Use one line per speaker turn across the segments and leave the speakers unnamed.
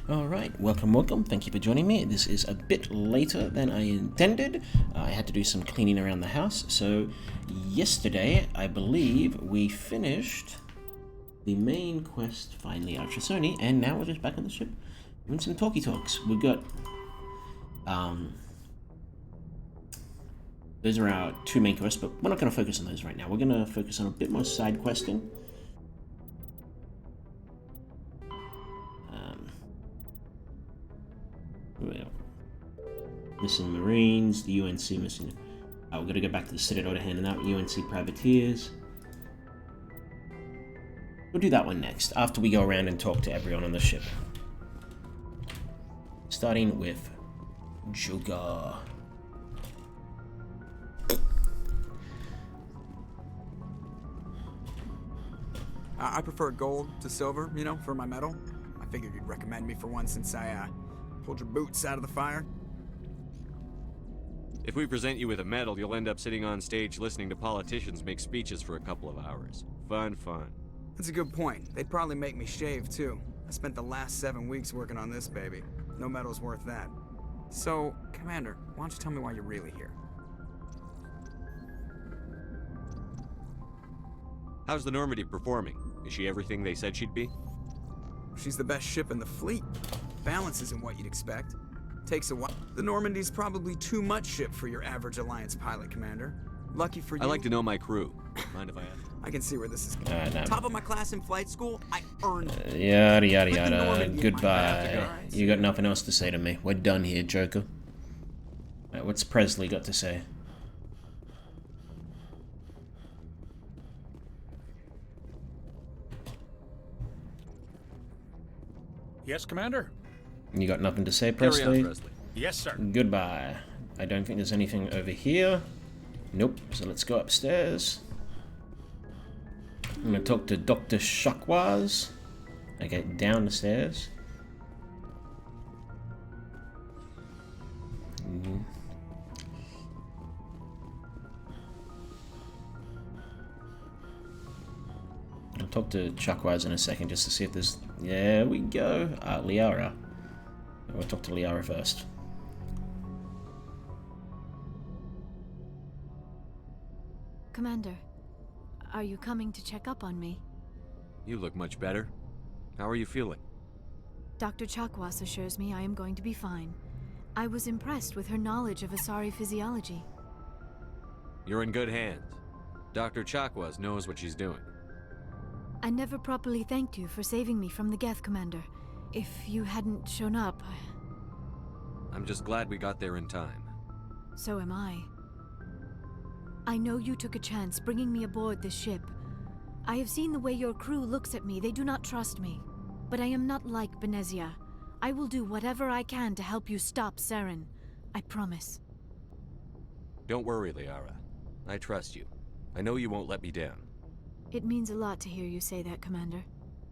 Alright, welcome. Thank you for joining me. This is a bit later than I intended. I had to do some cleaning around the house. So, yesterday, I believe, we finished the main quest, find Liara Trissoni, and now we're just back on the ship doing some talkie talks. We've got, those are our two main quests, but we're not going to focus on those right now. We're going to focus on a bit more side questing. Missing Marines, the UNC missing. We're gonna go back to the Citadel to hand out UNC privateers. We'll do that one next, after we go around and talk to everyone on the ship. Starting with Jogar.
I prefer gold to silver, you know, for my medal. I figured you'd recommend me for one since I pulled your boots out of the fire.
If we present you with a medal, you'll end up sitting on stage listening to politicians make speeches for a couple of hours. Fun.
That's a good point. They'd probably make me shave, too. I spent the last 7 weeks working on this baby. No medal's worth that. So, Commander, why don't you tell me why you're really here?
How's the Normandy performing? Is she everything they said she'd be?
She's the best ship in the fleet. Balance isn't what you'd expect. Takes a while. The Normandy's probably too much ship for your average Alliance pilot, Commander. Lucky for you.
I like to know my crew. Mind if I ask?
I can see where this is going.
No.
Top of my class in flight school, I earned it.
Yada. Goodbye. You got nothing else to say to me. We're done here, Joker. Right, what's Presley got to say?
Yes, Commander?
You got nothing to say,
Carry
Presley?
on, Presley.
Yes, sir.
Goodbye. I don't think there's anything over here. Nope. So let's go upstairs. I'm gonna talk to Dr. Chakwas. Okay, down the stairs. I'll talk to Chakwas in a second just to see if there's... There we go. Liara. We'll talk to Liara first.
Commander, are you coming to check up on me?
You look much better. How are you feeling?
Dr. Chakwas assures me I am going to be fine. I was impressed with her knowledge of Asari physiology.
You're in good hands. Dr. Chakwas knows what she's doing.
I never properly thanked you for saving me from the Geth, Commander. If you hadn't shown up,
I'm just glad we got there in time.
so am I. I know you took a chance bringing me aboard this ship. I have seen the way your crew looks at me. They do not trust me. But I am not like Benezia. I will do whatever I can to help you stop Saren. I promise.
Don't worry, Liara. I trust you. I know you won't let me down.
It means a lot to hear you say that, Commander.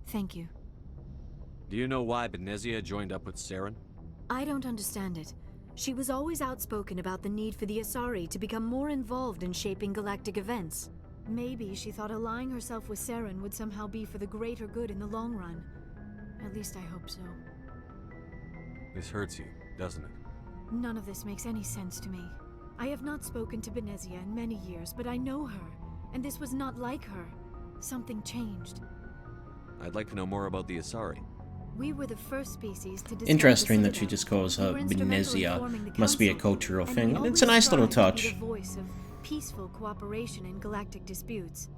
Thank you.
Do you know why Benezia joined up with Saren?
I don't understand it. She was always outspoken about the need for the Asari to become more involved in shaping galactic events. Maybe she thought allying herself with Saren would somehow be for the greater good in the long run. At least I hope so.
This hurts you, doesn't it?
None of this makes any sense to me. I have not spoken to Benezia in many years, but I know her, and this was not like her. Something changed.
I'd like to know more about the Asari.
We were the first species to discover
Interesting
the
that she
Citadel.
just calls
We
her
were instrumental in
Benezia.
forming the
Must be a
Council,
cultural
and
thing.
we
And it's
always
a nice little
strive to be
touch.
the voice of peaceful cooperation in galactic disputes.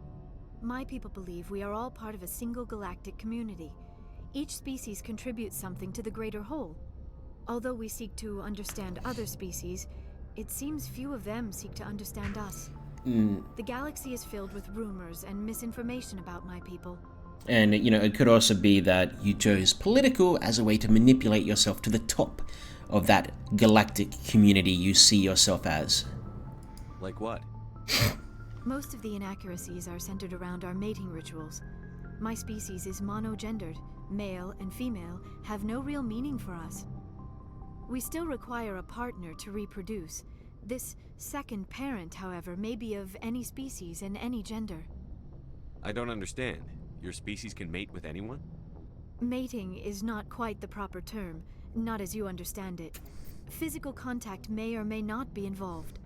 My people believe we are all part of a single galactic community. Each species contributes something to the greater whole. Although we seek to understand other species, it seems few of them seek to understand us. The galaxy is filled with rumors and misinformation about my people.
And, you know, it could also be that you chose political as a way to manipulate yourself to the top of that galactic community you see yourself as.
Like what?
Most of the inaccuracies are centered around our mating rituals. My species is monogendered. Male and female have no real meaning for us. We still require a partner to reproduce. This second parent, however, may be of any species and any gender.
I don't understand. Your species can mate with anyone?
Mating is not quite the proper term, not as you understand it. Physical contact may or may not be involved,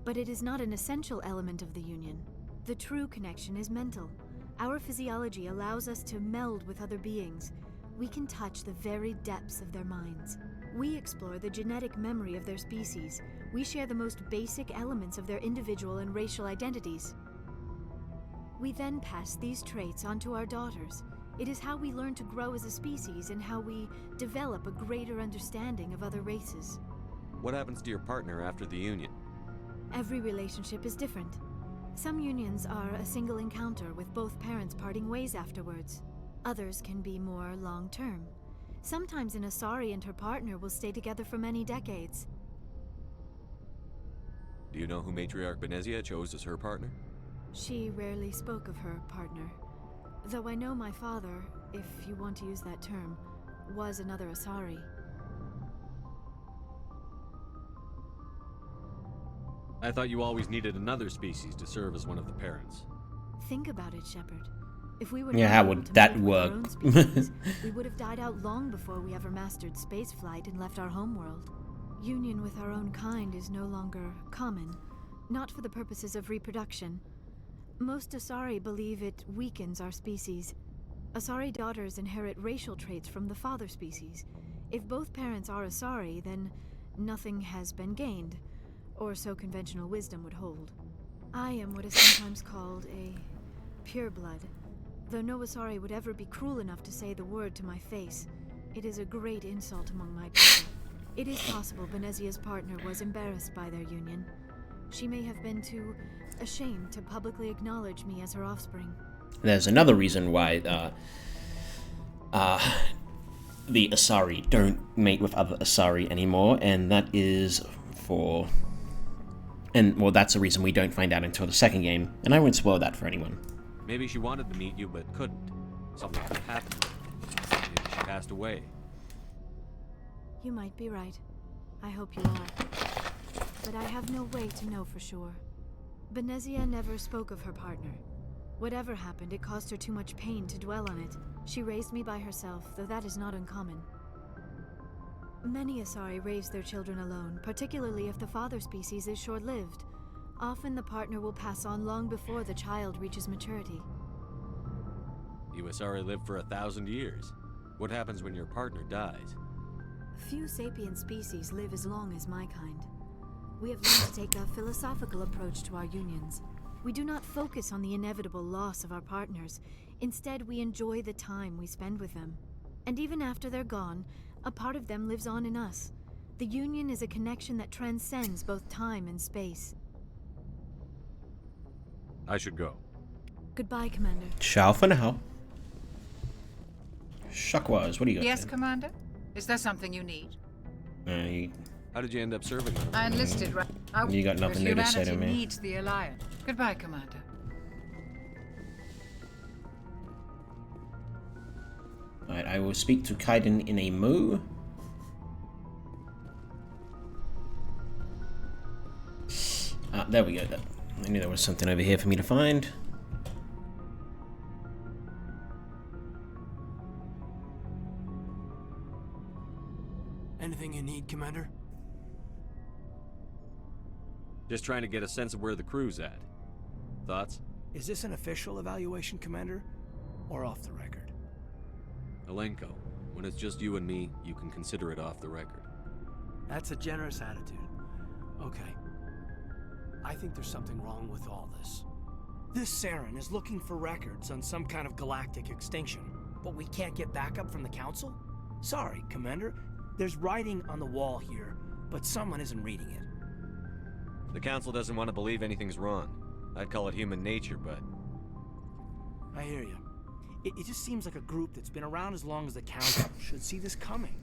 but it is not an essential element of the union. The true connection is mental. Our physiology allows us to meld with other beings. We can touch the very depths of their minds. We explore the genetic memory of their species. We share the most basic elements of their individual and racial identities. We then pass these traits on to our daughters. It is how we learn to grow as a species and how we develop a greater understanding of other races.
What happens to your partner after the union?
Every relationship is different. Some unions are a single encounter with both parents parting ways afterwards. Others can be more long-term. Sometimes an Asari and her partner will stay together for many decades.
Do you know who Matriarch Benezia chose as her partner?
She rarely spoke of her partner. Though I know my father, if you want to use that term, was another Asari.
I thought you always needed another species to serve as one of the parents.
Think about it, Shepard. If we were
Yeah,
not
how
able
would
to
that
mate with our
work?
own species, we would have died out long before we ever mastered spaceflight and left our homeworld. Union with our own kind is no longer common, not for the purposes of reproduction. Most Asari believe it weakens our species. Asari daughters inherit racial traits from the father species. If both parents are Asari, then nothing has been gained, or so conventional wisdom would hold. I am what is sometimes called a pureblood. Though no Asari would ever be cruel enough to say the word to my face, it is a great insult among my people. It is possible Benezia's partner was embarrassed by their union. She may have been too ashamed to publicly acknowledge me as her offspring.
There's another reason why the Asari don't mate with other Asari anymore, and that is for... And, well, that's a reason we don't find out until the second game, and I won't spoil that for anyone.
Maybe she wanted to meet you but couldn't. Something happened. Maybe she passed away.
You might be right. I hope you are. But I have no way to know for sure. Benezia never spoke of her partner. Whatever happened, it caused her too much pain to dwell on it. She raised me by herself, though that is not uncommon. Many Asari raise their children alone, particularly if the father species is short-lived. Often the partner will pass on long before the child reaches maturity.
You Asari live for 1,000 years. What happens when your partner dies?
Few sapient species live as long as my kind. We have learned to take a philosophical approach to our unions. We do not focus on the inevitable loss of our partners. Instead, we enjoy the time we spend with them. And even after they're gone, a part of them lives on in us. The union is a connection that transcends both time and space.
I should go.
Goodbye, Commander.
Ciao for now. Shuckwise, what do you got?
Yes,
there?
Commander? Is there something you need?
How did you end up serving on
I enlisted right...
You got nothing new to say to
Humanity
me.
needs the Alliance. Goodbye, Commander.
Alright, I will speak to Kaiden in a moo. There we go. I knew there was something over here for me to find.
Anything you need, Commander?
Just trying to get a sense of where the crew's at. Thoughts?
Is this an official evaluation, Commander? Or off the record?
Alenko, when it's just you and me, you can consider it off the record.
That's a generous attitude. Okay. I think there's something wrong with all this. This Saren is looking for records on some kind of galactic extinction, but we can't get backup from the Council? Sorry, Commander. There's writing on the wall here, but someone isn't reading it.
The Council doesn't want to believe anything's wrong. I'd call it human nature, but...
I hear you. It just seems like a group that's been around as long as the Council should see this coming.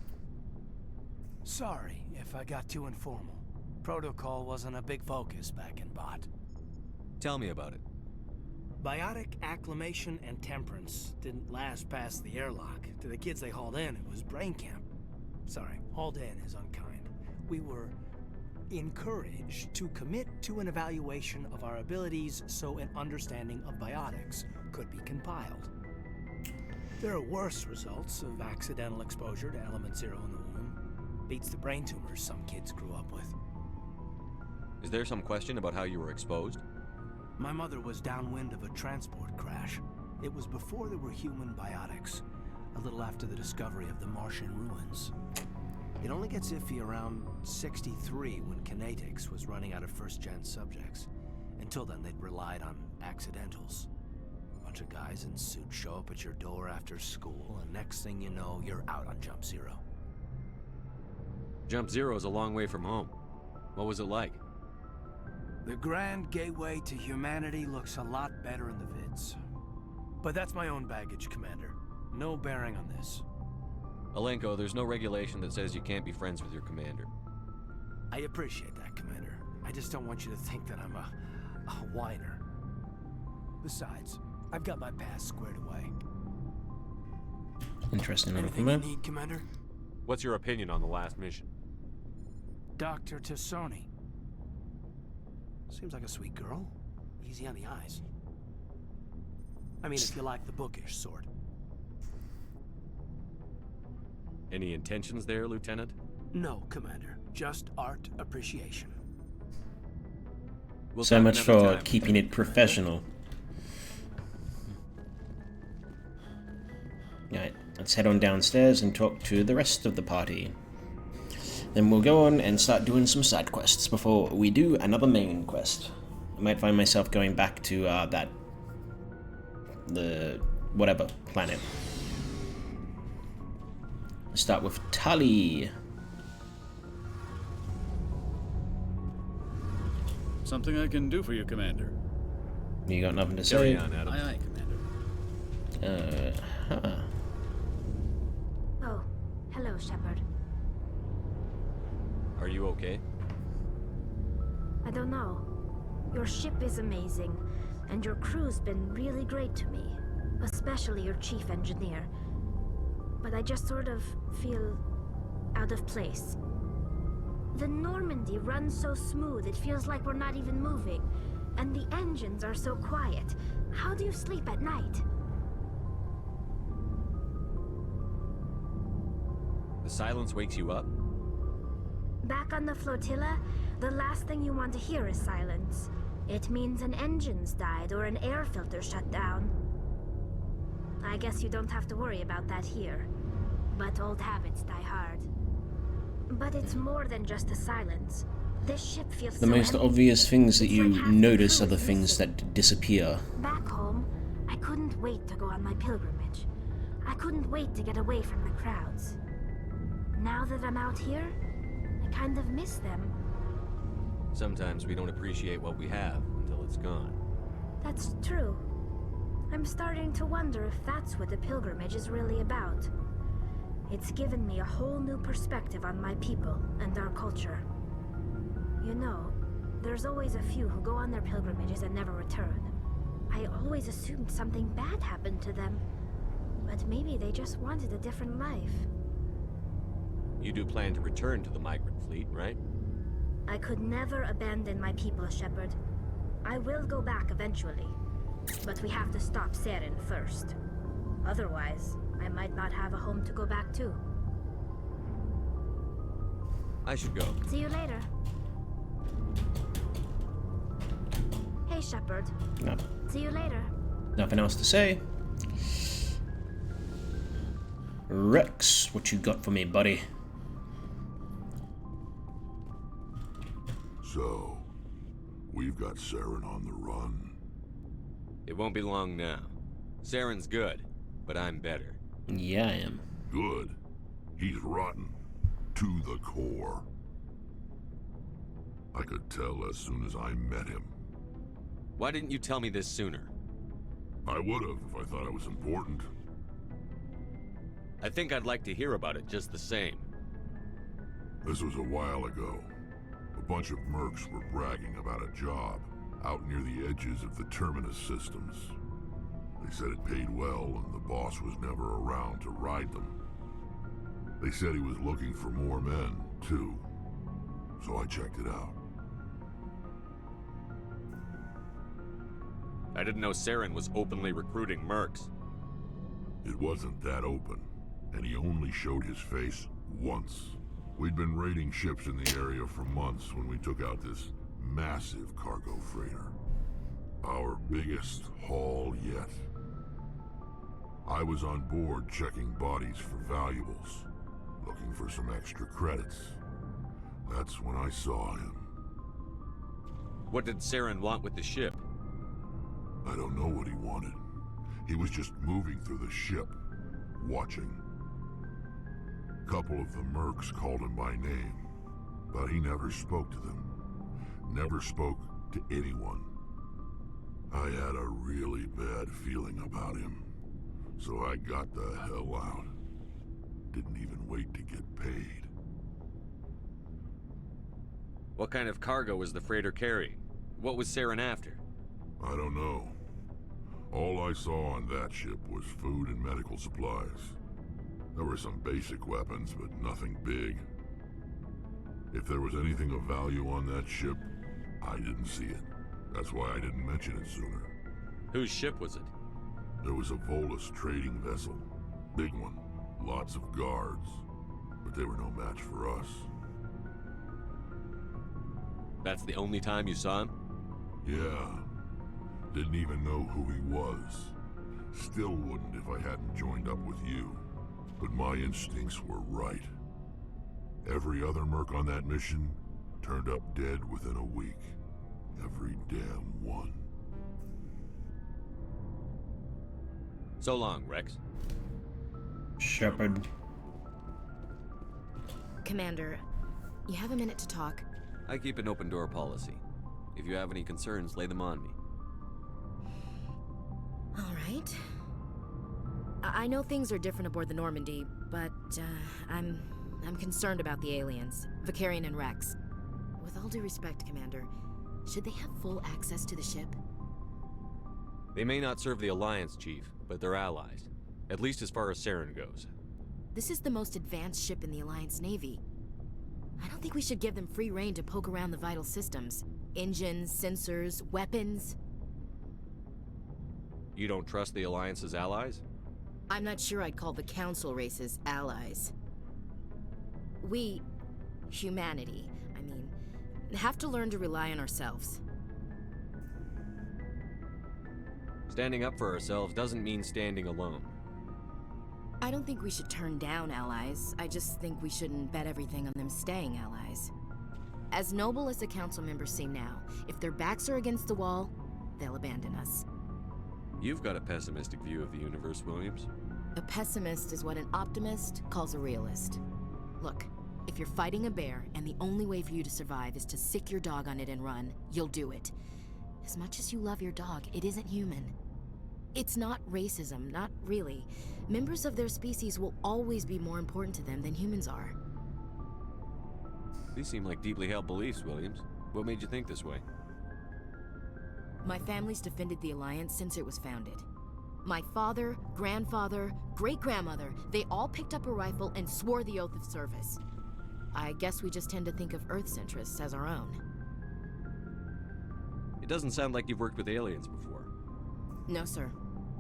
Sorry if I got too informal. Protocol wasn't a big focus back in Bot.
Tell me about it.
Biotic acclimation and temperance didn't last past the airlock. To the kids they hauled in, it was brain camp. Sorry, hauled in is unkind. We were encouraged to commit to an evaluation of our abilities so an understanding of biotics could be compiled. There are worse results of accidental exposure to element 0 in the womb. Beats the brain tumors some kids grew up with.
Is there some question about how you were exposed?
My mother was downwind of a transport crash. It was before there were human biotics, a little after the discovery of the Martian ruins. It only gets iffy around 63 when Kinetics was running out of first-gen subjects. Until then, they'd relied on accidentals. A bunch of guys in suits show up at your door after school, and next thing you know, you're out on Jump Zero.
Jump Zero is a long way from home. What was it like?
The grand gateway to humanity looks a lot better in the vids. But that's my own baggage, Commander. No bearing on this.
Alenko, there's no regulation that says you can't be friends with your commander.
I appreciate that, Commander. I just don't want you to think that I'm a whiner. Besides, I've got my past squared away.
Interesting little
Anything you
comment.
need, Commander?
What's your opinion on the last mission?
Dr. Tassoni. Seems like a sweet girl. Easy on the eyes. I mean, if you like the bookish sort.
Any intentions there, Lieutenant?
No, Commander. Just art appreciation.
We'll
So
talk
much
another
for
time.
keeping it professional. Alright, let's head on downstairs and talk to the rest of the party. Then we'll go on and start doing some side quests before we do another main quest. I might find myself going back to the whatever planet. Let's start with Tali.
Something I can do for you, Commander.
You got nothing to
Carry
say?
on, Adam.
Aye, aye, Commander.
Oh, hello, Shepard.
Are you okay?
I don't know. Your ship is amazing, and your crew's been really great to me, especially your chief engineer. But I just sort of feel out of place. The Normandy runs so smooth it feels like we're not even moving, and the engines are so quiet. How do you sleep at night?
The silence wakes you up?
Back on the flotilla, the last thing you want to hear is silence. It means an engine's died or an air filter shut down. I guess you don't have to worry about that here. But old habits die hard. But it's more than just the silence. This ship feels
The
so
most
empty.
obvious things that
It's
you
like half the
notice
crew
are the
is
things
missing.
that disappear.
Back home, I couldn't wait to go on my pilgrimage. I couldn't wait to get away from the crowds. Now that I'm out here, I kind of miss them.
Sometimes we don't appreciate what we have until it's gone.
That's true. I'm starting to wonder if that's what the pilgrimage is really about. It's given me a whole new perspective on my people and our culture. You know, there's always a few who go on their pilgrimages and never return. I always assumed something bad happened to them. But maybe they just wanted a different life.
You do plan to return to the migrant fleet, right?
I could never abandon my people, Shepard. I will go back eventually. But we have to stop Saren first. Otherwise, I might not have a home to go back to.
I should go.
See you later. Hey, Shepard.
No,
See you later.
nothing else to say. Rex, what you got for me, buddy?
So, we've got Saren on the run.
It won't be long now. Saren's good, but I'm better.
Yeah, I am.
Good. He's rotten. To the core. I could tell as soon as I met him.
Why didn't you tell me this sooner?
I would've if I thought it was important.
I think I'd like to hear about it just the same.
This was a while ago. A bunch of mercs were bragging about a job out near the edges of the Terminus systems. They said it paid well and the boss was never around to ride them. They said he was looking for more men, too. So I checked it out.
I didn't know Saren was openly recruiting mercs.
It wasn't that open, and he only showed his face once. We'd been raiding ships in the area for months when we took out this massive cargo freighter. Our biggest haul yet. I was on board checking bodies for valuables, looking for some extra credits. That's when I saw him.
What did Saren want with the ship?
I don't know what he wanted. He was just moving through the ship, watching. A couple of the mercs called him by name, but he never spoke to them. Never spoke to anyone. I had a really bad feeling about him, so I got the hell out. Didn't even wait to get paid.
What kind of cargo was the freighter carrying? What was Saren after?
I don't know. All I saw on that ship was food and medical supplies. There were some basic weapons, but nothing big. If there was anything of value on that ship, I didn't see it. That's why I didn't mention it sooner.
Whose ship was it?
There was a Volus trading vessel. Big one. Lots of guards. But they were no match for us.
That's the only time you saw him?
Yeah. Didn't even know who he was. Still wouldn't if I hadn't joined up with you. But my instincts were right. Every other merc on that mission turned up dead within a week. Every damn one.
So long, Rex.
Shepard.
Commander, you have a minute to talk?
I keep an open door policy. If you have any concerns, lay them on me.
All right. I know things are different aboard the Normandy, but I'm concerned about the aliens, Vakarian and Rex. With all due respect, Commander, should they have full access to the ship?
They may not serve the Alliance, Chief, but they're allies. At least as far as Saren goes.
This is the most advanced ship in the Alliance Navy. I don't think we should give them free rein to poke around the vital systems. Engines, sensors, weapons.
You don't trust the Alliance's allies?
I'm not sure I'd call the Council races allies. We, humanity, I mean, have to learn to rely on ourselves.
Standing up for ourselves doesn't mean standing alone.
I don't think we should turn down allies. I just think we shouldn't bet everything on them staying allies. As noble as the Council members seem now, if their backs are against the wall, they'll abandon us.
You've got a pessimistic view of the universe, Williams.
A pessimist is what an optimist calls a realist. Look, if you're fighting a bear and the only way for you to survive is to sick your dog on it and run, you'll do it. As much as you love your dog, it isn't human. It's not racism, not really. Members of their species will always be more important to them than humans are.
These seem like deeply held beliefs, Williams. What made you think this way?
My family's defended the Alliance since it was founded. My father, grandfather, great-grandmother, they all picked up a rifle and swore the oath of service. I guess we just tend to think of Earth's interests as our own.
It doesn't sound like you've worked with aliens before.
No, sir.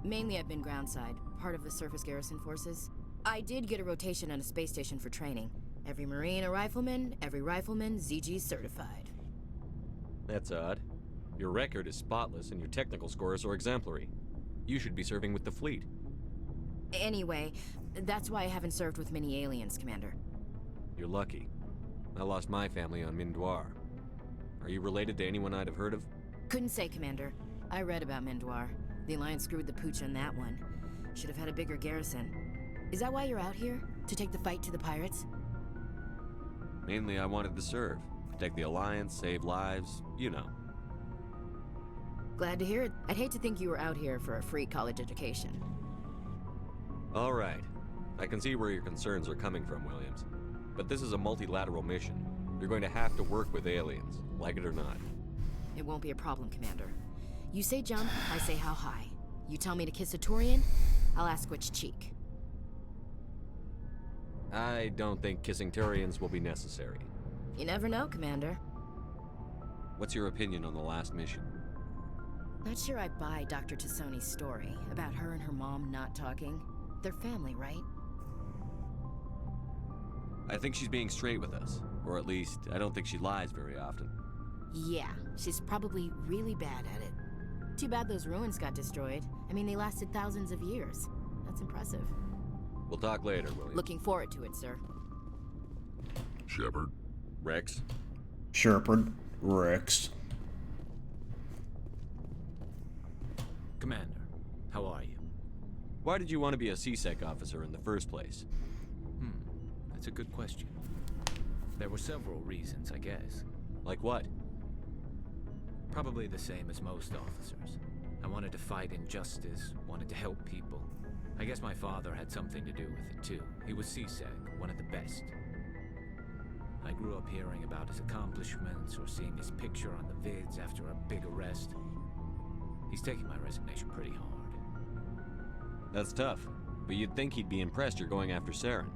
Mainly I've been groundside, part of the surface garrison forces. I did get a rotation on a space station for training. Every Marine a rifleman, every rifleman ZG certified.
That's odd. Your record is spotless and your technical scores are exemplary. You should be serving with the fleet.
Anyway, that's why I haven't served with many aliens, Commander.
You're lucky. I lost my family on Mindoir. Are you related to anyone I'd have heard of?
Couldn't say, Commander. I read about Mindoir. The Alliance screwed the pooch on that one. Should have had a bigger garrison. Is that why you're out here? To take the fight to the pirates?
Mainly I wanted to serve. Protect the Alliance, save lives, you know.
Glad to hear it. I'd hate to think you were out here for a free college education.
All right. I can see where your concerns are coming from, Williams. But this is a multilateral mission. You're going to have to work with aliens, like it or not.
It won't be a problem, Commander. You say jump, I say how high. You tell me to kiss a Turian, I'll ask which cheek.
I don't think kissing Turians will be necessary.
You never know, Commander.
What's your opinion on the last mission?
Not sure I buy Dr. Tassoni's story about her and her mom not talking. They're family, right?
I think she's being straight with us. Or at least, I don't think she lies very often.
Yeah, she's probably really bad at it. Too bad those ruins got destroyed. I mean, they lasted thousands of years. That's impressive.
We'll talk later, William.
Looking forward to it, sir.
Shepard?
Rex?
Shepard. Rex.
Commander, how are you?
Why did you want to be a CSEC officer in the first place?
That's a good question. There were several reasons, I guess.
Like what?
Probably the same as most officers. I wanted to fight injustice, wanted to help people. I guess my father had something to do with it too. He was CSEC, one of the best. I grew up hearing about his accomplishments or seeing his picture on the vids after a big arrest. He's taking my resignation pretty hard.
That's tough. But you'd think he'd be impressed you're going after Saren.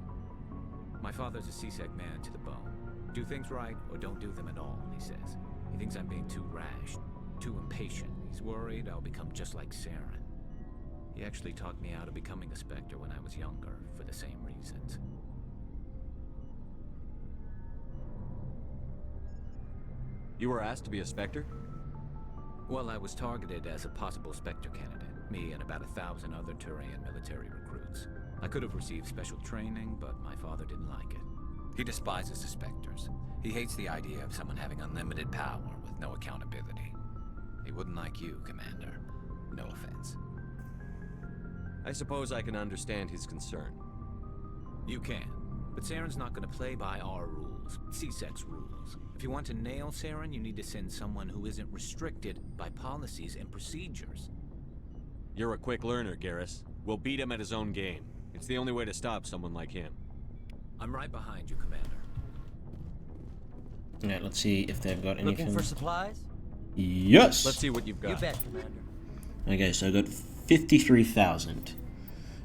My father's a CSEC man to the bone. Do things right or don't do them at all, he says. He thinks I'm being too rash, too impatient. He's worried I'll become just like Saren. He actually talked me out of becoming a Spectre when I was younger, for the same reasons.
You were asked to be a Spectre?
Well, I was targeted as a possible Spectre candidate. Me and about 1,000 other Turian military recruits. I could have received special training, but my father didn't like it. He despises the Spectres. He hates the idea of someone having unlimited power with no accountability. He wouldn't like you, Commander. No offense.
I suppose I can understand his concern.
You can. But Saren's not going to play by our rules. CSEC's rules. If you want to nail Saren, you need to send someone who isn't restricted by policies and procedures.
You're a quick learner, Garrus. We'll beat him at his own game. It's the only way to stop someone like him.
I'm right behind you, Commander.
Alright, let's see if they've got anything.
Looking for supplies?
Yes!
Let's see what you've got.
You bet, Commander.
Okay, so I got 53,000.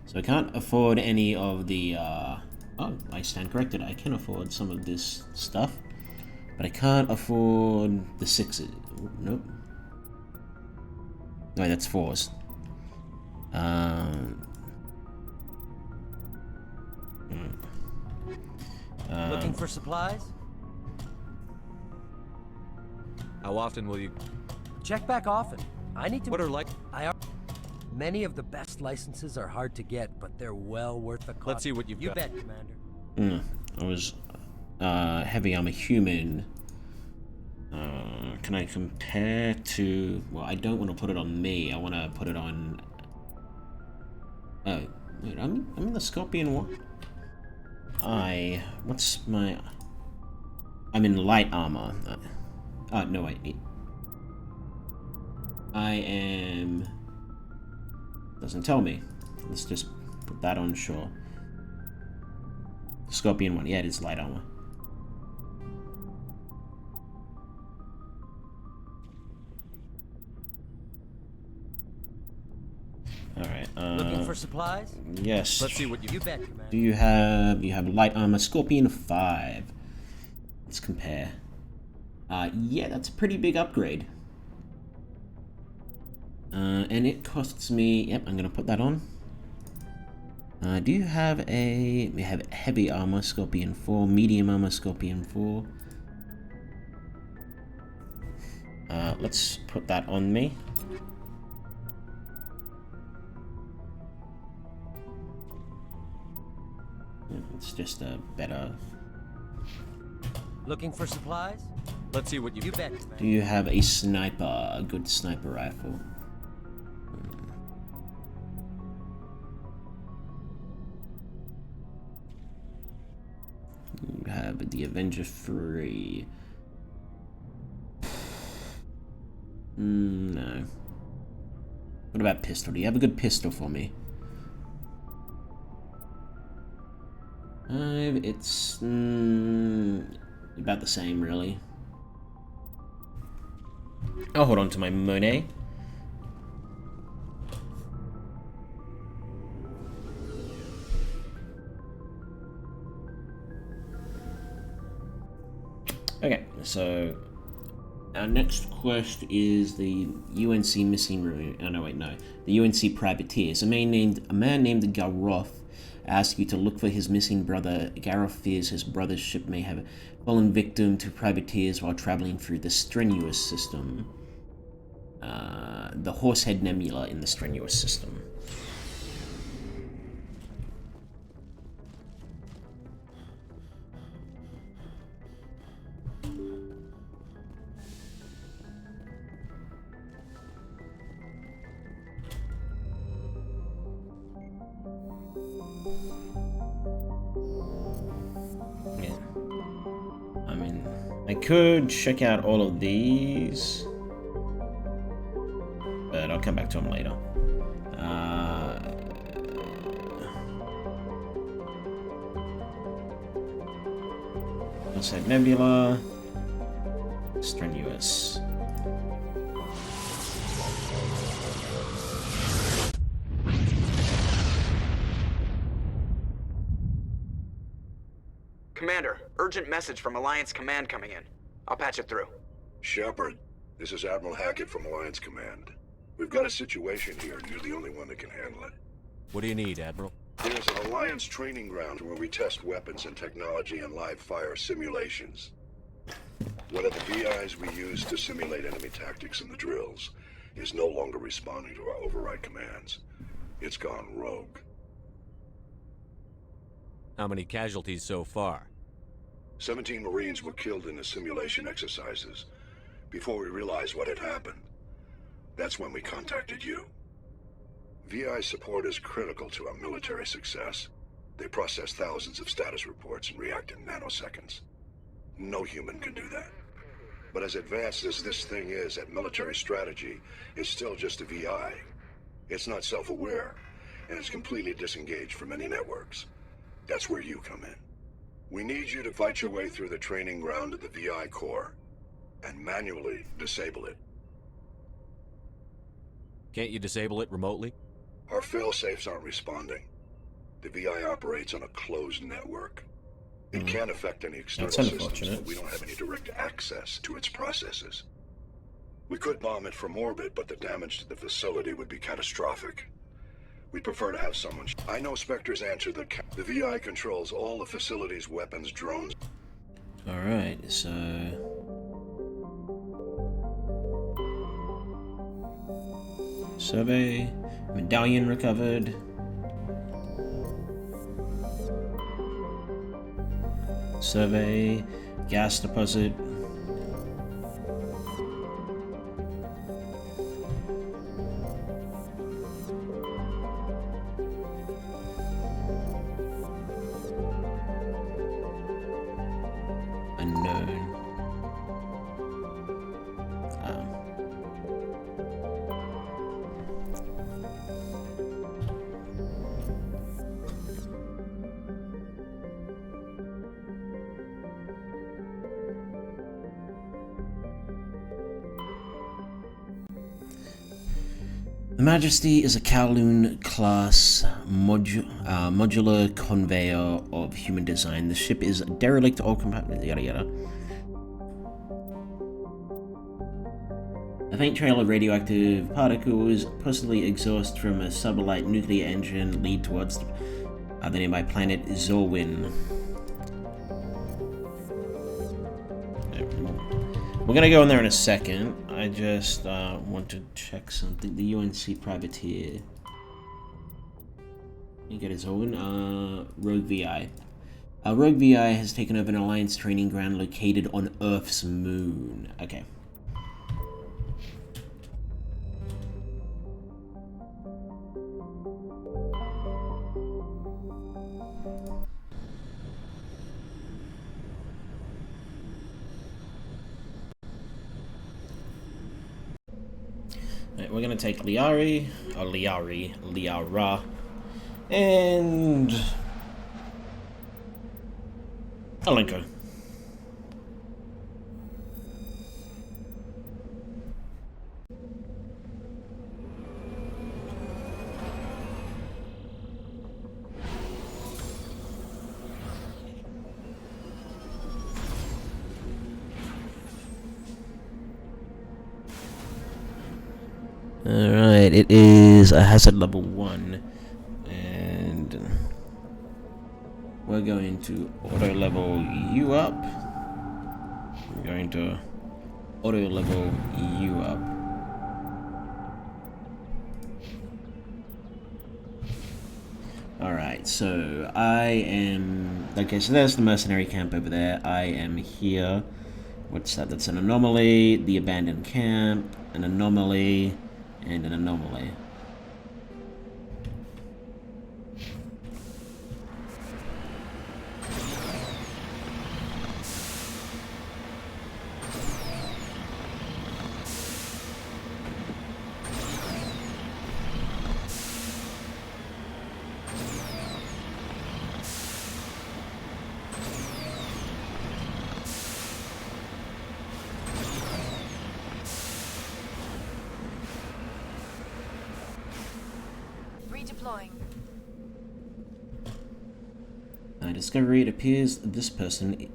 So I can't afford any of the, Oh, I stand corrected. I can afford some of this stuff. But I can't afford the 6s. Nope. No, that's 4s.
Looking for supplies?
How often will you...
Check back often. I need to...
What are like...
Many of the best licenses are hard to get, but they're well worth the cost.
Let's see what you've got.
You bet, Commander.
I was heavy. I'm a human. Can I compare to... Well, I don't want to put it on me. I want to put it on... Oh, wait, I'm in the Scorpion one. What's my... I'm in light armor. No, wait. I am... Doesn't tell me. Let's just put that on, sure. Scorpion one. Yeah, it is light armor. Alright,
Looking for supplies?
Yes.
Let's see what
You bet, Commander.
Do you have light armor Scorpion 5? Let's compare. Yeah, that's a pretty big upgrade. And it costs me... Yep, I'm gonna put that on. Do you have a... We have heavy armor Scorpion 4, medium armor Scorpion 4. Let's put that on me. It's just a better...
Looking for supplies?
Let's see what you've
You
got.
bet, Commander.
Do you have a sniper, a good sniper rifle? You have the Avenger 3. No. What about pistol? Do you have a good pistol for me? It's about the same, really. I'll hold on to my Monet. Okay, so Our next quest is the UNC missing room. Oh no, wait, no. The UNC privateers. A man named Garoth asks you to look for his missing brother. Garoth fears his brother's ship may have fallen victim to privateers while traveling through the Strenuous system. The Horsehead Nebula in the Strenuous system. Yeah. I mean, I could check out all of these, but I'll come back to them later. Horsehead Nebula, Strenuous.
Commander, urgent message from Alliance Command coming in. I'll patch it through.
Shepard, this is Admiral Hackett from Alliance Command. We've got a situation here, and you're the only one that can handle it.
What do you need, Admiral?
There's an Alliance training ground where we test weapons and technology in live fire simulations. One of the VIs we use to simulate enemy tactics in the drills is no longer responding to our override commands. It's gone rogue.
How many casualties so far?
17 Marines were killed in the simulation exercises before we realized what had happened. That's when we contacted you. VI support is critical to our military success. They process thousands of status reports and react in nanoseconds. No human can do that. But as advanced as this thing is at military strategy, it's still just a VI. It's not self-aware, and it's completely disengaged from any networks. That's where you come in. We need you to fight your way through the training ground of the VI core and manually disable it.
Can't you disable it remotely?
Our fail-safes aren't responding. The VI operates on a closed network. It can't affect any external systems, but we don't have any direct access to its processes. We could bomb it from orbit, but the damage to the facility would be catastrophic. We'd prefer to have someone... I know Spectre's answered the VI controls all the facility's weapons, drones...
Alright, so... Survey, medallion recovered. Survey, gas deposit. Unknown. The Majesty is a Kowloon-class modular conveyor of human design. The ship is derelict, all compartments, yada yada. A faint trail of radioactive particles, possibly exhaust from a sublight nuclear engine, lead towards the nearby planet Zorwin. We're gonna go in there in a second. I just want to check something. The UNC privateer. He got his own Rogue VI. Rogue VI has taken over an Alliance training ground located on Earth's moon. Okay. We're gonna take Liara, and Alenko. Alright, it is a hazard level 1. And we're going to auto level you up. We're going to auto level you up. Alright, so I am... Okay, so there's the mercenary camp over there. I am here. What's that? That's an anomaly, the abandoned camp, an anomaly, and an anomaly.
Redeploying.
Discovery, it appears this person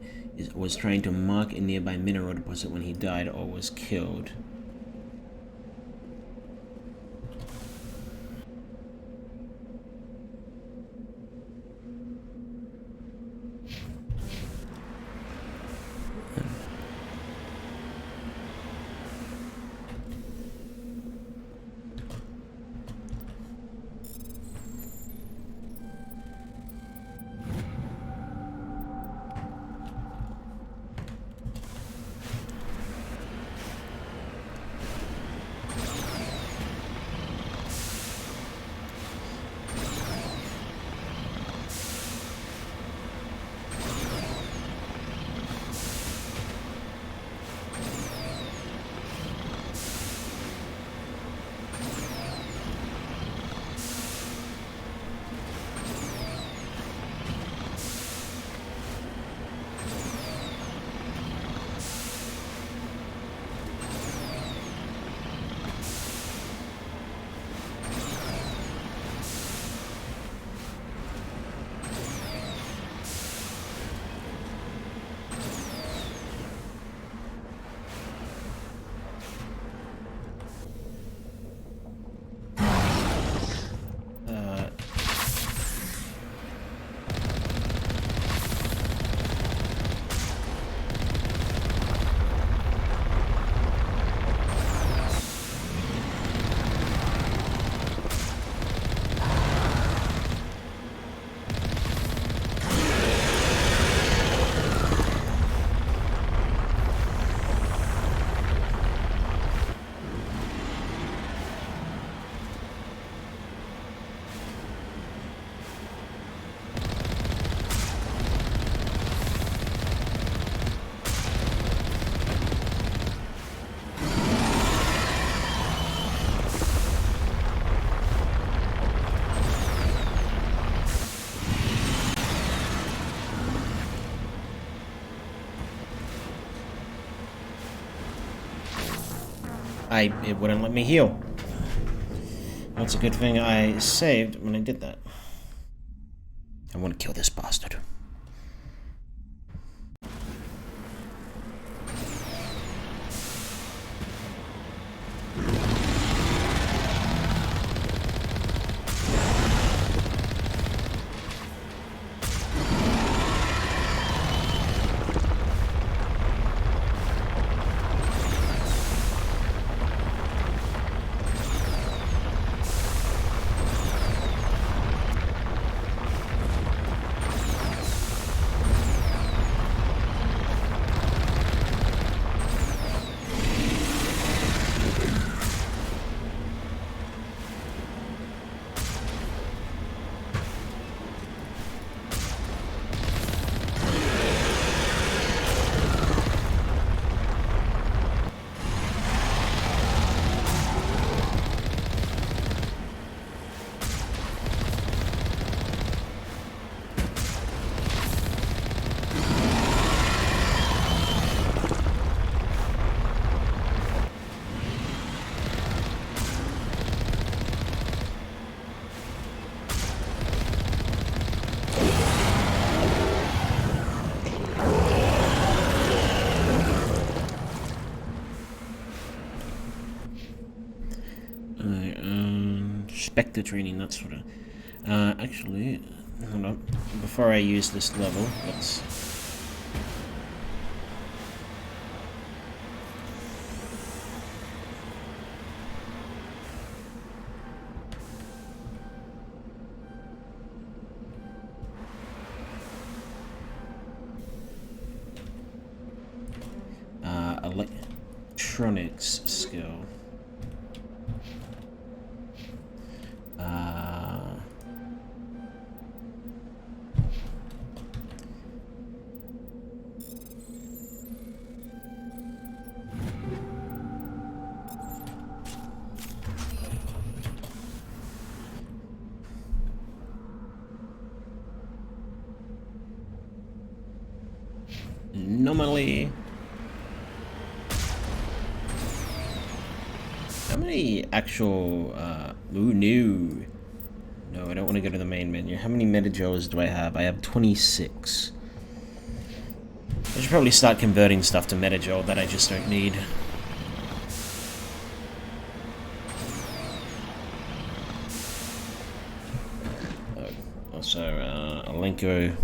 was trying to mark a nearby mineral deposit when he died or was killed. It wouldn't let me heal. That's a good thing I saved when I did that. I want to kill this bastard. Spectre training, that sort of. Actually, hold on. Before I use this level, let's. Electronics skill. Anomaly. How many actual, ooh, no, I don't want to go to the main menu. How many metagels do I have? I have 26. I should probably start converting stuff to metagel that I just don't need. Oh, also, Alenko.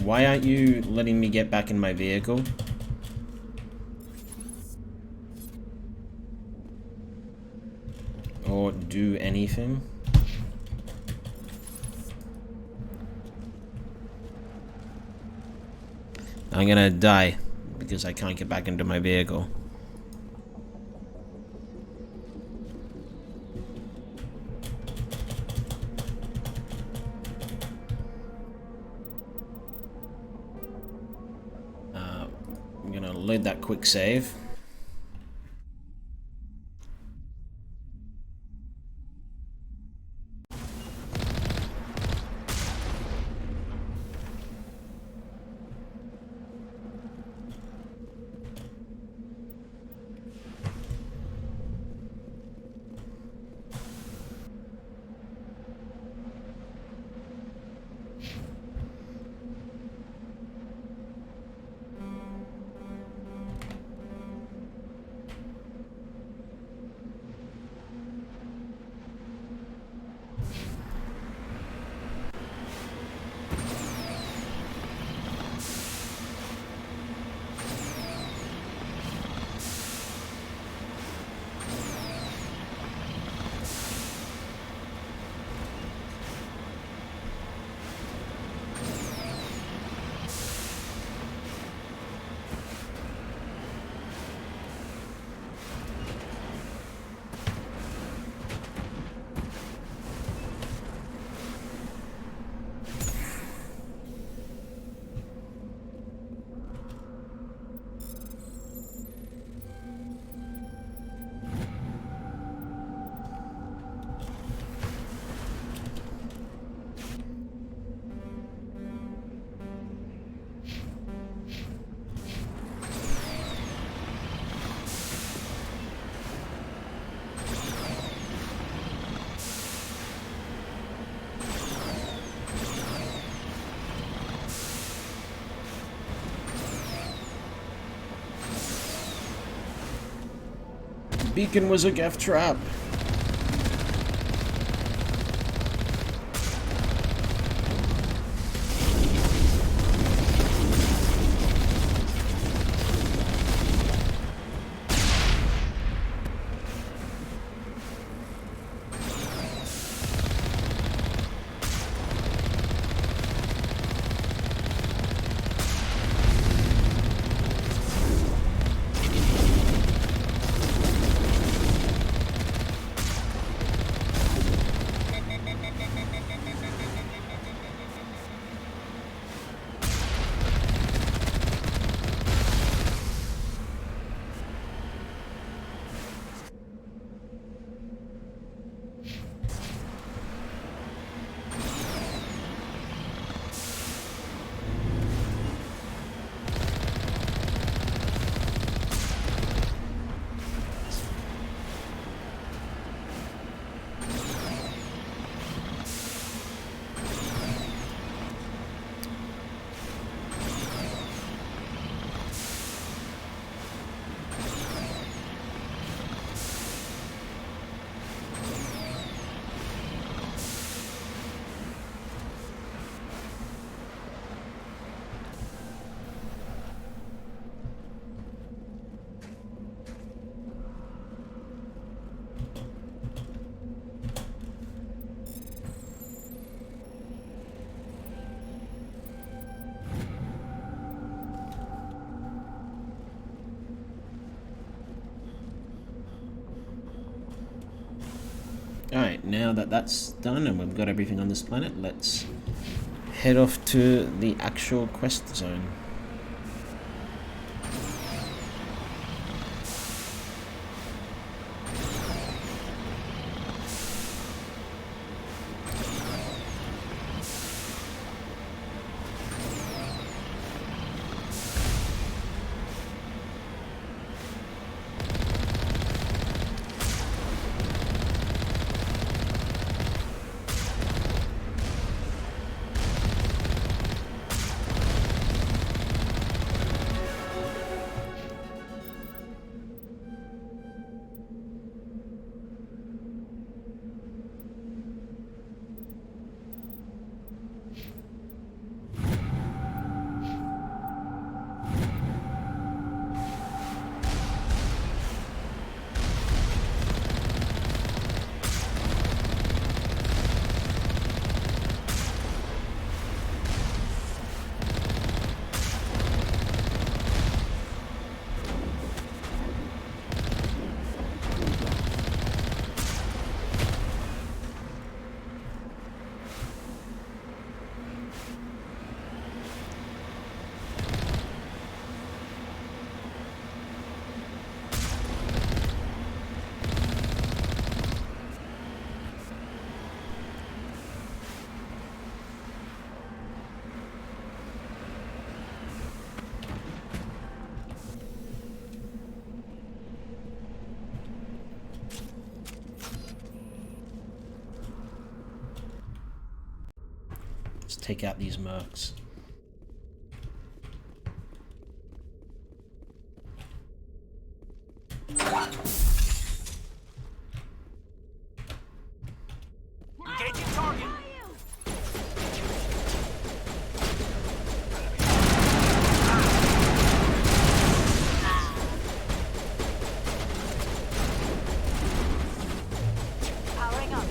Why aren't you letting me get back in my vehicle? Or do anything? I'm gonna die because I can't get back into my vehicle. I'm gonna load that quick save. beacon was a Geth trap. Alright, now that that's done and we've got everything on this planet, let's head off to the actual quest zone. Let's take out these mercs.
Engaging target.
Powering up.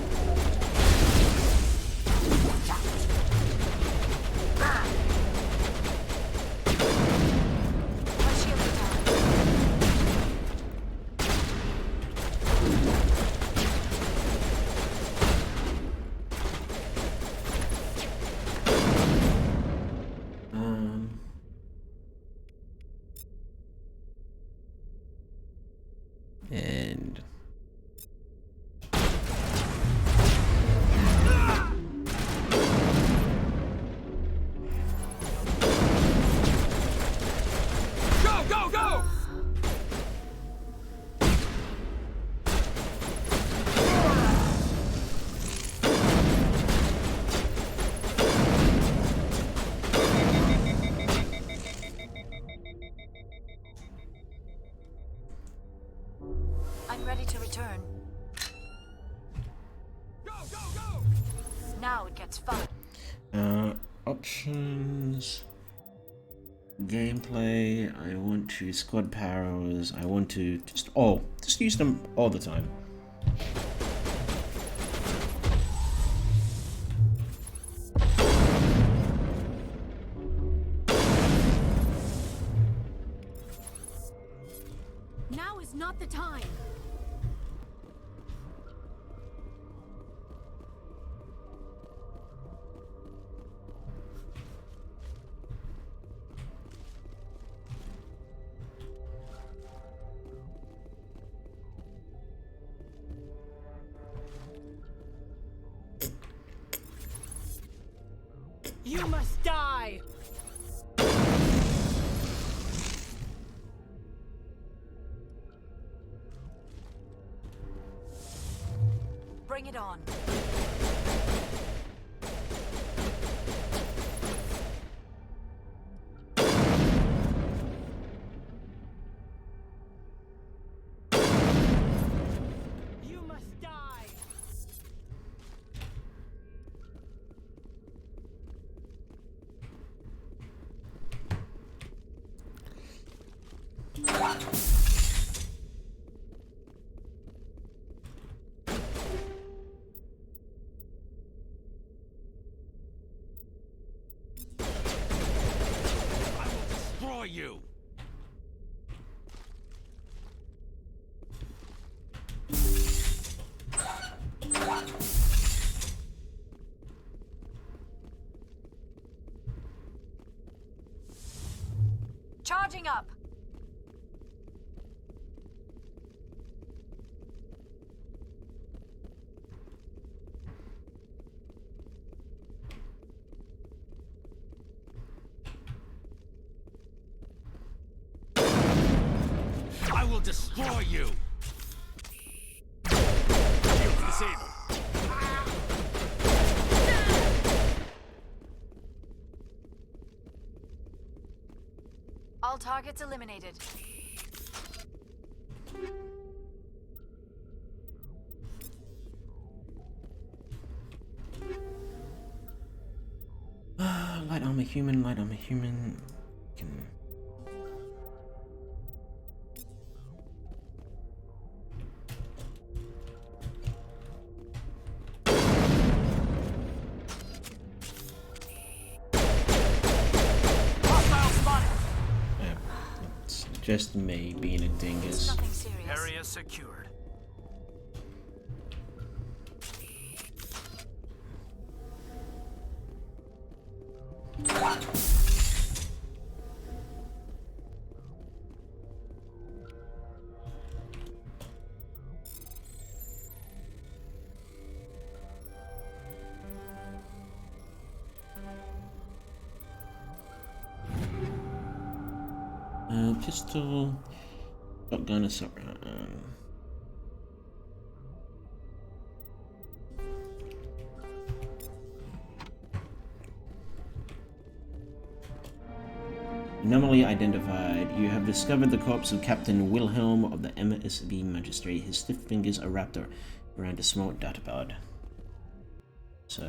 Now it gets fun.
Options. Gameplay. I want to squad powers. I want to just use them all the time.
Now is not the time. You must die!
Bring it on.
You must die!
Destroy you!
Charging up.
I will destroy you! Shields disabled.
All targets eliminated.
Light armor human, light armor human. Can... Yeah, it's just me being a dingus.
Nothing serious.
Area secured.
Pistol, shotgun, assault. Anomaly identified. You have discovered the corpse of Captain Wilhelm of the MSB Magistrate. His stiff fingers are wrapped around a small datapad. So,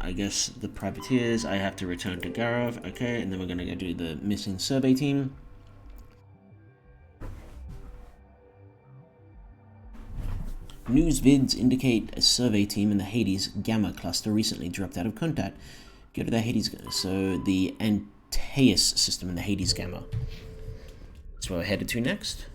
I guess the privateers, I have to return to Garov. Okay, and then we're gonna go do the missing survey team. News vids indicate a survey team in the Hades Gamma cluster recently dropped out of contact. Go to the Hades, so the Antaeus system in the Hades Gamma. That's where we're headed to next.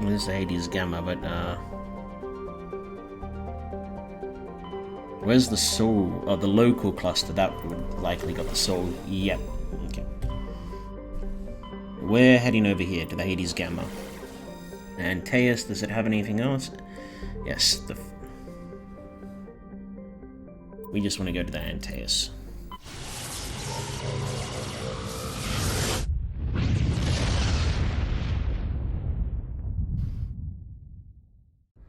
This is Hades Gamma, but where's the soul? Oh, the local cluster. That would likely got the soul. Yep. Okay. We're heading over here to the Hades Gamma. Antaeus, does it have anything else? Yes. We just want to go to the Antaeus.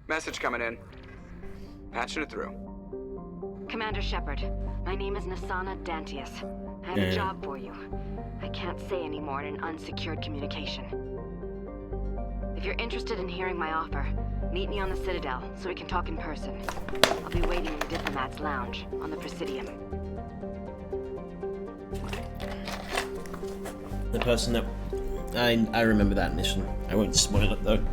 Message coming in. Patching it through.
Commander Shepard, my name is Nasana Dantius. I have a job for you. I can't say any more in an unsecured communication. If you're interested in hearing my offer, meet me on the Citadel so we can talk in person. I'll be waiting in the Diplomat's Lounge on the Presidium.
The person that... I remember that mission. I won't spoil it though.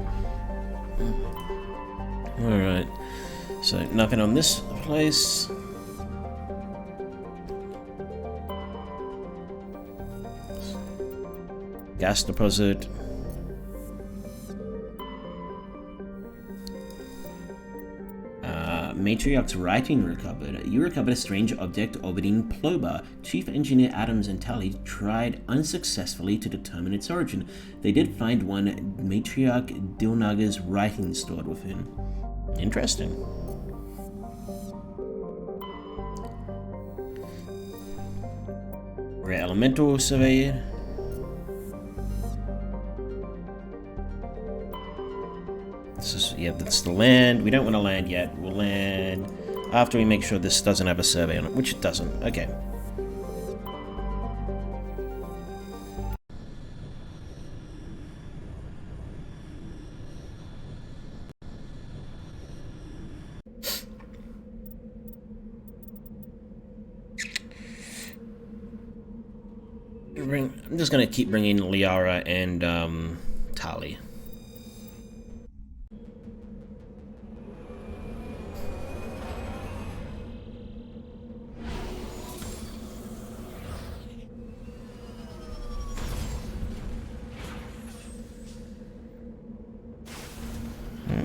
Alright. So, nothing on this place. Gas deposit. Matriarch's writing recovered. You recovered a strange object orbiting Ploba. Chief Engineer Adams and Tali tried unsuccessfully to determine its origin. They did find one Matriarch Dilnaga's writing stored within. Interesting. Rare elemental surveyed. This is, yeah, that's the land. We don't want to land yet. We'll land after we make sure this doesn't have a survey on it, which it doesn't. Okay. I'm just gonna keep bringing Liara and Tali.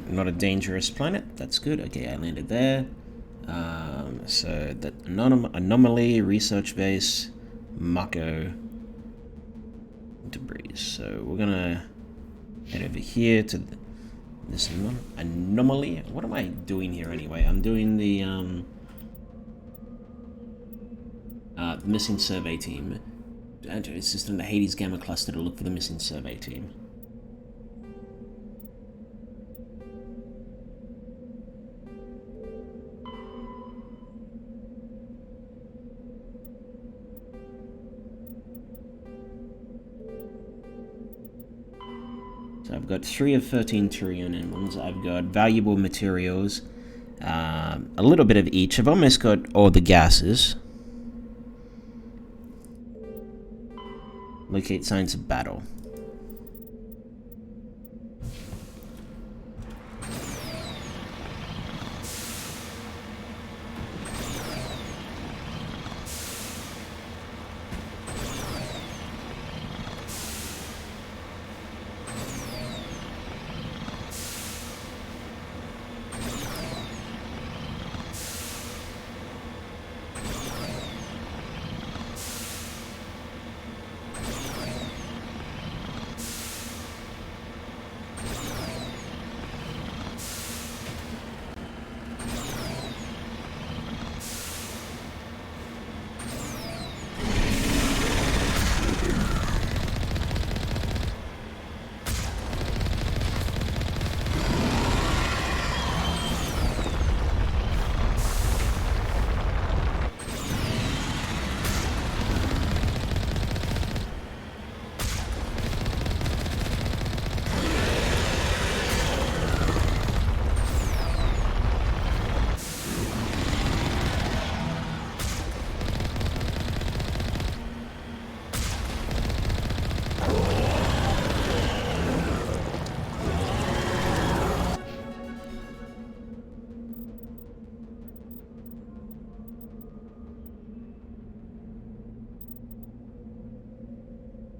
Not a dangerous planet. That's good. Okay, I landed there. So that anomaly research base, Mako debris. So we're gonna head over here to this anomaly. What am I doing here anyway? I'm doing the missing survey team. It's just in the Hades Gamma cluster to look for the missing survey team. So I've got 3 of 13 Turian emblems. I've got valuable materials, a little bit of each. I've almost got all the gases. Locate signs of battle.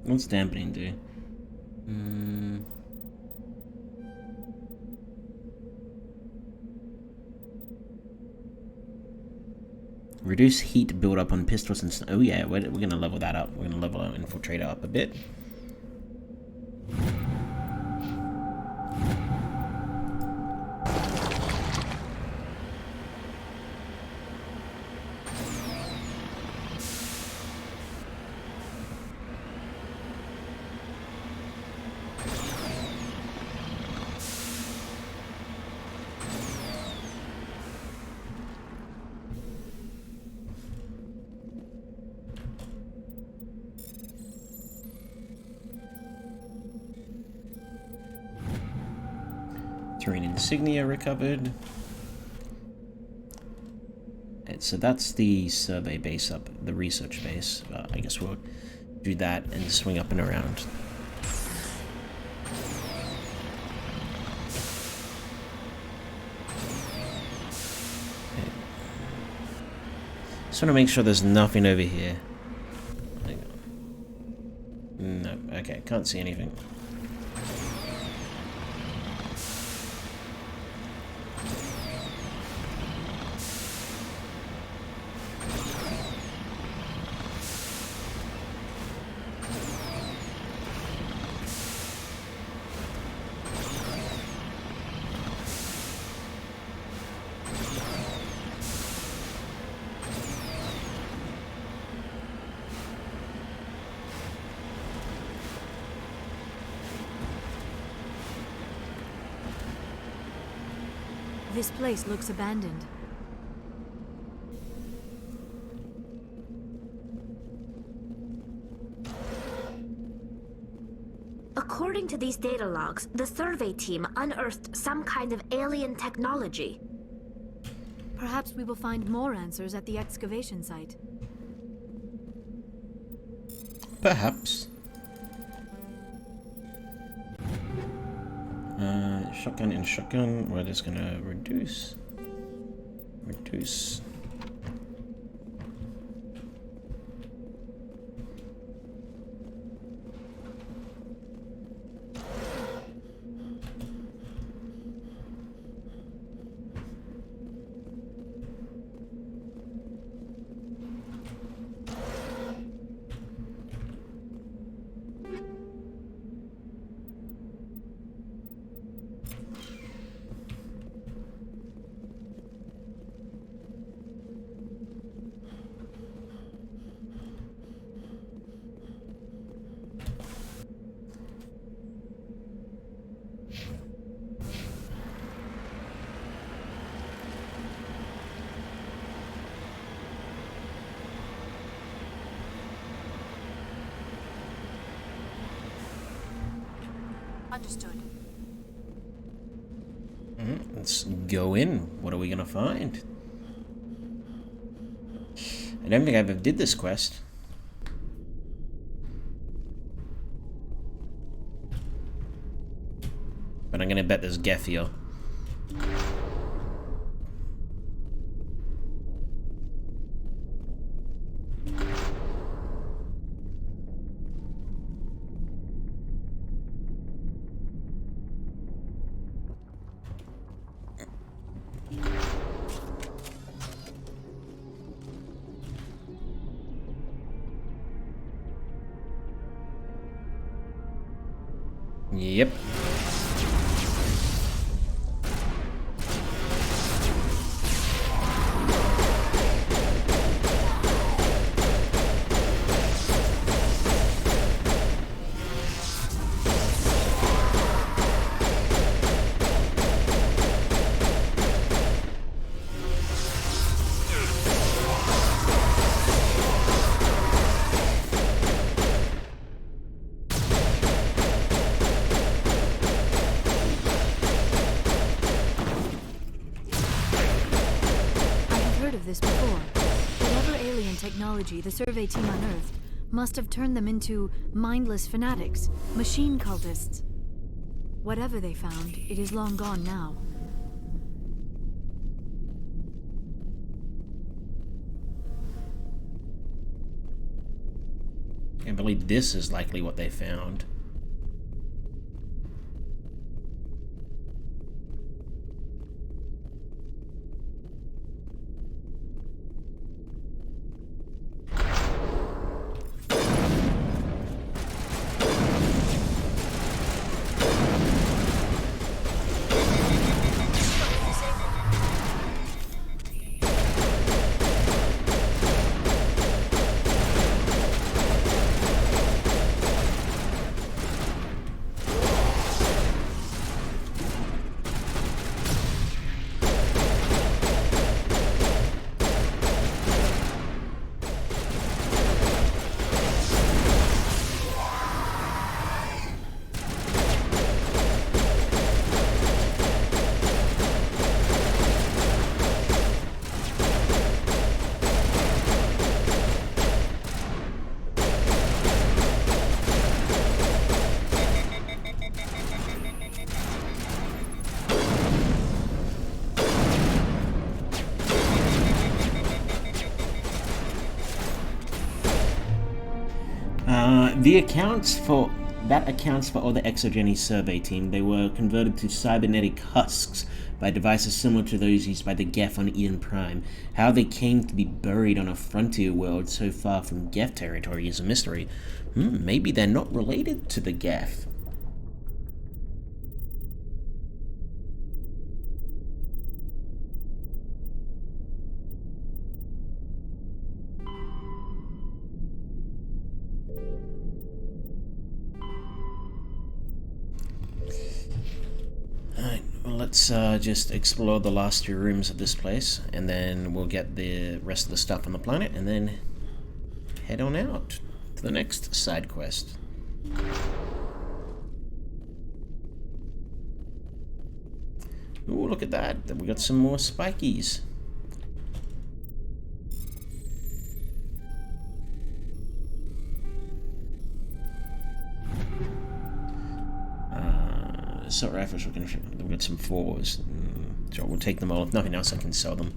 What's dampening do? Reduce heat buildup on pistols and... Oh yeah, we're going to level that up. We're going to level our infiltrator up a bit. Terrain insignia recovered. And so that's the survey base up, the research base. I guess we'll do that and swing up and around. Okay. Just want to make sure there's nothing over here. Hang on. No, okay, can't see anything.
This place looks abandoned.
According to these data logs, the survey team unearthed some kind of alien technology.
Perhaps we will find more answers at the excavation site.
Perhaps. Shotgun and shotgun. We're just gonna reduce. Reduce.
Understood.
Let's go in. What are we gonna find? I don't think I ever did this quest. But I'm gonna bet there's Gethier. Yep.
This before. Whatever alien technology the survey team unearthed must have turned them into mindless fanatics, machine cultists. Whatever they found, it is long gone now.
I believe this is likely what they found. That accounts for all the Exogeny survey team. They were converted to cybernetic husks by devices similar to those used by the Geth on Ian Prime. How they came to be buried on a frontier world so far from Geth territory is a mystery. Maybe they're not related to the Geth. Let's just explore the last few rooms of this place, and then we'll get the rest of the stuff on the planet, and then head on out to the next side quest. Ooh, look at that. We got some more spikies. Assault rifles, we've got some 4s. So we'll take them all. If nothing else, I can sell them.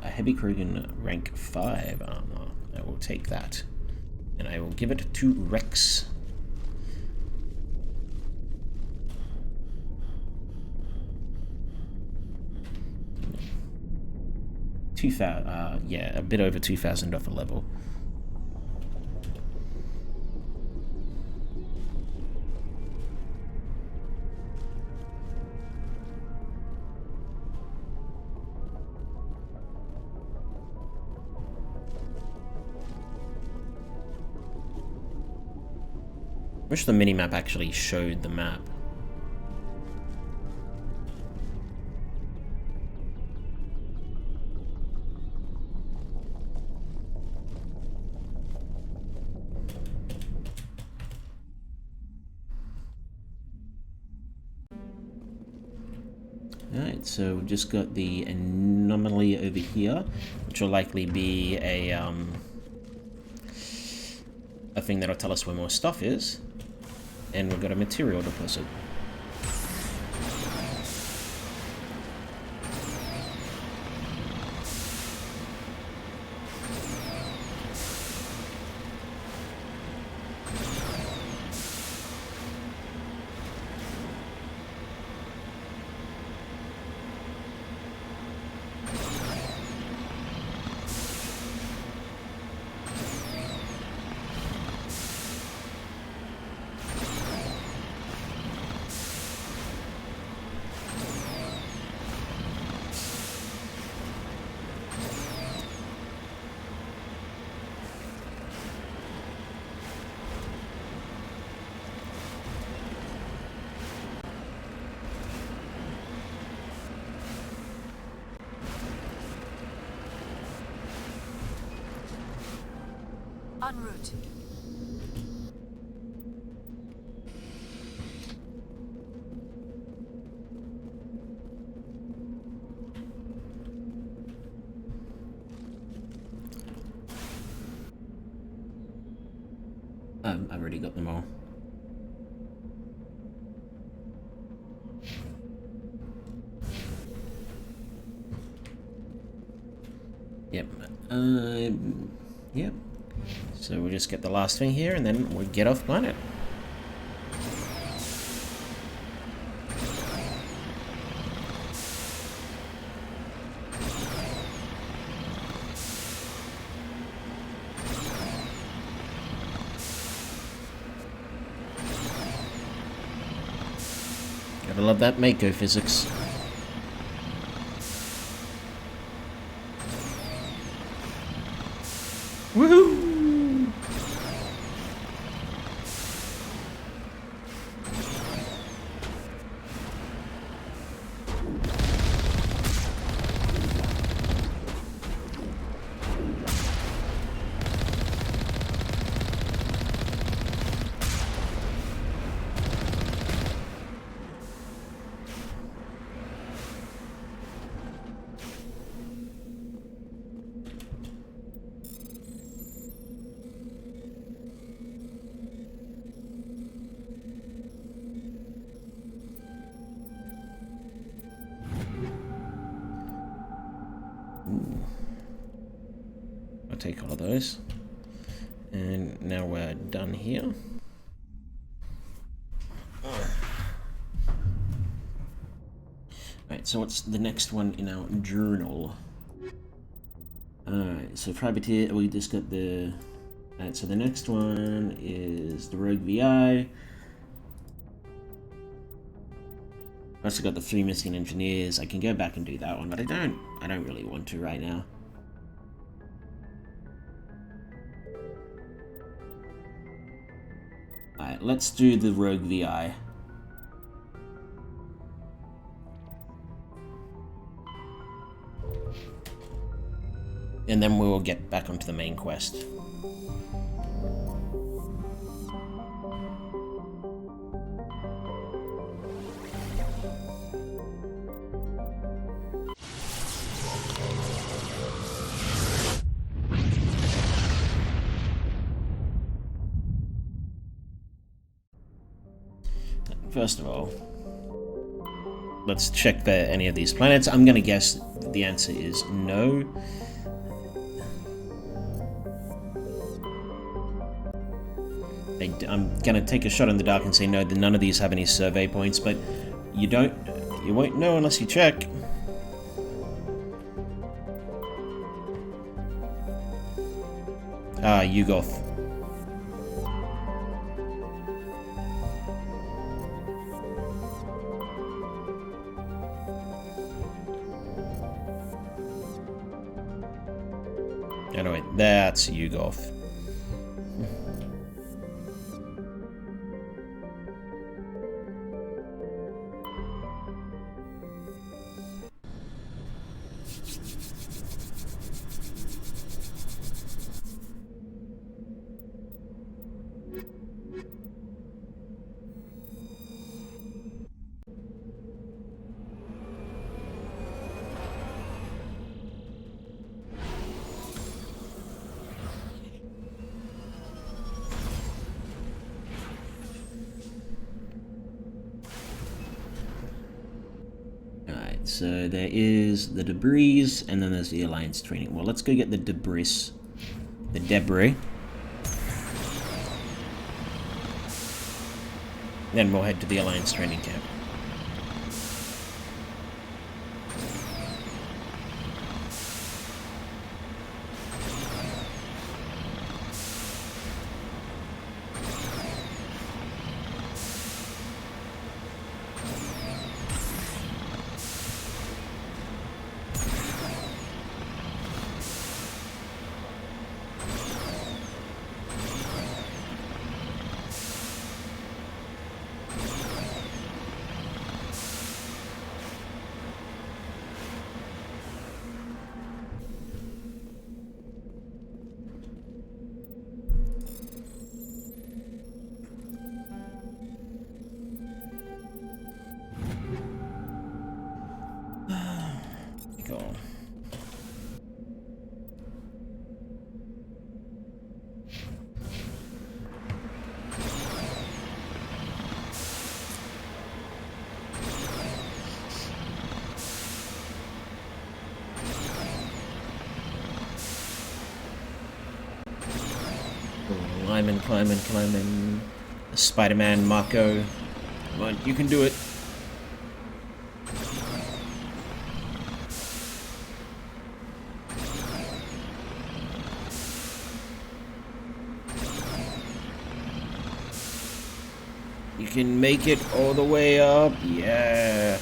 A heavy Krogan rank 5 armor. I will take that. And I will give it to Rex. Yeah, a bit over 2,000 off a level. Wish the minimap actually showed the map. Alright, so we've just got the anomaly over here, which will likely be a thing that'll tell us where more stuff is. And we've got a material deposit.
En route.
I've already got them all. Yep. Yep. So we'll just get the last thing here, and then we'll get off planet. Gotta love that Mako physics. Woohoo! nice. And now we're done here. Alright, so what's the next one in our journal? Alright, so privateer, we just got the... Alright, so the next one is the Rogue VI. I also got the 3 missing engineers. I can go back and do that one, but I don't really want to right now. Alright, let's do the Rogue VI. And then we will get back onto the main quest. First of all, let's check for any of these planets. I'm gonna guess the answer is no. I'm gonna take a shot in the dark and say no, that none of these have any survey points, but you won't know unless you check. Ah, Yugoth. Anyway, that's Yugoth. So there is the debris, and then there's the Alliance training. Well, let's go get the debris. The debris. Then we'll head to the Alliance training camp. Climbing. Spider-Man, Marco. Come on, you can do it. You can make it all the way up. Yeah.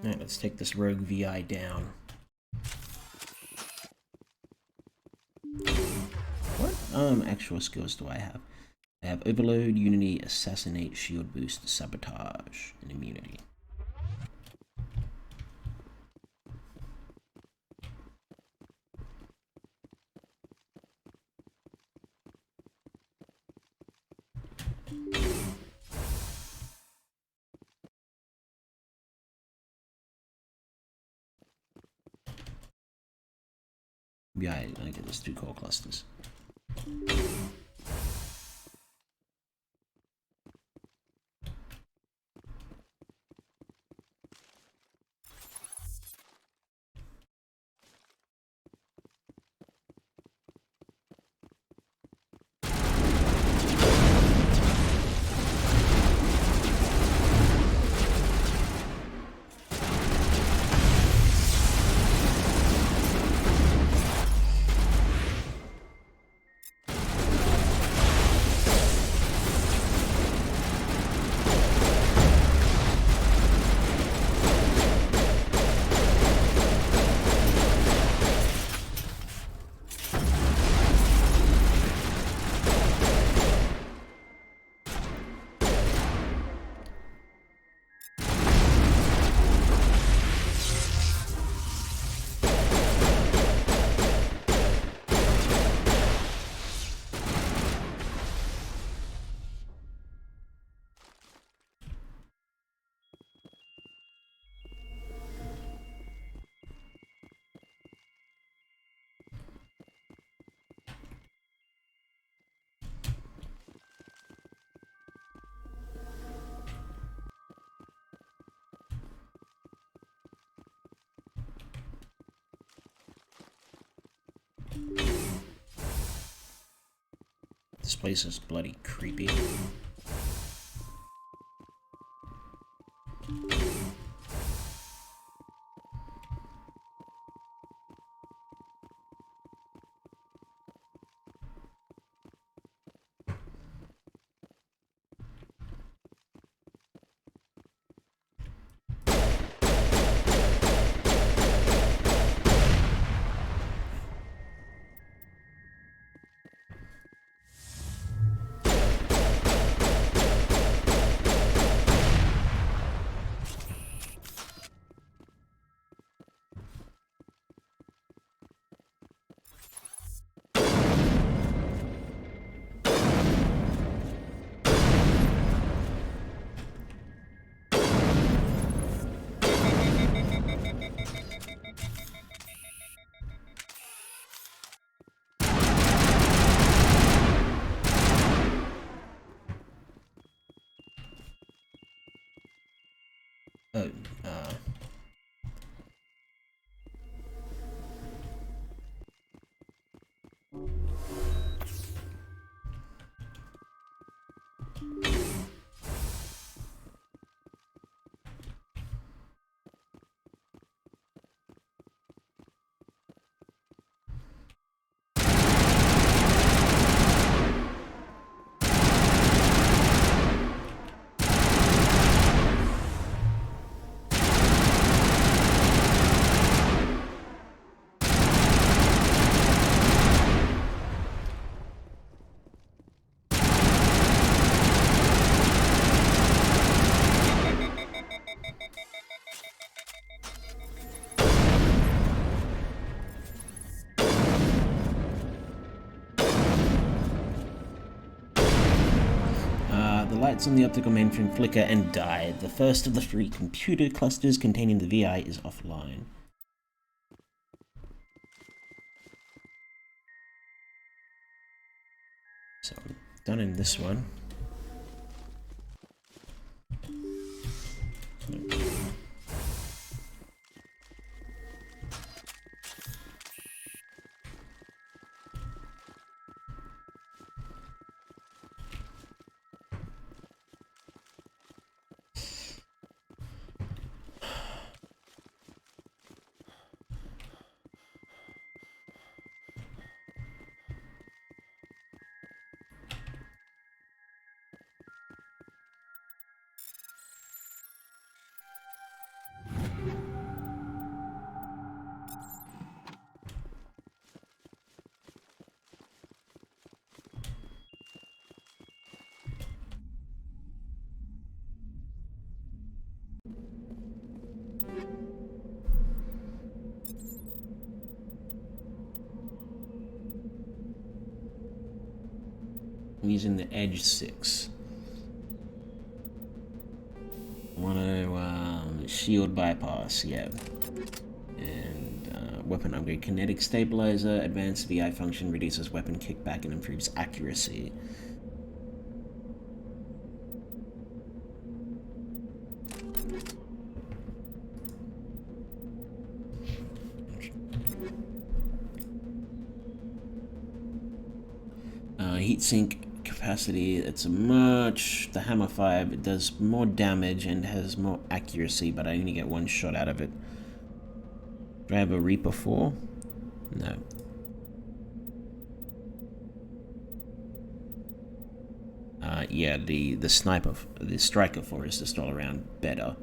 Alright, let's take this rogue VI down. What actual skills do I have? I have Overload, Unity, Assassinate, Shield Boost, Sabotage, and Immunity. Yeah, I get this 2 core clusters. This place is bloody creepy. Oh, the lights on the optical mainframe flicker and die. The first of the 3 computer clusters containing the VI is offline. So, done in this one. I'm using the Edge 6. Want to shield bypass, yeah. And weapon upgrade, kinetic stabilizer, advanced VI function, reduces weapon kickback and improves accuracy. Heatsink capacity, it's the Hammer 5, it does more damage and has more accuracy, but I only get one shot out of it. Do I have a Reaper 4? No. Yeah, the Striker 4 is just all around better.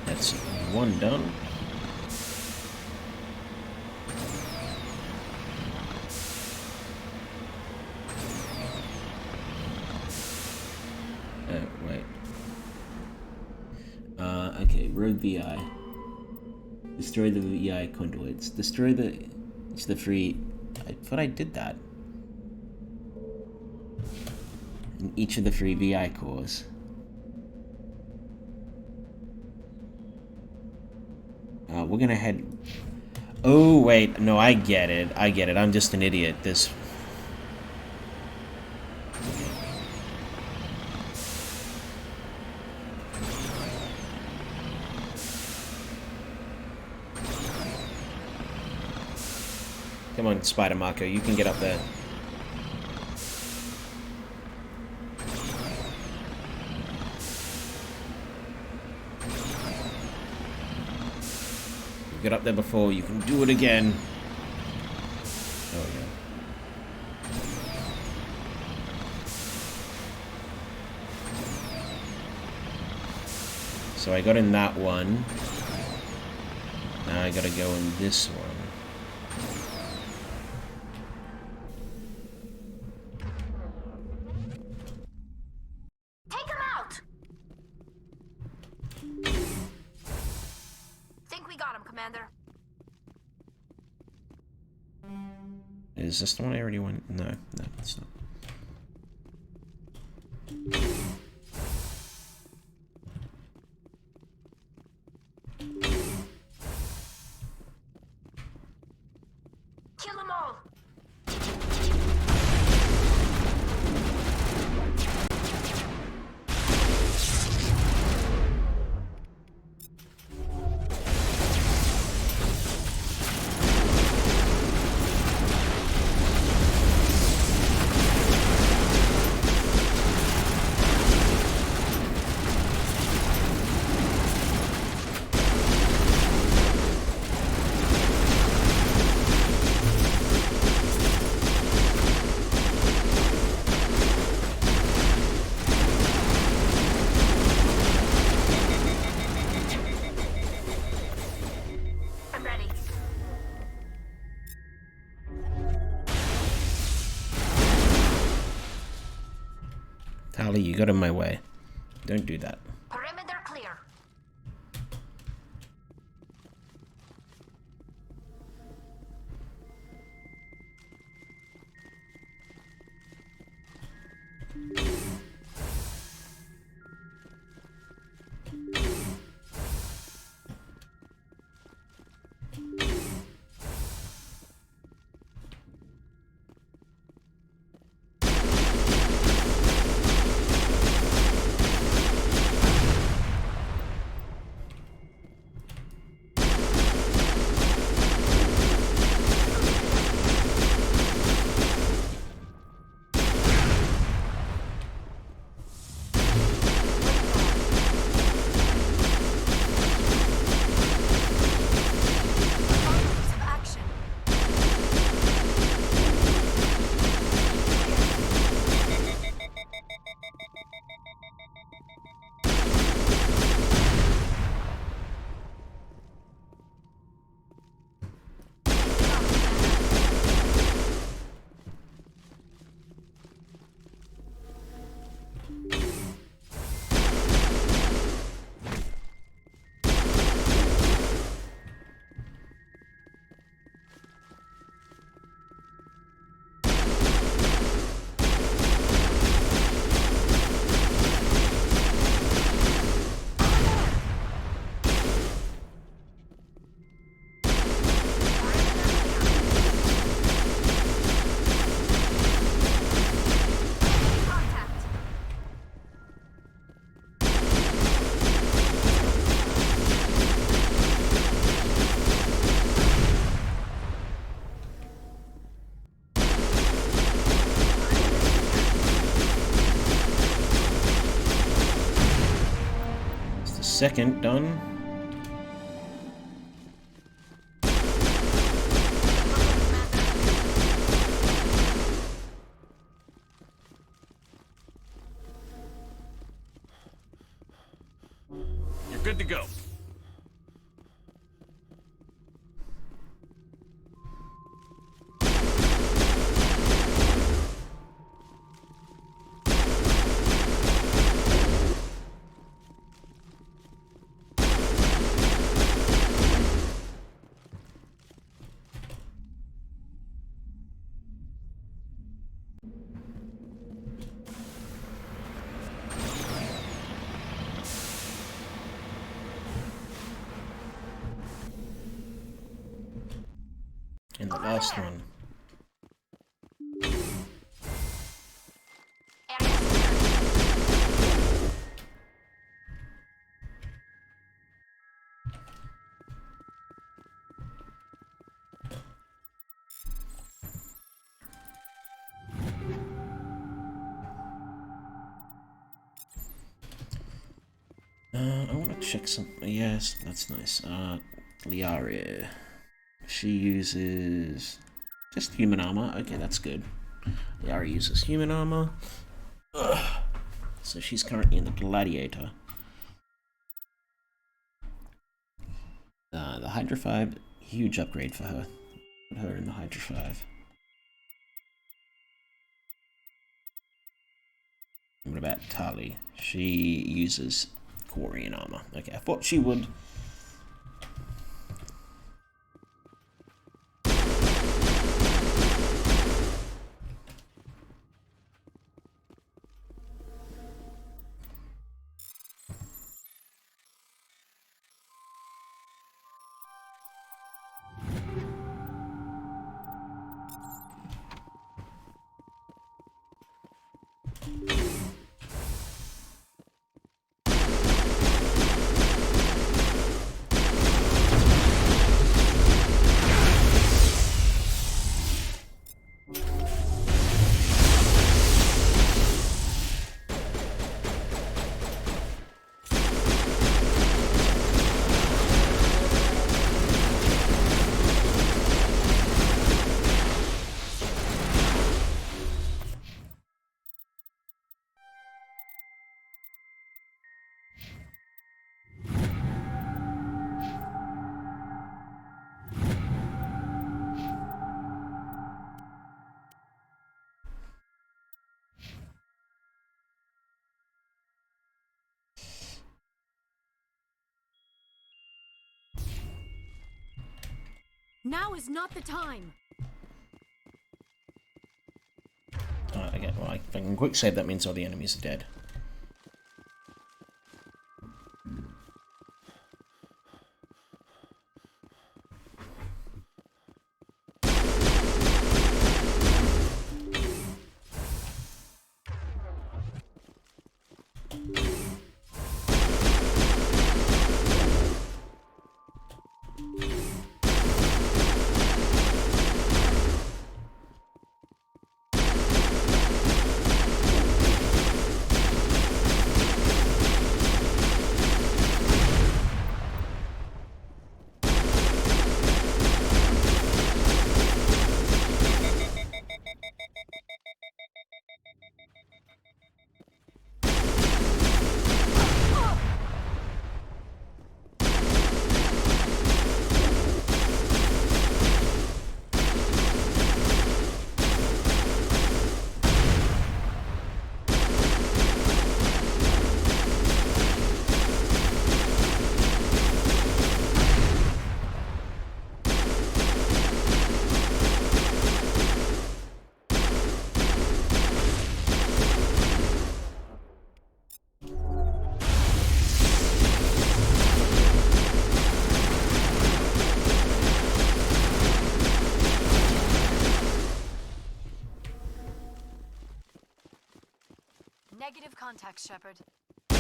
That's one done. Wait. Okay, Rogue VI. Destroy the VI conduits. Destroy the free. I thought I did that. In each of the free VI cores. We're gonna head... Oh, wait. No, I get it. I'm just an idiot. This... Come on, Spider Marco. You can get up there. Get up there before, you can do it again. Oh yeah. So I got in that one. Now I gotta go in this one. Is this the one I already went? No, it's not.
Kill them all!
Tali, you got in my way. Don't do that.
Perimeter clear.
second done.
You're good to go.
And the last one. I want to check some. Yes, that's nice. Liara. She uses just human armor. Okay, that's good. Liara uses human armor. Ugh. So she's currently in the Gladiator. The Hydra 5, huge upgrade for her. Put her in the Hydra 5. What about Tali? She uses Quarian armor. Okay, I thought she would.
Now is not the time.
Okay, well, if I can quick save, that means all the enemies are dead.
Negative contact, Shepard. Take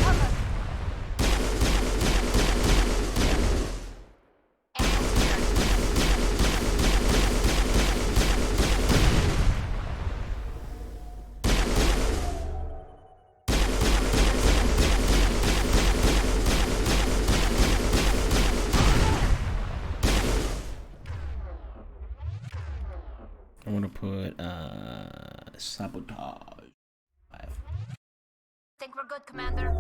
cover.
I want to put sabotage 5.
Think we're good, Commander?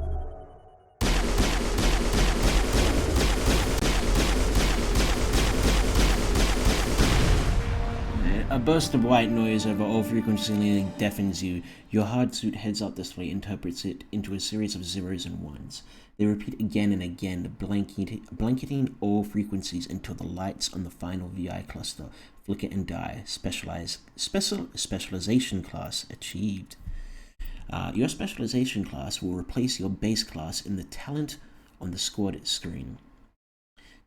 A burst of white noise over all frequency deafens you. Your hardsuit heads-up display interprets it into a series of zeros and ones. They repeat again and again, blanketing all frequencies until the lights on the final VI cluster flicker and die. Specialization class achieved. Your specialization class will replace your base class in the talent on the squad screen.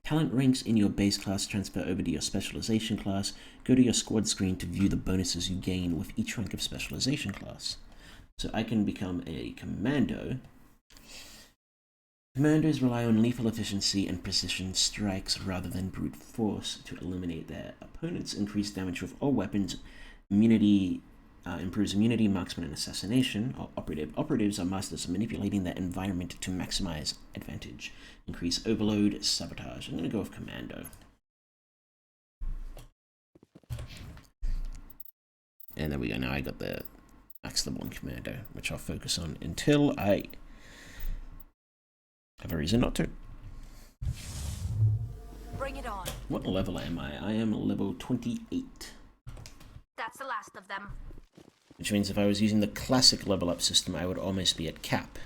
Talent ranks in your base class transfer over to your specialization class. Go to your squad screen to view the bonuses you gain with each rank of specialization class. So I can become a commando. Commandos rely on lethal efficiency and precision strikes rather than brute force to eliminate their opponents. Increase damage with all weapons. Immunity improves immunity, marksman, and assassination. Operatives are masters of manipulating their environment to maximize advantage. Increase overload, sabotage. I'm going to go with commando. And there we go. Now I got the Max the One commando, which I'll focus on until I have a reason not to.
Bring it on.
What level am I? I am level 28.
That's the last of them.
Which means if I was using the classic level up system, I would almost be at cap.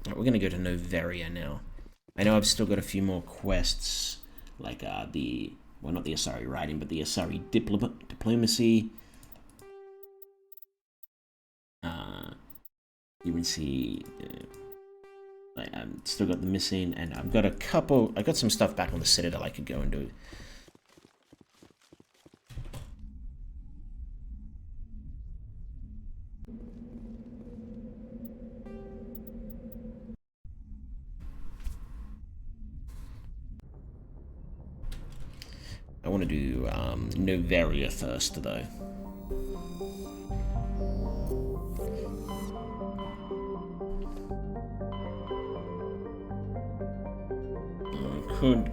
We're going to go to Noveria now. I know I've still got a few more quests, like well, not the Asari writing, but the Asari diplomacy. You can see, I've still got the missing, and I've got I got some stuff back on the Citadel I could go and do. I want to do Noveria first, though. I could...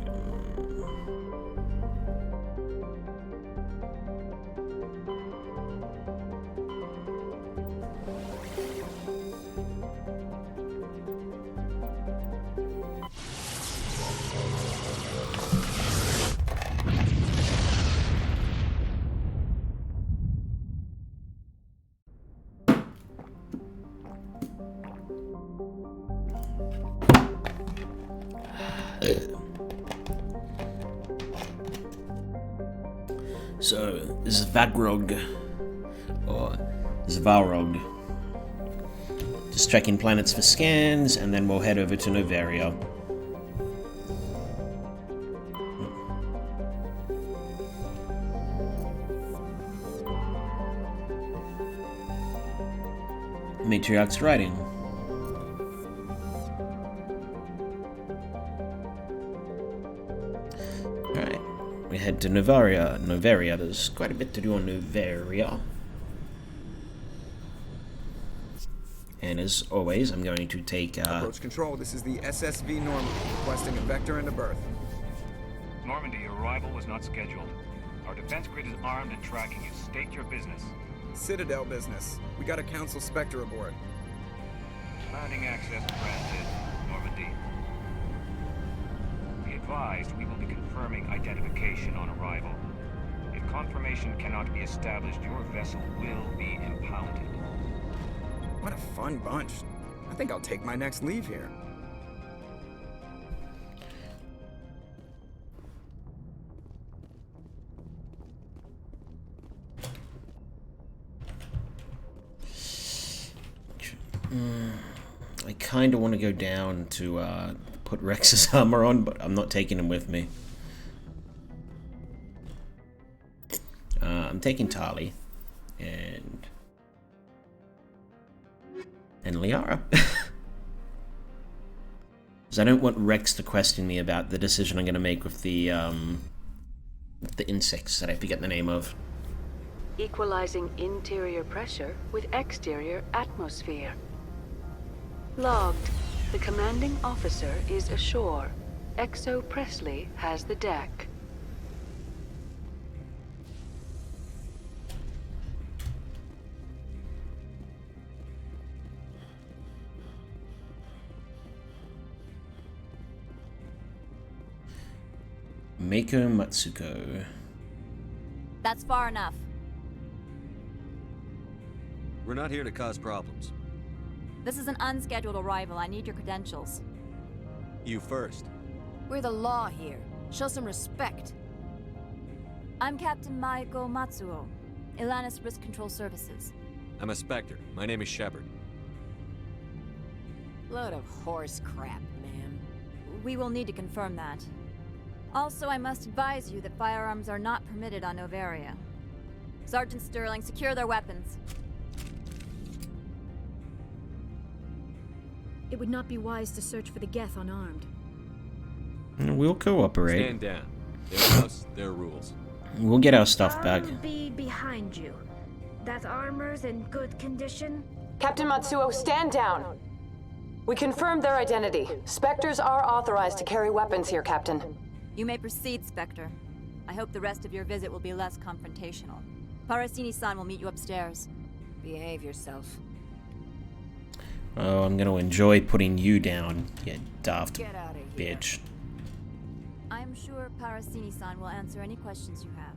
So, Zvagrog, or Zvarog. Just checking planets for scans, and then we'll head over to Noveria. Matriarch's writing. Alright. We head to Noveria. There's quite a bit to do on Noveria. And as always, I'm going to take...
Approach control, this is the SSV Normandy, requesting a vector and a berth.
Normandy, your arrival was not scheduled. Our defense grid is armed and tracking you. State your business.
Citadel business. We got a Council Spectre aboard.
Landing access granted, Normandy. Be advised, we will be confirming identification on arrival. If confirmation cannot be established, your vessel will be impounded.
What a fun bunch. I think I'll take my next leave here.
I kind of want to go down to put Rex's armor on, but I'm not taking him with me. I'm taking Tali and Liara. Because I don't want Rex to question me about the decision I'm going to make with the the insects that I forget the name of.
Equalizing interior pressure with exterior atmosphere. Logged. The commanding officer is ashore. Exo Presley has the deck.
Meiko Matsuko.
That's far enough.
We're not here to cause problems.
This is an unscheduled arrival. I need your credentials.
You first.
We're the law here. Show some respect.
I'm Captain Maiko Matsuo, Ilanis Risk Control Services.
I'm a Spectre. My name is Shepard.
Load of horse crap, ma'am.
We will need to confirm that. Also, I must advise you that firearms are not permitted on Noveria. Sergeant Sterling, secure their weapons.
It would not be wise to search for the Geth unarmed.
We'll cooperate.
Stand down. Their house, their rules.
We'll get our stuff back.
I'll be behind you. That armor's in good condition?
Captain Matsuo, stand down. We confirmed their identity. Spectres are authorized to carry weapons here, Captain.
You may proceed, Spectre. I hope the rest of your visit will be less confrontational. Parasini-san will meet you upstairs.
Behave yourself.
Oh, I'm gonna enjoy putting you down, you daft
Get out of here.
bitch.
I'm sure Parasini-san will answer any questions you have.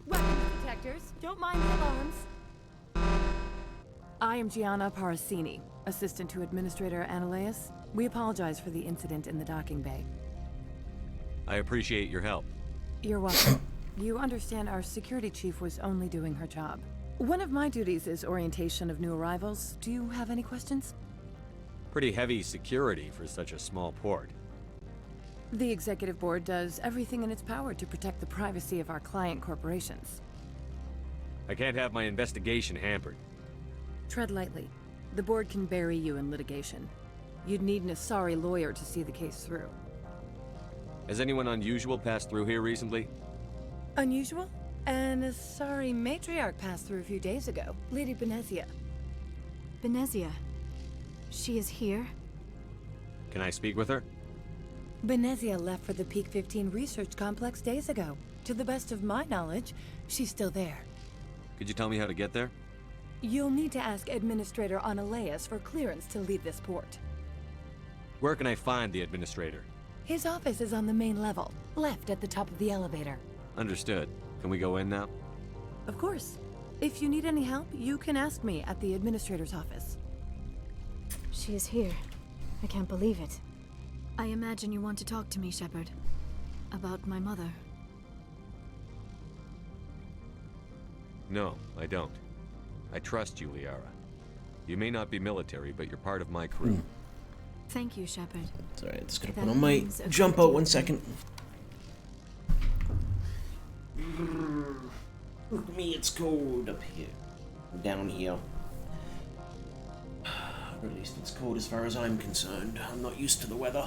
Weapons detectors. Don't mind the alarms. I am Gianna Parasini, assistant to Administrator Analeus. We apologize for the incident in the docking bay.
I appreciate your help.
You're welcome. You understand our security chief was only doing her job. One of my duties is orientation of new arrivals. Do you have any questions?
Pretty heavy security for such a small port.
The executive board does everything in its power to protect the privacy of our client corporations.
I can't have my investigation hampered.
Tread lightly. The board can bury you in litigation. You'd need an Asari lawyer to see the case through.
Has anyone unusual passed through here recently?
Unusual? An Asari matriarch passed through a few days ago. Lady Benezia.
Benezia? She is here?
Can I speak with her?
Benezia left for the Peak 15 research complex days ago. To the best of my knowledge, she's still there.
Could you tell me how to get there?
You'll need to ask Administrator Analeus for clearance to leave this port.
Where can I find the administrator?
His office is on the main level, left at the top of the elevator.
Understood. Can we go in now?
Of course. If you need any help, you can ask me at the administrator's office.
She is here. I can't believe it. I imagine you want to talk to me, Shepard. About my mother.
No, I don't. I trust you, Liara. You may not be military, but you're part of my crew.
Thank you, Shepard.
Sorry, just gotta put on my jumper 1 second. Look at me, it's cold up here. Down here. Or at least it's cold as far as I'm concerned. I'm not used to the weather.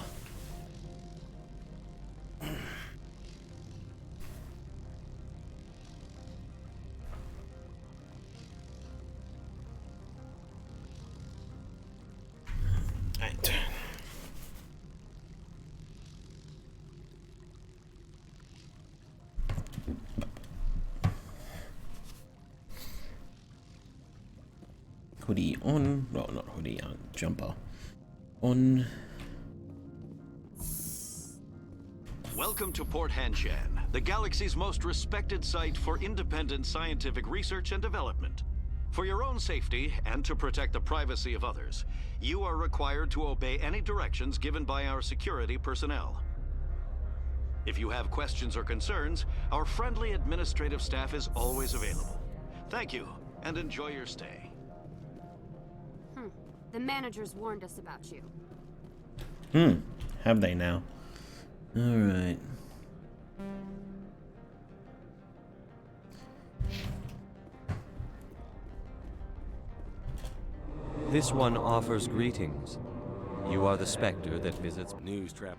Right. Hoodie on. No, not hoodie on. Jumper on.
Welcome to Port Hanshan, the galaxy's most respected site for independent scientific research and development. For your own safety and to protect the privacy of others, you are required to obey any directions given by our security personnel. If you have questions or concerns, our friendly administrative staff is always available. Thank you, and enjoy your stay.
The managers warned us about you.
Have they now? Alright.
This one offers greetings. You are the Spectre that visits News Trap.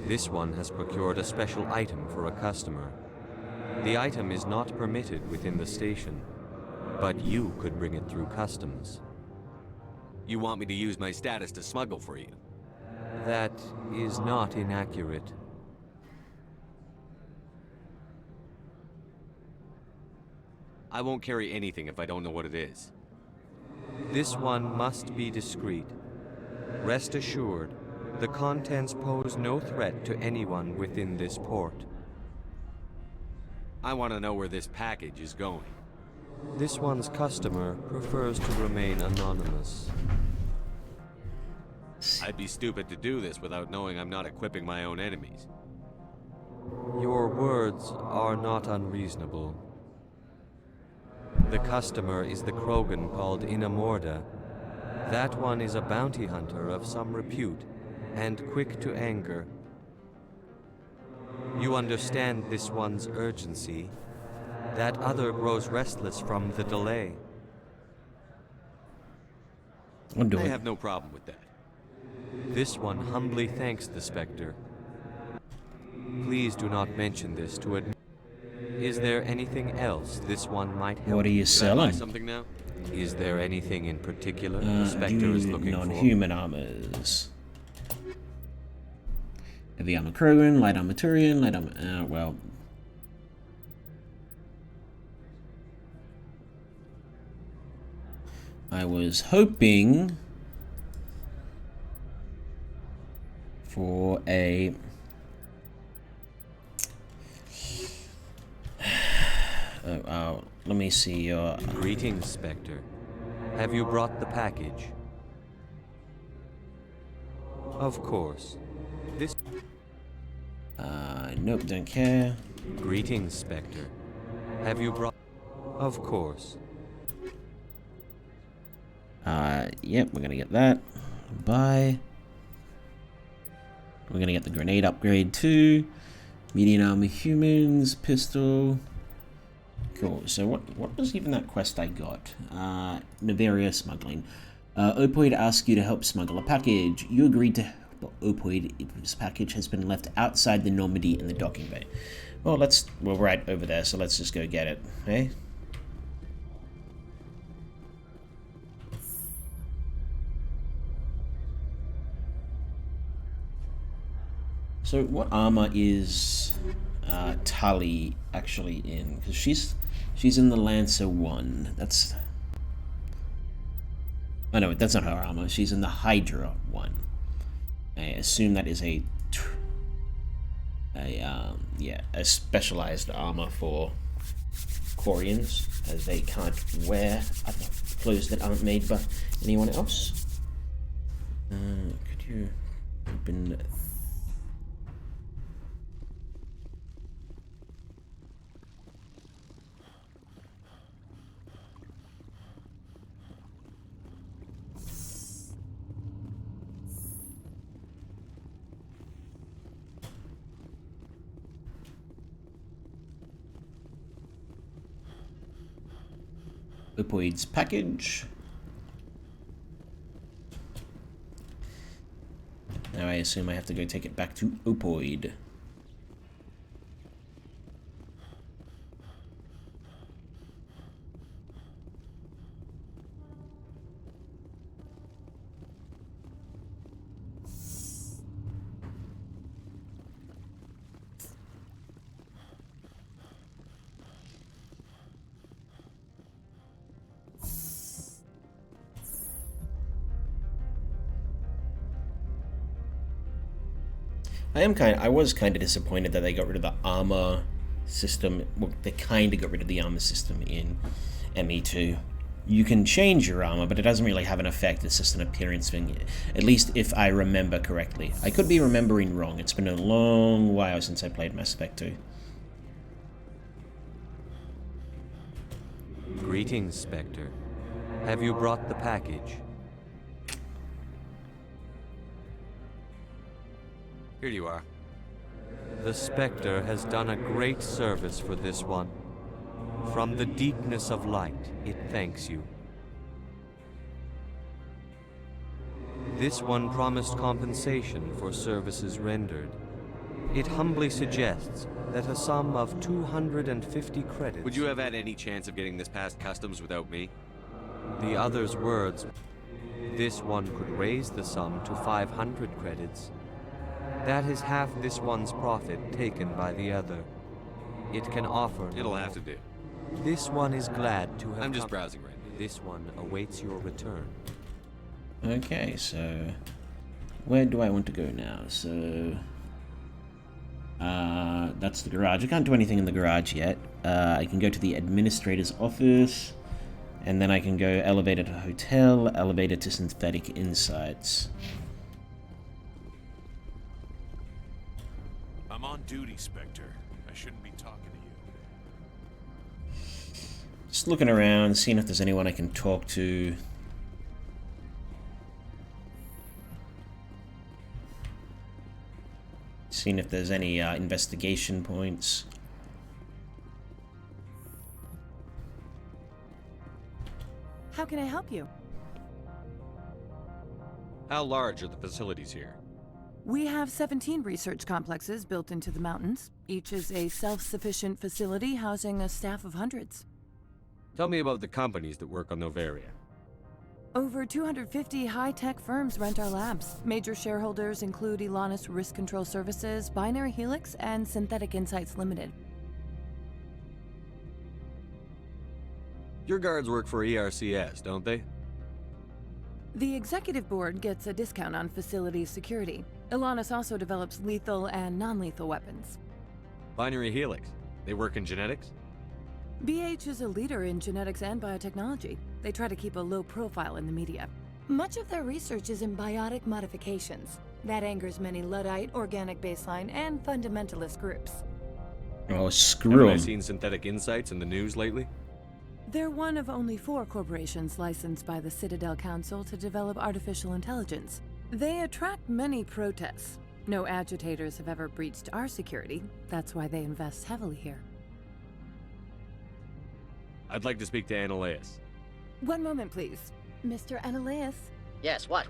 This one has procured a special item for a customer. The item is not permitted within the station, but you could bring it through customs. You want me to use my status to smuggle for you? That is not inaccurate. I won't carry anything if I don't know what it is. This one must be discreet. Rest assured, the contents pose no threat to anyone within this port. I want to know where this package is going. This one's customer prefers to remain anonymous. I'd be stupid to do this without knowing I'm not equipping my own enemies. Your words are not unreasonable. The customer is the Krogan called Inamorda. That one is a bounty hunter of some repute, and quick to anger. You understand this one's urgency. That other grows restless from the delay. I have no problem with that. This one humbly thanks the Spectre. Please do not mention this to admit. Is there anything else this one might help?
What are you selling?
Something now? Is there anything in particular the Spectre is looking for?
Non-human armors. Heavy armor Krogan, light armor Turian, light armor... well... I was hoping for a... let me see your...
Greetings, Spectre. Have you brought the package? Of course. This...
nope, don't care.
Greetings, Spectre. Have you brought... Of course.
Yep, we're gonna get that. Bye. We're gonna get the grenade upgrade too. Medium armor humans, pistol. Cool, so what was even that quest I got? Noveria smuggling. Opoid asks you to help smuggle a package. You agreed to help Opoid if this package has been left outside the Normandy in the docking bay. Well, we're right over there, so let's just go get it, hey? So what armor is Tali actually in? Because she's in the Lancer 1. That's... Oh no, that's not her armor. She's in the Hydra 1. I assume that is a specialized armor for Quarians, as they can't wear other clothes that aren't made by anyone else. Could you open... Opoid's package. Now I assume I have to go take it back to Opoid. I was kind of disappointed that they got rid of the armor system. Well, they kind of got rid of the armor system in ME2. You can change your armor, but it doesn't really have an effect. It's just an appearance thing, at least if I remember correctly. I could be remembering wrong. It's been a long while since I played Mass Effect 2.
Greetings, Spectre. Have you brought the package? Here you are. The Spectre has done a great service for this one. From the deepness of light, it thanks you. This one promised compensation for services rendered. It humbly suggests that a sum of 250 credits...
Would you have had any chance of getting this past customs without me?
The other's words. This one could raise the sum to 500 credits. That is half this one's profit taken by the other. It can offer...
It'll have to do.
This one is glad to have...
I'm just browsing right now.
This one awaits your return.
Okay, so... where do I want to go now? So... that's the garage. I can't do anything in the garage yet. I can go to the administrator's office, and then I can go elevator to hotel, elevator to synthetic insights.
I'm on duty, Spectre. I shouldn't be talking to you.
Just looking around, seeing if there's anyone I can talk to. Seeing if there's any investigation points.
How can I help you?
How large are the facilities here?
We have 17 research complexes built into the mountains. Each is a self-sufficient facility housing a staff of hundreds.
Tell me about the companies that work on Noveria.
Over 250 high-tech firms rent our labs. Major shareholders include Elanus Risk Control Services, Binary Helix, and Synthetic Insights Limited.
Your guards work for ERCS, don't they?
The executive board gets a discount on facility security. Elanus also develops lethal and non-lethal weapons.
Binary Helix. They work in genetics?
BH is a leader in genetics and biotechnology. They try to keep a low profile in the media. Much of their research is in biotic modifications. That angers many Luddite, organic baseline, and fundamentalist groups.
Oh, screw
Haven't
'em.
I seen Synthetic Insights in the news lately?
They're one of only 4 corporations licensed by the Citadel Council to develop artificial intelligence. They attract many protests. No agitators have ever breached our security. That's why they invest heavily here.
I'd like to speak to Annaleus.
One moment, please. Mr. Annaleus?
Yes, what?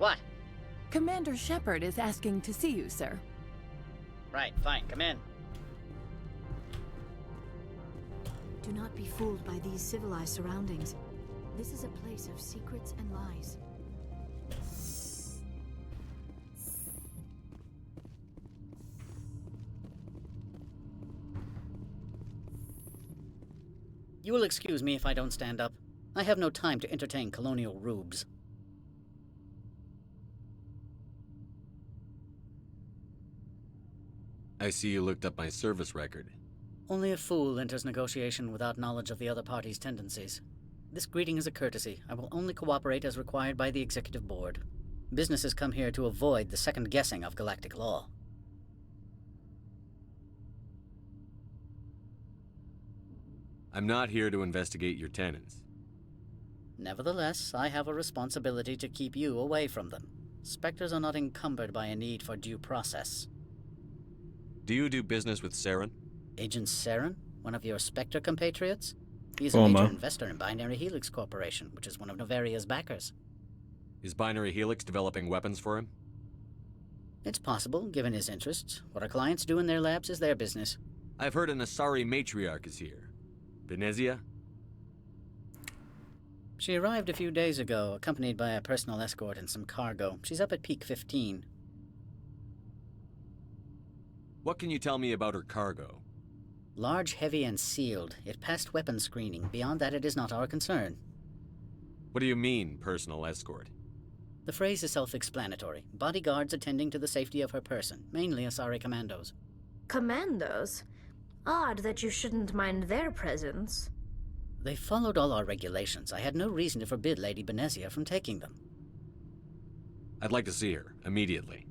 Commander Shepard is asking to see you, sir.
Right, fine, come in.
Do not be fooled by these civilized surroundings. This is a place of secrets and lies.
You will excuse me if I don't stand up. I have no time to entertain colonial rubes.
I see you looked up my service record.
Only a fool enters negotiation without knowledge of the other party's tendencies. This greeting is a courtesy. I will only cooperate as required by the Executive Board. Businesses come here to avoid the second guessing of galactic law.
I'm not here to investigate your tenants.
Nevertheless, I have a responsibility to keep you away from them. Spectres are not encumbered by a need for due process.
Do you do business with Saren?
Agent Saren? One of your Spectre compatriots? He's a
Former.
major investor in Binary Helix Corporation, which is one of Noveria's backers.
Is Binary Helix developing weapons for him?
It's possible, given his interests. What our clients do in their labs is their business.
I've heard an Asari matriarch is here. Benezia?
She arrived a few days ago, accompanied by a personal escort and some cargo. She's up at Peak 15.
What can you tell me about her cargo?
Large, heavy, and sealed. It passed weapons screening. Beyond that, it is not our concern.
What do you mean, personal escort?
The phrase is self-explanatory. Bodyguards attending to the safety of her person, mainly Asari commandos.
Commandos? Odd that you shouldn't mind their presence.
They followed all our regulations. I had no reason to forbid Lady Benezia from taking them.
I'd like to see her, immediately.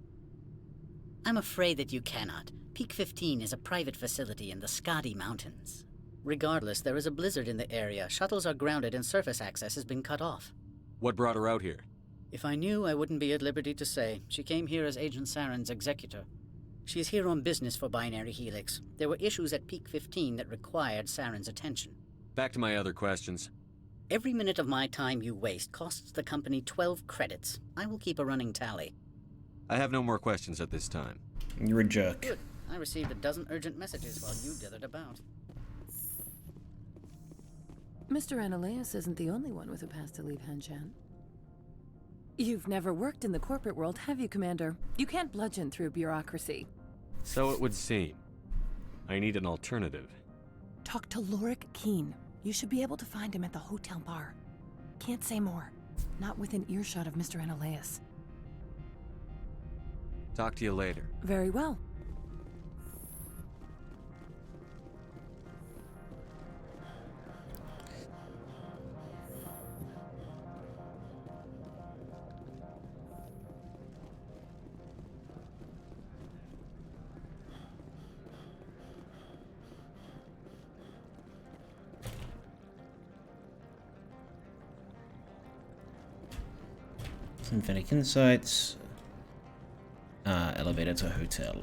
I'm afraid that you cannot. Peak 15 is a private facility in the Skadi Mountains. Regardless, there is a blizzard in the area. Shuttles are grounded and surface access has been cut off.
What brought her out here?
If I knew, I wouldn't be at liberty to say. She came here as Agent Saren's executor. She is here on business for Binary Helix. There were issues at Peak 15 that required Saren's attention.
Back to my other questions.
Every minute of my time you waste costs the company 12 credits. I will keep a running tally.
I have no more questions at this time.
You're a jerk.
Good. I received a dozen urgent messages while you dithered about.
Mr. Ananias isn't the only one with a pass to leave Hanshan. You've never worked in the corporate world, have you, Commander? You can't bludgeon through bureaucracy.
So it would seem. I need an alternative.
Talk to Lorik Keen. You should be able to find him at the hotel bar. Can't say more. Not within earshot of Mr. Ananias.
Talk to you later.
Very well.
Synthetic insights. Elevator to hotel.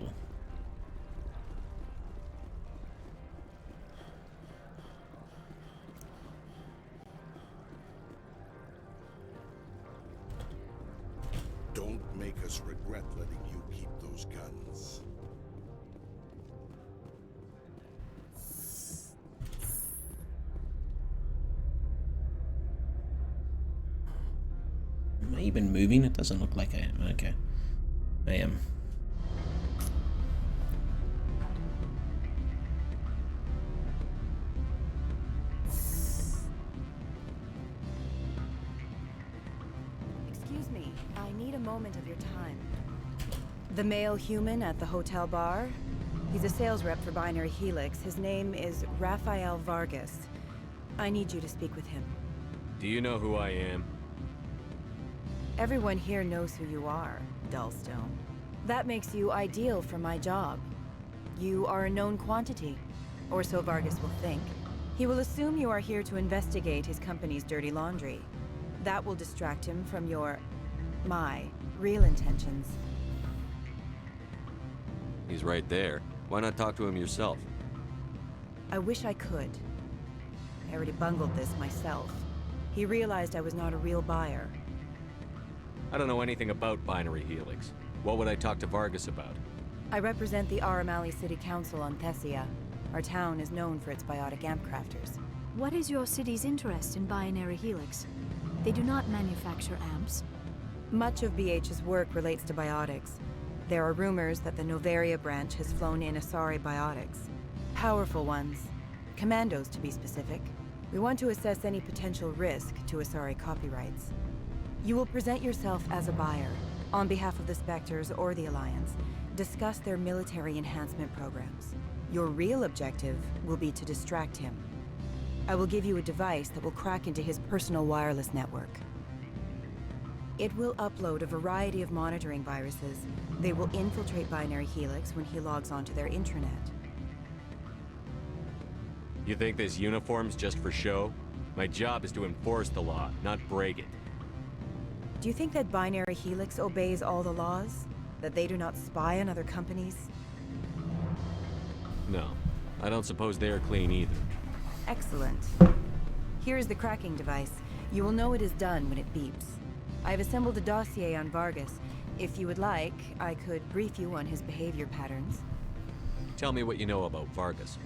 Don't make us regret letting you keep those guns.
Am I even moving? It doesn't look like I am. Okay. I am.
Excuse me, I need a moment of your time. The male human at the hotel bar? He's a sales rep for Binary Helix. His name is Rafael Vargas. I need you to speak with him.
Do you know who I am?
Everyone here knows who you are, Dullstone. That makes you ideal for my job. You are a known quantity, or so Vargas will think. He will assume you are here to investigate his company's dirty laundry. That will distract him from my real intentions.
He's right there. Why not talk to him yourself?
I wish I could. I already bungled this myself. He realized I was not a real buyer.
I don't know anything about Binary Helix. What would I talk to Vargas about?
I represent the Aramali City Council on Thessia. Our town is known for its biotic amp crafters.
What is your city's interest in Binary Helix? They do not manufacture amps.
Much of BH's work relates to biotics. There are rumors that the Noveria branch has flown in Asari biotics. Powerful ones. Commandos, to be specific. We want to assess any potential risk to Asari copyrights. You will present yourself as a buyer, on behalf of the Spectres or the Alliance. Discuss their military enhancement programs. Your real objective will be to distract him. I will give you a device that will crack into his personal wireless network. It will upload a variety of monitoring viruses. They will infiltrate Binary Helix when he logs onto their intranet.
You think this uniform's just for show? My job is to enforce the law, not break it.
Do you think that Binary Helix obeys all the laws? That they do not spy on other companies?
No. I don't suppose they're clean either.
Excellent. Here is the cracking device. You will know it is done when it beeps. I have assembled a dossier on Vargas. If you would like, I could brief you on his behavior patterns.
Tell me what you know about Vargas.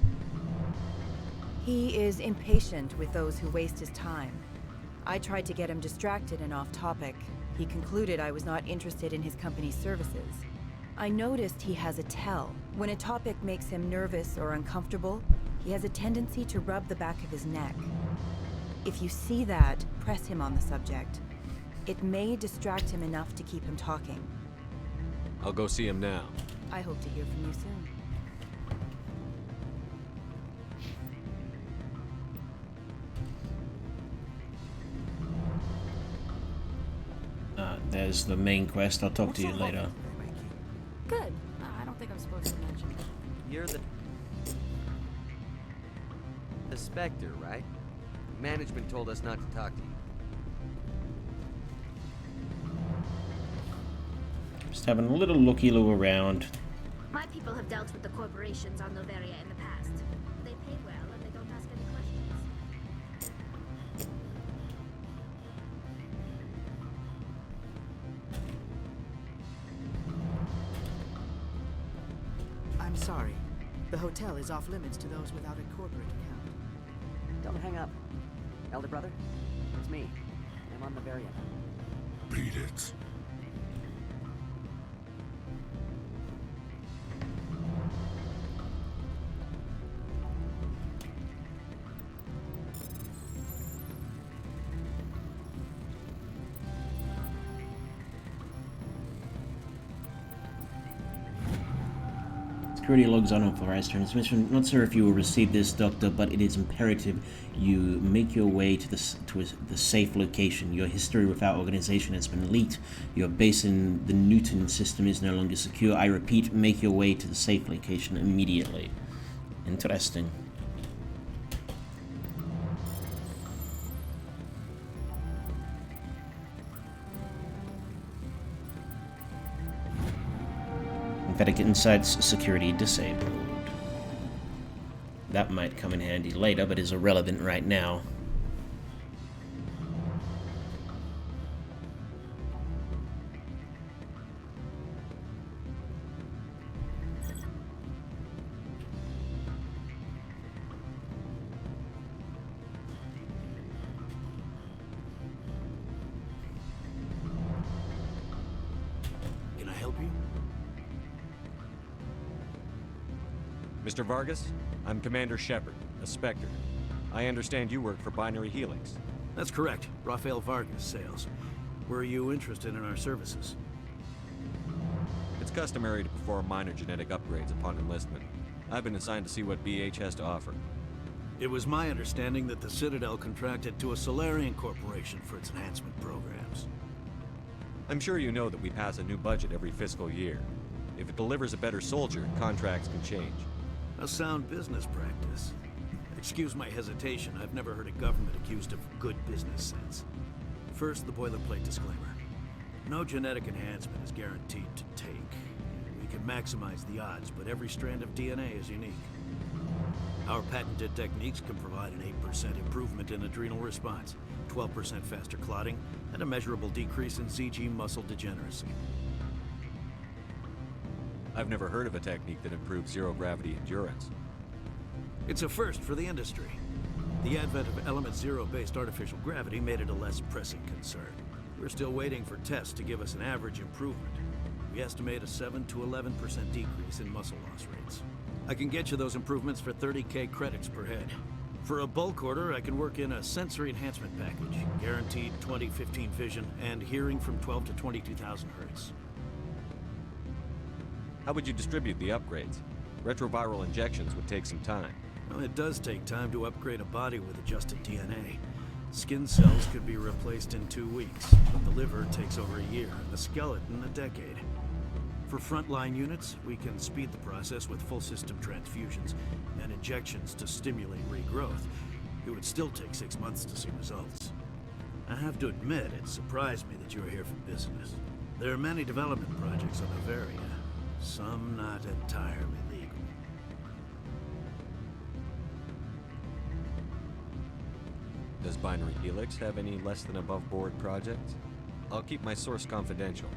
He is impatient with those who waste his time. I tried to get him distracted and off topic. He concluded I was not interested in his company's services. I noticed he has a tell. When a topic makes him nervous or uncomfortable, he has a tendency to rub the back of his neck. If you see that, press him on the subject. It may distract him enough to keep him talking.
I'll go see him now.
I hope to hear from you soon.
There's the main quest. I'll talk to you later.
Good. I don't think I'm supposed to mention it.
You're the Spectre, right? Management told us not to talk to you.
Just having a little looky-loo around.
My people have dealt with the corporations on Noveria in the past. They pay well and they don't ask any questions.
Sorry. The hotel is off limits to those without a corporate account.
Don't hang up. Elder brother, it's me. I'm on Noveria.
Beat it.
Security logs unauthorized transmission. Not sure if you will receive this, Doctor, but it is imperative you make your way to the safe location. Your history with our organization has been leaked. Your base in the Newton system is no longer secure. I repeat, make your way to the safe location immediately. Interesting. Vatican Insights security disabled. That might come in handy later, but is irrelevant right now.
Can I help you?
Mr. Vargas, I'm Commander Shepard, a Spectre. I understand you work for Binary Helix.
That's correct. Rafael Vargas, sales. Were you interested in our services?
It's customary to perform minor genetic upgrades upon enlistment. I've been assigned to see what BH has to offer.
It was my understanding that the Citadel contracted to a Solarian corporation for its enhancement programs.
I'm sure you know that we pass a new budget every fiscal year. If it delivers a better soldier, contracts can change.
A sound business practice. Excuse my hesitation, I've never heard a government accused of good business sense. First, the boilerplate disclaimer. No genetic enhancement is guaranteed to take. We can maximize the odds, but every strand of DNA is unique. Our patented techniques can provide an 8% improvement in adrenal response, 12% faster clotting, and a measurable decrease in CG muscle degeneracy.
I've never heard of a technique that improves zero-gravity endurance.
It's a first for the industry. The advent of Element Zero-based artificial gravity made it a less pressing concern. We're still waiting for tests to give us an average improvement. We estimate a 7 to 11% decrease in muscle loss rates. I can get you those improvements for 30k credits per head. For a bulk order, I can work in a sensory enhancement package, guaranteed 20/15 vision, and hearing from 12 to 22,000 hertz.
How would you distribute the upgrades? Retroviral injections would take some time.
Well, it does take time to upgrade a body with adjusted DNA. Skin cells could be replaced in 2 weeks, but the liver takes over a year, and the skeleton a decade. For frontline units, we can speed the process with full system transfusions and injections to stimulate regrowth. It would still take 6 months to see results. I have to admit, it surprised me that you were here for business. There are many development projects on Noveria, some not entirely legal.
Does Binary Helix have any less than above board projects? I'll keep my source confidential.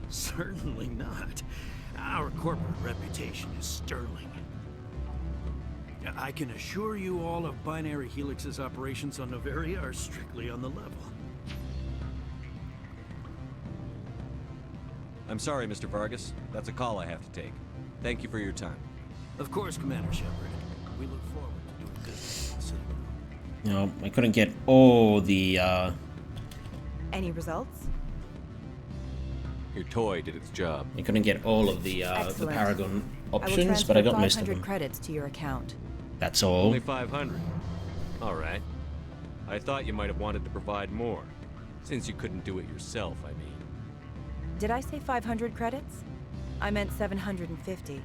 Certainly not. Our corporate reputation is sterling. I can assure you all of Binary Helix's operations on Noveria are strictly on the level.
I'm sorry, Mr. Vargas. That's a call I have to take. Thank you for your time.
Of course, Commander Shepard. We look forward to doing business with the Citadel.
No, I couldn't get all the,
Any results?
Your toy did its job.
I couldn't get all of the Paragon options, but I got most of them.
500 credits to your account.
That's all.
Only 500. All right. I thought you might have wanted to provide more, since you couldn't do it yourself, I mean.
Did I say 500 credits? I meant 750.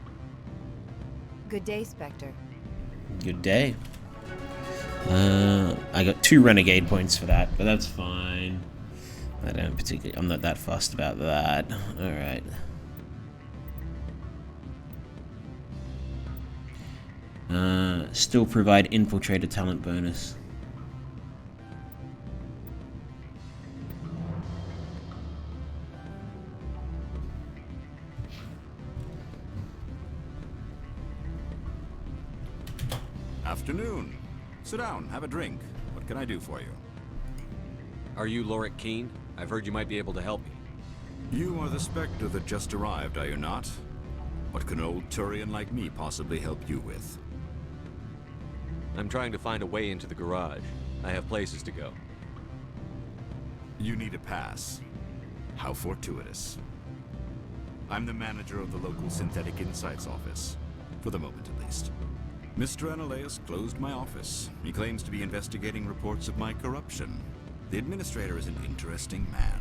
Good day, Spectre.
Good day. I got 2 renegade points for that, but that's fine. I'm not that fussed about that. Alright. Still provide infiltrator talent bonus.
Afternoon. Sit down, have a drink. What can I do for you?
Are you Lorik Keen? I've heard you might be able to help me.
You are the Spectre that just arrived, are you not? What can an old Turian like me possibly help you with?
I'm trying to find a way into the garage. I have places to go.
You need a pass. How fortuitous. I'm the manager of the local Synthetic Insights office. For the moment, at least. Mr. Analeas closed my office. He claims to be investigating reports of my corruption. The administrator is an interesting man.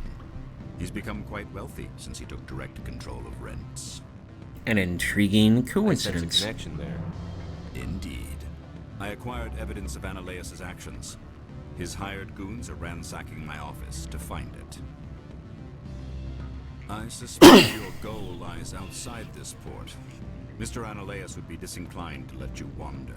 He's become quite wealthy since he took direct control of rents.
An intriguing coincidence.
I sense a connection there.
Indeed. I acquired evidence of Analeas' actions. His hired goons are ransacking my office to find it. I suspect your goal lies outside this port. Mr. Analeas would be disinclined to let you wander.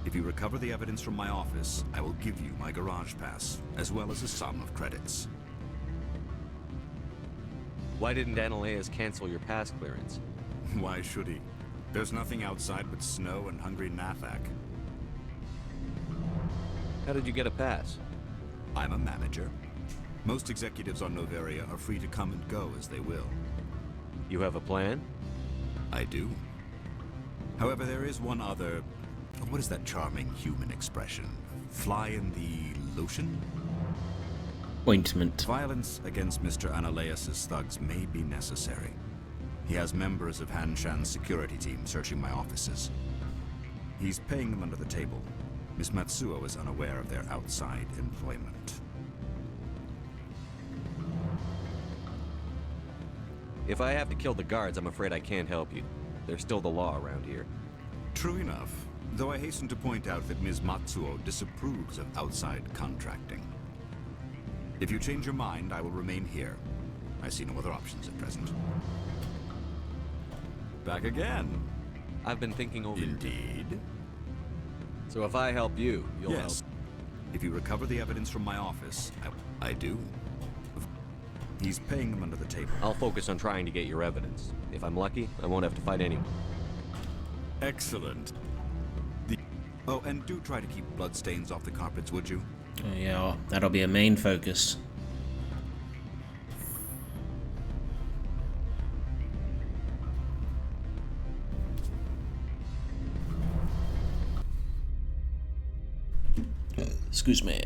If you recover the evidence from my office, I will give you my garage pass, as well as a sum of credits.
Why didn't Analeas cancel your pass clearance?
Why should he? There's nothing outside but snow and hungry Nathak.
How did you get a pass?
I'm a manager. Most executives on Noveria are free to come and go as they will.
You have a plan?
I do. However, there is one other... What is that charming human expression? Fly in the lotion?
Ointment.
Violence against Mr. Analeas' thugs may be necessary. He has members of Hanshan's security team searching my offices. He's paying them under the table. Miss Matsuo is unaware of their outside employment.
If I have to kill the guards, I'm afraid I can't help you. There's still the law around here.
True enough, though I hasten to point out that Ms. Matsuo disapproves of outside contracting. If you change your mind, I will remain here. I see no other options at present. Back again.
I've been thinking over...
Indeed.
So if I help you, you'll help...
Yes. If you recover the evidence from my office, I do. He's paying them under the table.
I'll focus on trying to get your evidence. If I'm lucky, I won't have to fight anyone.
Excellent. Oh, and do try to keep bloodstains off the carpets, would you?
Yeah, that'll be a main focus. Excuse me.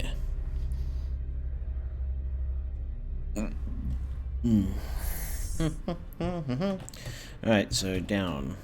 Alright, so down.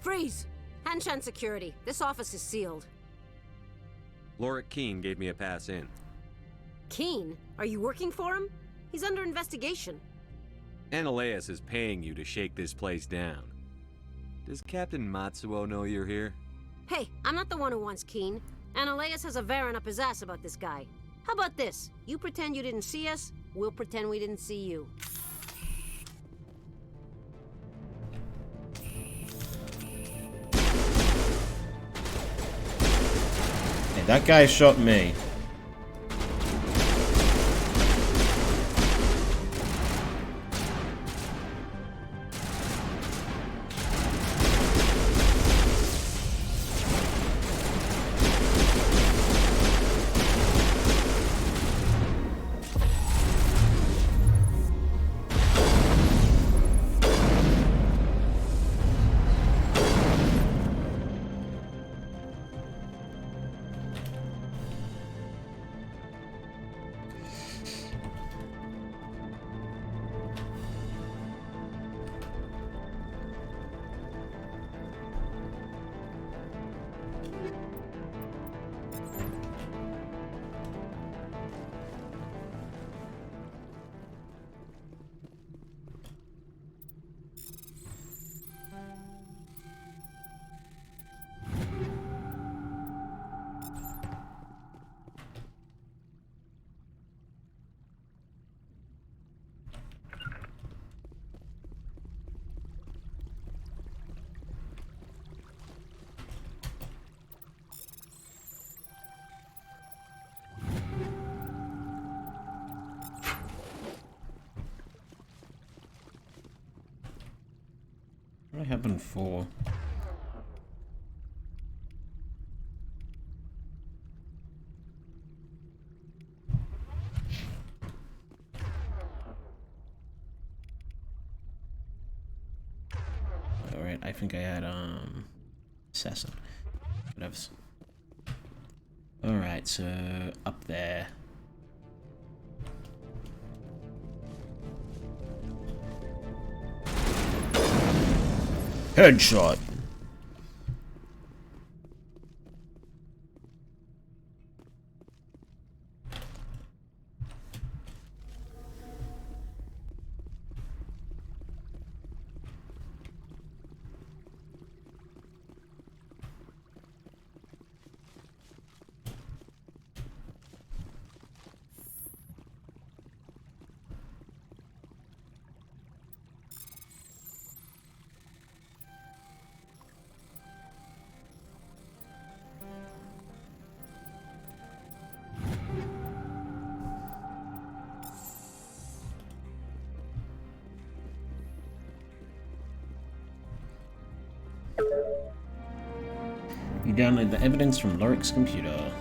Freeze! Hanshan security. This office is sealed.
Lorik Keen gave me a pass in.
Keen? Are you working for him? He's under investigation.
Analeas is paying you to shake this place down. Does Captain Matsuo know you're here?
Hey, I'm not the one who wants Keen. Analeas has a Varen up his ass about this guy. How about this? You pretend you didn't see us, we'll pretend we didn't see you.
Hey, that guy shot me. What happened for? Alright, I think I had assassin. Whatever. Alright, so up there. Headshot. You download the evidence from Lorik's computer.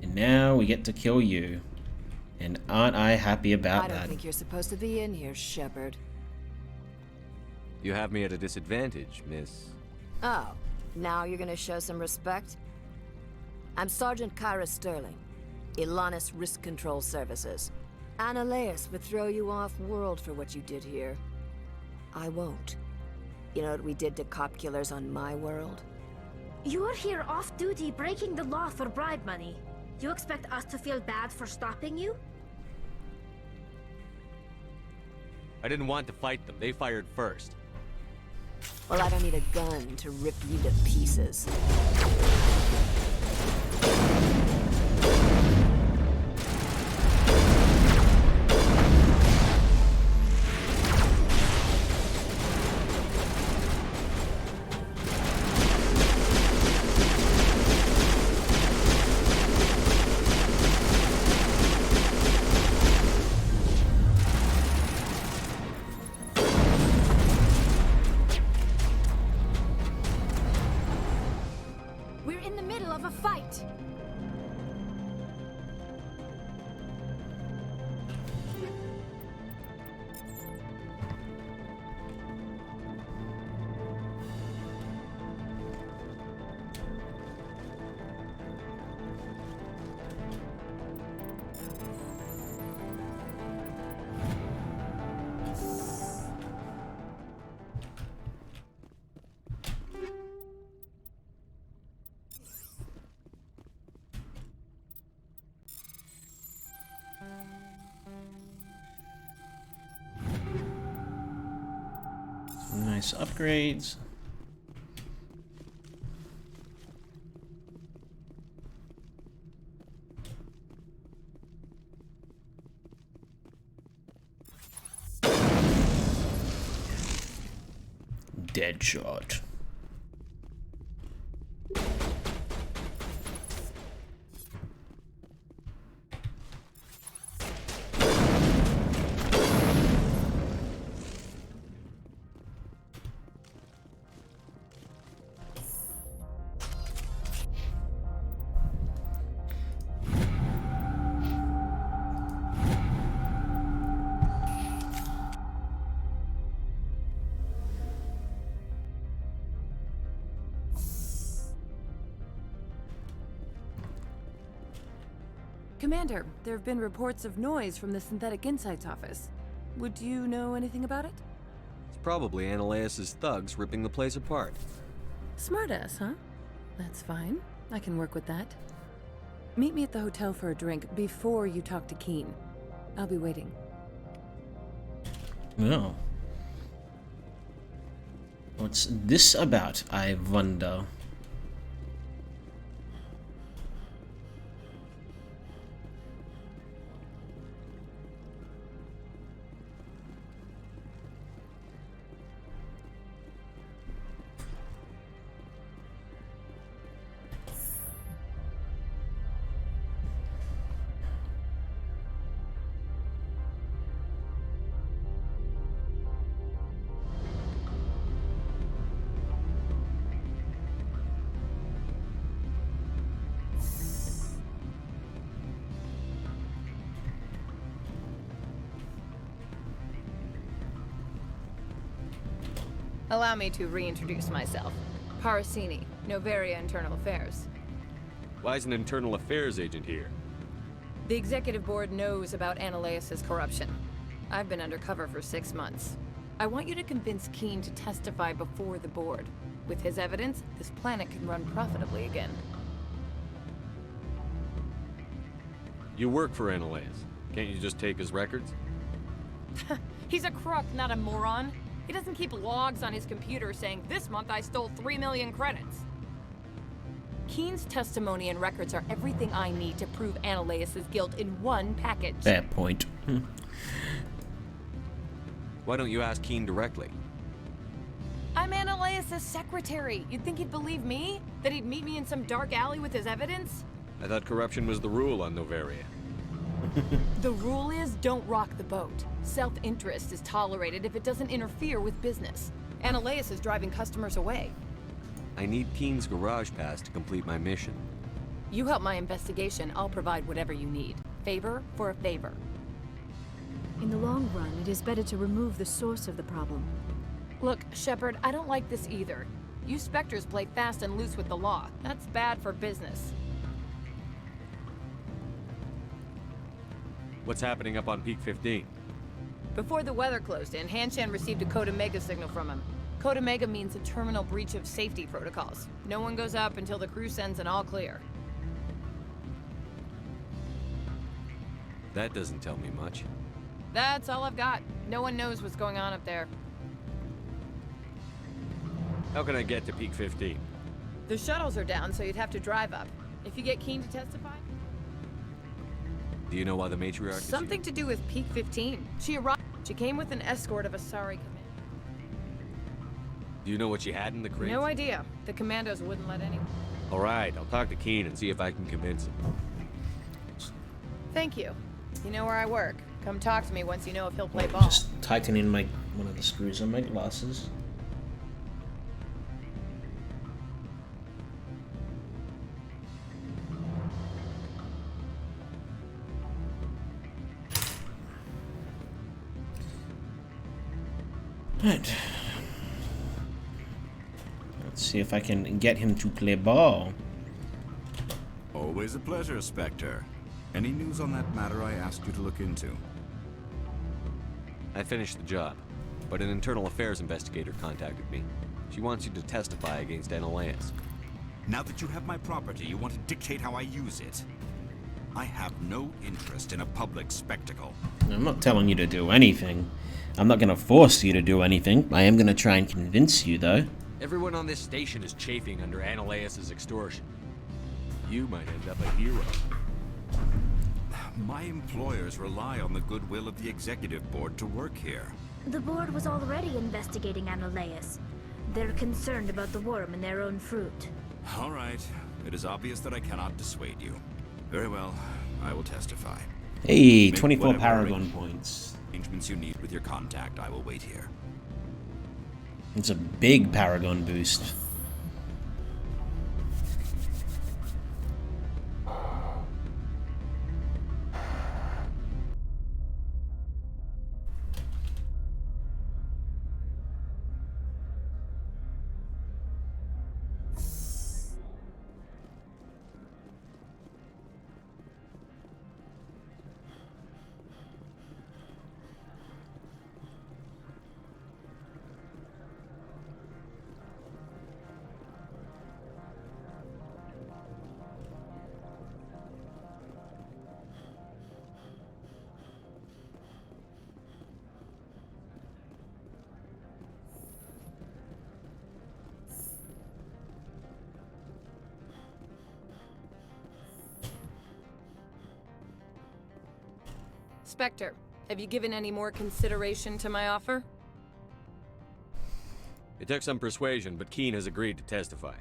And now we get to kill you. And aren't I happy about
I don't
that?
think you're supposed to be in here, Shepard.
You have me at a disadvantage, miss.
Oh, now you're gonna show some respect? I'm Sergeant Kyra Sterling, Ilanis Risk Control Services. Analeas would throw you off-world for what you did here. I won't. You know what we did to cop killers on my world?
You're here off-duty breaking the law for bribe money. You expect us to feel bad for stopping you?
I didn't want to fight them. They fired first.
Well, I don't need a gun to rip you to pieces.
We're in the middle of a fight.
Nice upgrades. Deadshot.
Commander, there have been reports of noise from the Synthetic Insights office. Would you know anything about it?
It's probably Analeas' thugs ripping the place apart.
Smartass, huh? That's fine. I can work with that. Meet me at the hotel for a drink before you talk to Keen. I'll be waiting.
No. What's this about, I wonder?
Allow me to reintroduce myself. Parasini, Noveria Internal Affairs.
Why is an internal affairs agent here?
The executive board knows about Ananias' corruption. I've been undercover for 6 months. I want you to convince Keen to testify before the board. With his evidence, this planet can run profitably again.
You work for Ananias. Can't you just take his records?
He's a crook, not a moron. He doesn't keep logs on his computer saying, "This month I stole 3 million credits." Keen's testimony and records are everything I need to prove Ananias' guilt in one package.
Fair point.
Why don't you ask Keen directly?
I'm Ananias' secretary. You'd think he'd believe me? That he'd meet me in some dark alley with his evidence?
I thought corruption was the rule on Noveria.
The rule is, don't rock the boat. Self-interest is tolerated if it doesn't interfere with business. Ananias is driving customers away.
I need Keen's garage pass to complete my mission.
You help my investigation, I'll provide whatever you need. Favor for a favor.
In the long run, it is better to remove the source of the problem.
Look, Shepard, I don't like this either. You Spectres play fast and loose with the law. That's bad for business.
What's happening up on Peak 15?
Before the weather closed in, Hanshan received a Code Omega signal from him. Code Omega means a terminal breach of safety protocols. No one goes up until the crew sends an all clear.
That doesn't tell me much.
That's all I've got. No one knows what's going on up there.
How can I get to Peak 15?
The shuttles are down, so you'd have to drive up. If you get Keen to testify?
Do you know why the matriarch is
Something to do with Peak 15. She arrived. She came with an escort of Asari command.
Do you know what she had in the crate?
No idea. The commandos wouldn't let anyone.
All right, I'll talk to Keen and see if I can convince him.
Thank you. You know where I work. Come talk to me once you know if he'll play ball.
Just tightening one of the screws on my glasses. Right. Let's see if I can get him to play ball.
Always a pleasure, Spectre. Any news on that matter I asked you to look into?
I finished the job, but an internal affairs investigator contacted me. She wants you to testify against Ananias.
Now that you have my property, you want to dictate how I use it. I have no interest in a public spectacle.
I'm not telling you to do anything. I'm not going to force you to do anything. I am going to try and convince you, though.
Everyone on this station is chafing under Ananias' extortion. You might end up a hero.
My employers rely on the goodwill of the executive board to work here.
The board was already investigating Ananias. They're concerned about the worm in their own fruit.
All right. It is obvious that I cannot dissuade you. Very well. I will testify.
Hey,
Make
24
whatever
Paragon points.
Arrangements you need with your contact. I will wait here.
It's a big Paragon boost.
Spectre, have you given any more consideration to my offer?
It took some persuasion, but Keen has agreed to testify.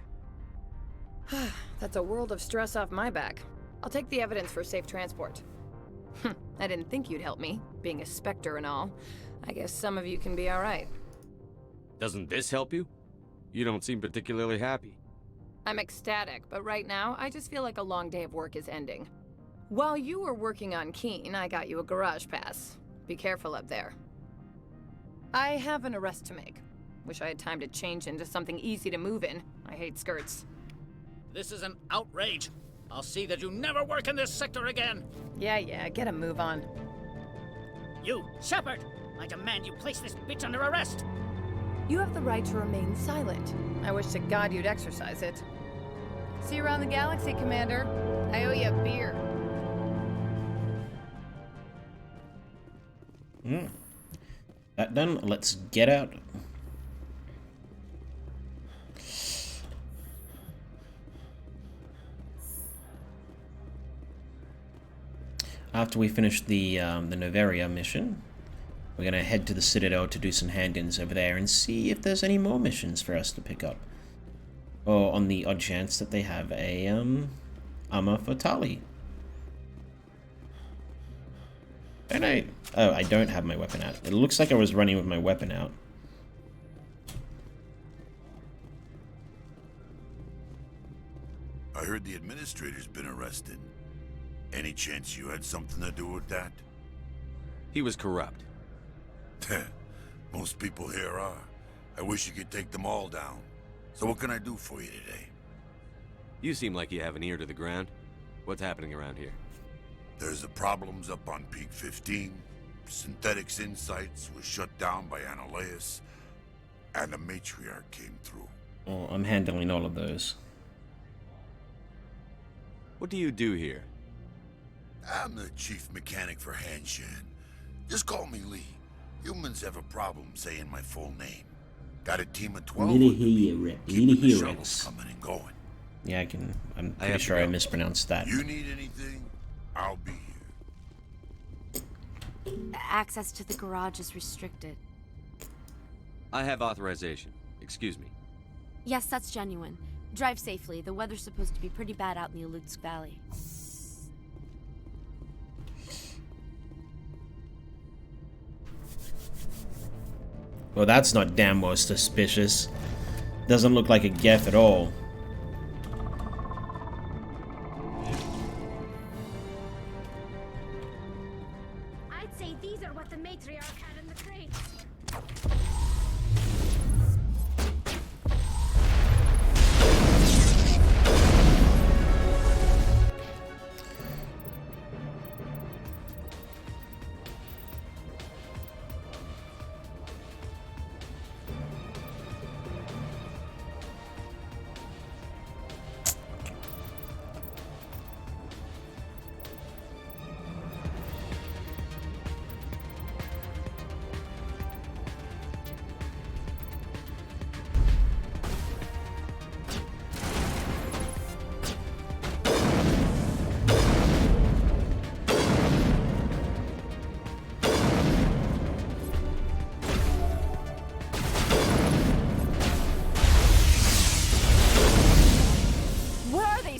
That's a world of stress off my back. I'll take the evidence for safe transport. I didn't think you'd help me, being a Spectre and all. I guess some of you can be alright.
Doesn't this help you? You don't seem particularly happy.
I'm ecstatic, but right now, I just feel like a long day of work is ending. While you were working on Keen, I got you a garage pass. Be careful up there. I have an arrest to make. Wish I had time to change into something easy to move in. I hate skirts.
This is an outrage. I'll see that you never work in this sector again.
Yeah, get a move on.
You, Shepard! I demand you place this bitch under arrest!
You have the right to remain silent. I wish to God you'd exercise it. See you around the galaxy, Commander. I owe you a beer.
That done, let's get out. After we finish the Noveria mission, we're gonna head to the Citadel to do some hand-ins over there and see if there's any more missions for us to pick up. Or on the odd chance that they have a Arma Fatali. Oh, I don't have my weapon out. It looks like I was running with my weapon out.
I heard the administrator's been arrested. Any chance you had something to do with that?
He was corrupt.
Most people here are. I wish you could take them all down. So what can I do for you today?
You seem like you have an ear to the ground. What's happening around here?
There's the problems up on Peak 15. Synthetics Insights was shut down by Analeus. And the Matriarch came through.
Oh, I'm handling all of those.
What do you do here?
I'm the chief mechanic for Hanshan. Just call me Lee. Humans have a problem saying my full name. Got a team of 12.
Keeping
the shovels coming and going.
Yeah, I'm pretty sure I mispronounced that.
You need anything, I'll be here.
Access to the garage is restricted.
I have authorization. Excuse me.
Yes, that's genuine. Drive safely. The weather's supposed to be pretty bad out in the Alutsk Valley.
Well, that's not damn well suspicious. Doesn't look like a Geth at all.
I'd say these are what the Matriarch had in the crates.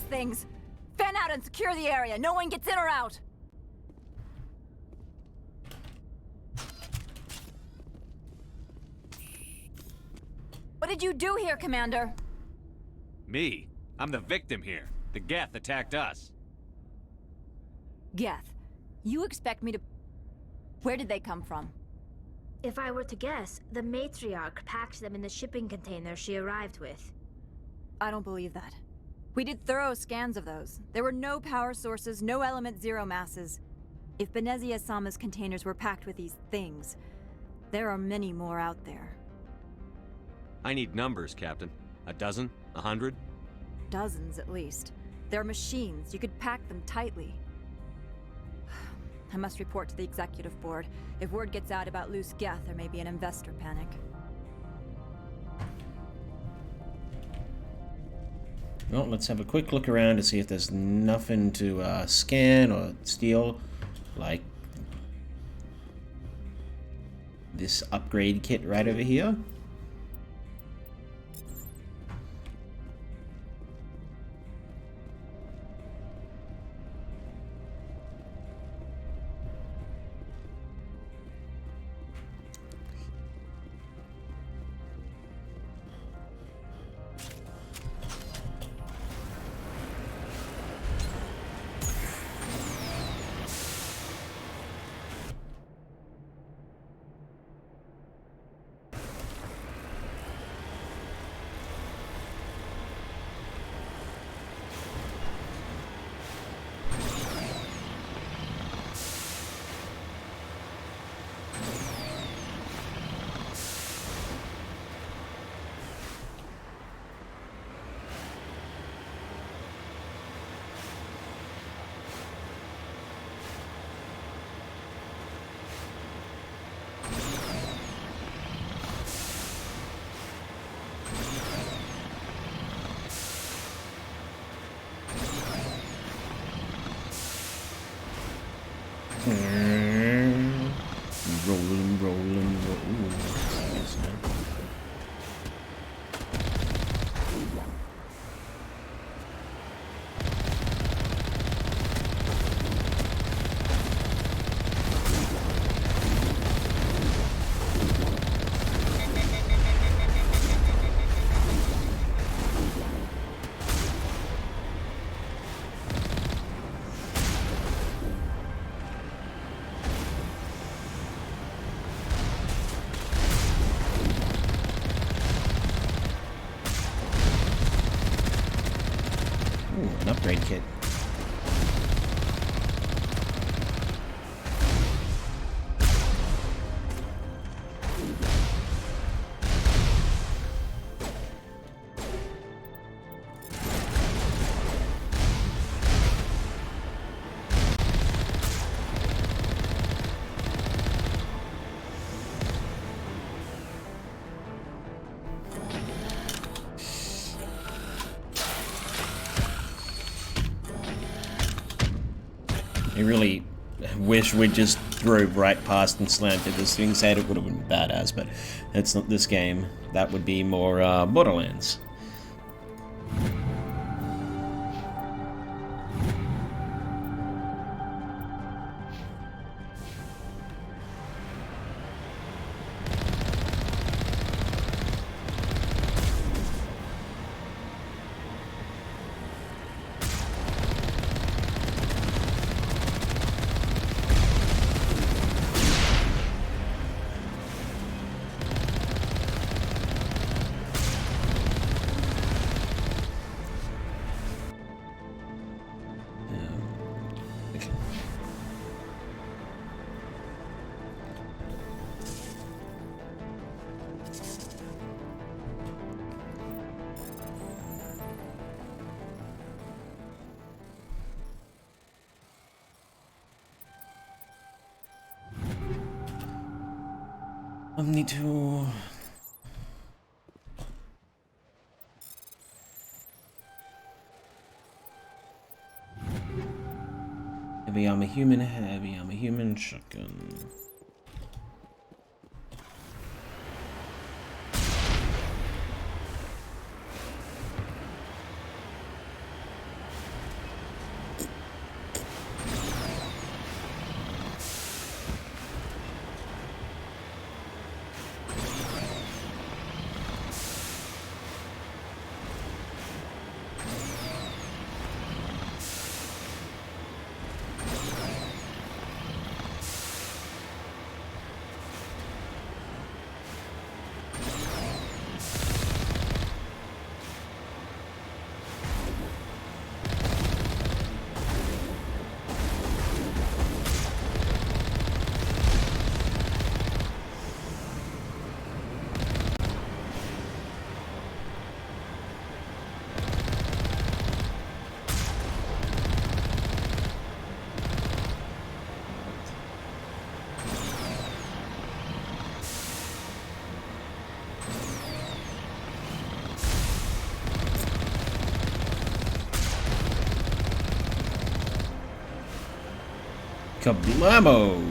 Things. Fan out and secure the area. No one gets in or out. What did you do here, Commander?
Me? I'm the victim here. The Geth attacked us.
Geth. You expect me to... Where did they come from?
If I were to guess, the Matriarch packed them in the shipping container she arrived with.
I don't believe that. We did thorough scans of those. There were no power sources, no element zero masses. If Benezia Sama's containers were packed with these things, there are many more out there.
I need numbers, Captain. A dozen? 100?
Dozens, at least. They're machines. You could pack them tightly. I must report to the Executive Board. If word gets out about loose Geth, there may be an investor panic.
Well, let's have a quick look around to see if there's nothing to scan or steal, like this upgrade kit right over here. An upgrade kit. I really wish we'd just drove right past and slammed into this thing. Said it would have been badass, but that's not this game. That would be more Borderlands. I need to... Heavy armor human, shotgun. Kablamo!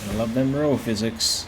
I love them row physics.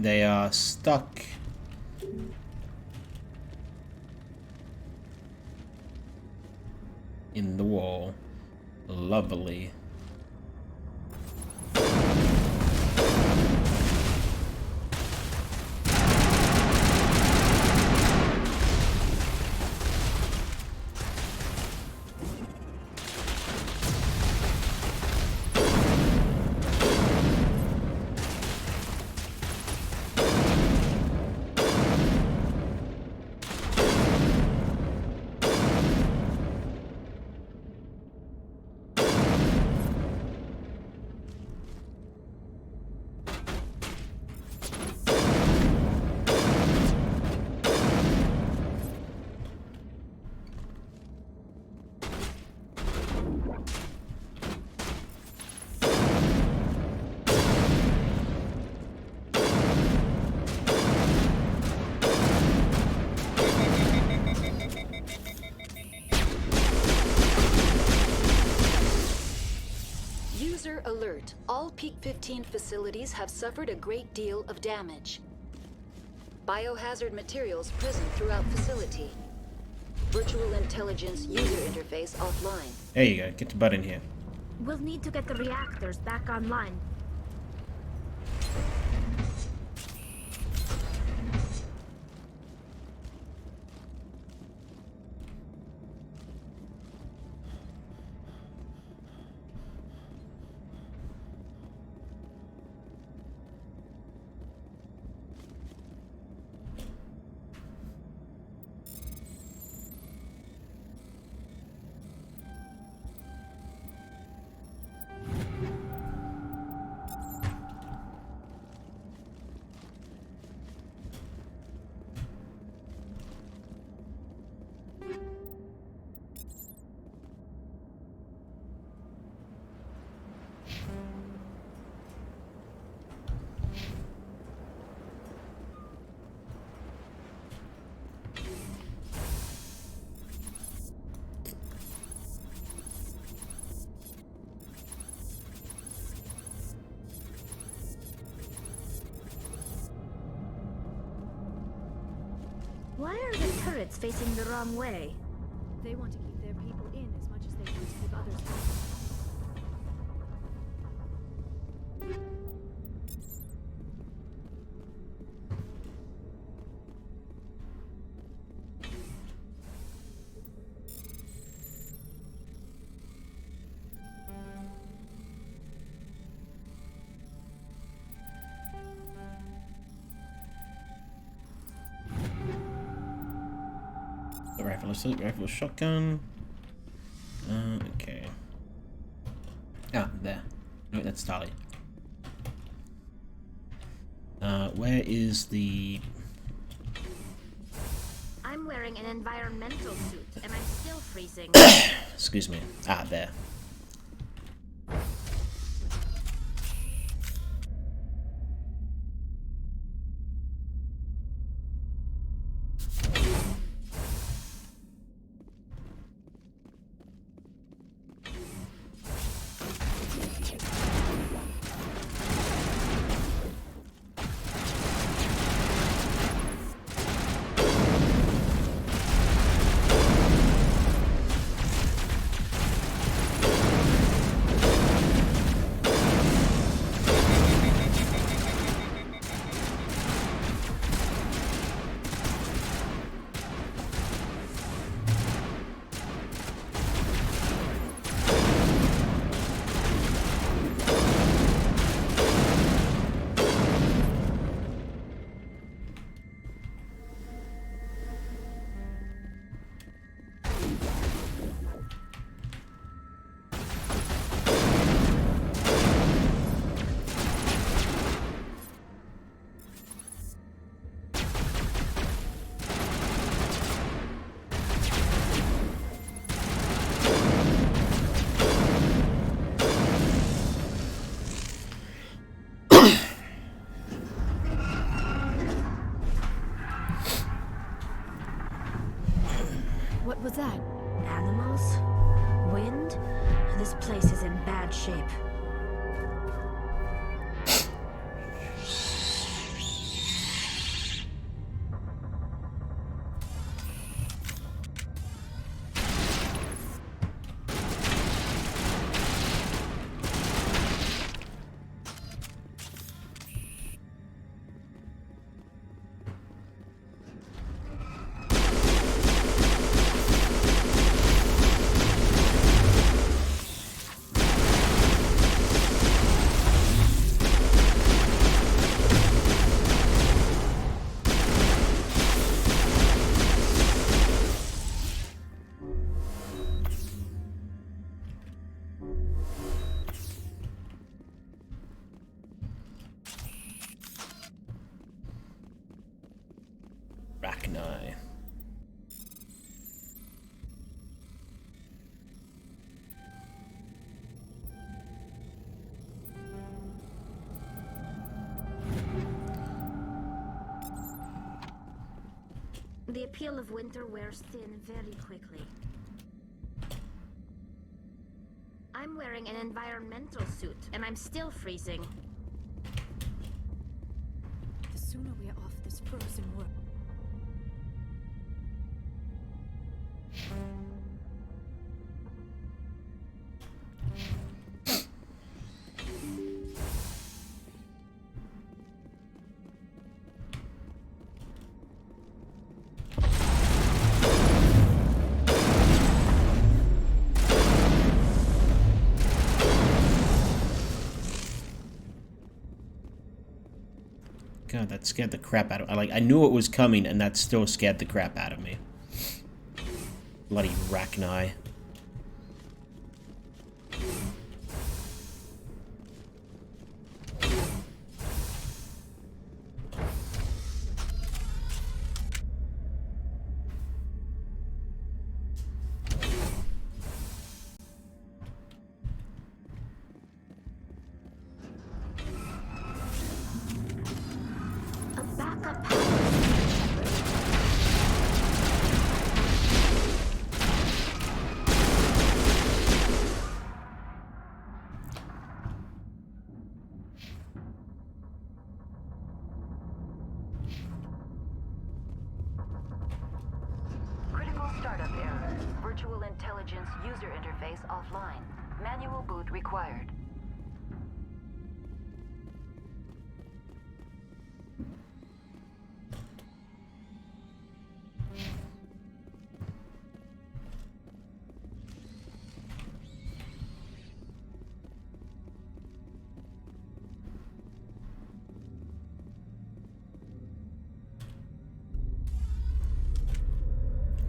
they are stuck in the wall. Lovely.
Alert. All Peak 15 facilities have suffered a great deal of damage. Biohazard materials present throughout facility. Virtual intelligence user interface offline.
There you go. Get the butt in here.
We'll need to get the reactors back online. Why are the turrets facing the wrong way?
They want to keep their people in as much as they want to keep others out.
The rifle assault, rifle shotgun. Okay. Ah, there. No, that's Tali. Where is the...
I'm wearing an environmental suit, and I'm still freezing.
Excuse me. Ah, there.
What was that?
Animals? Wind? This place is in bad shape. The appeal of winter wears thin very quickly. I'm wearing an environmental suit, and I'm still freezing.
The sooner we are off this frozen world.
God, that scared the crap out of me. Like, I knew it was coming, and that still scared the crap out of me. Bloody Rachni.
Critical startup error. Virtual intelligence user interface offline. Manual boot required.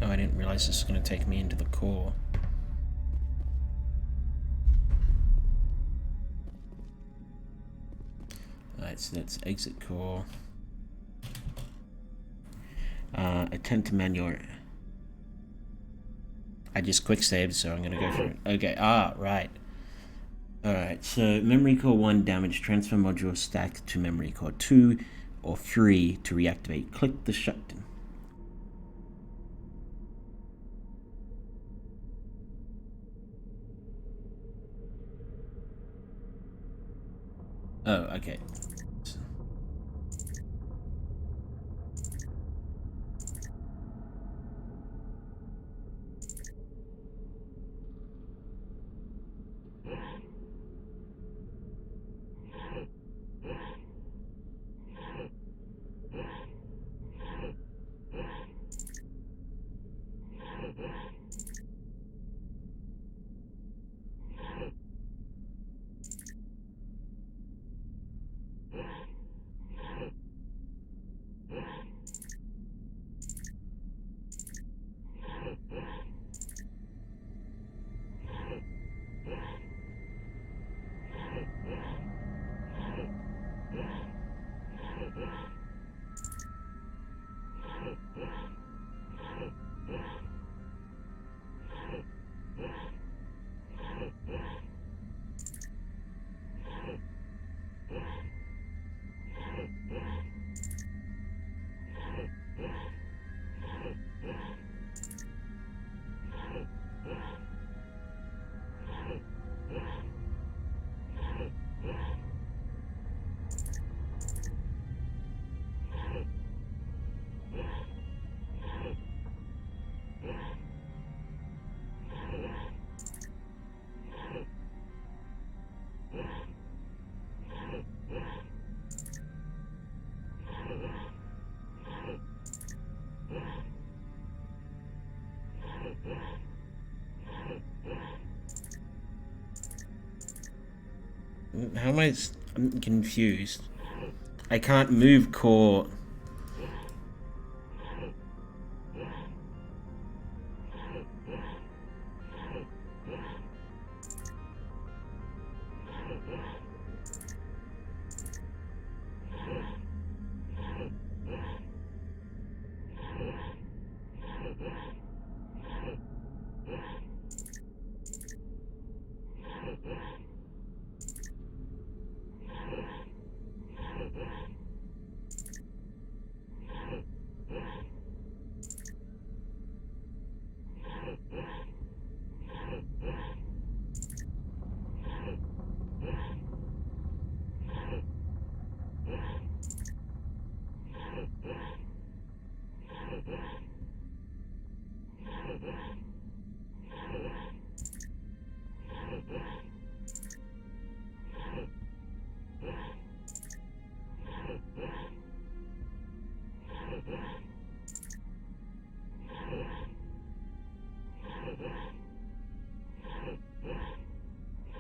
Oh, I didn't realize this was going to take me into the core. Alright, so that's exit core. Attempt to manual. I just quick saved, so I'm going to go for it. Okay, right. Alright, so memory core 1 damage. Transfer module stack to memory core 2 or 3 to reactivate. Click the shutdown. Oh, okay. How am I? I'm confused. I can't move core.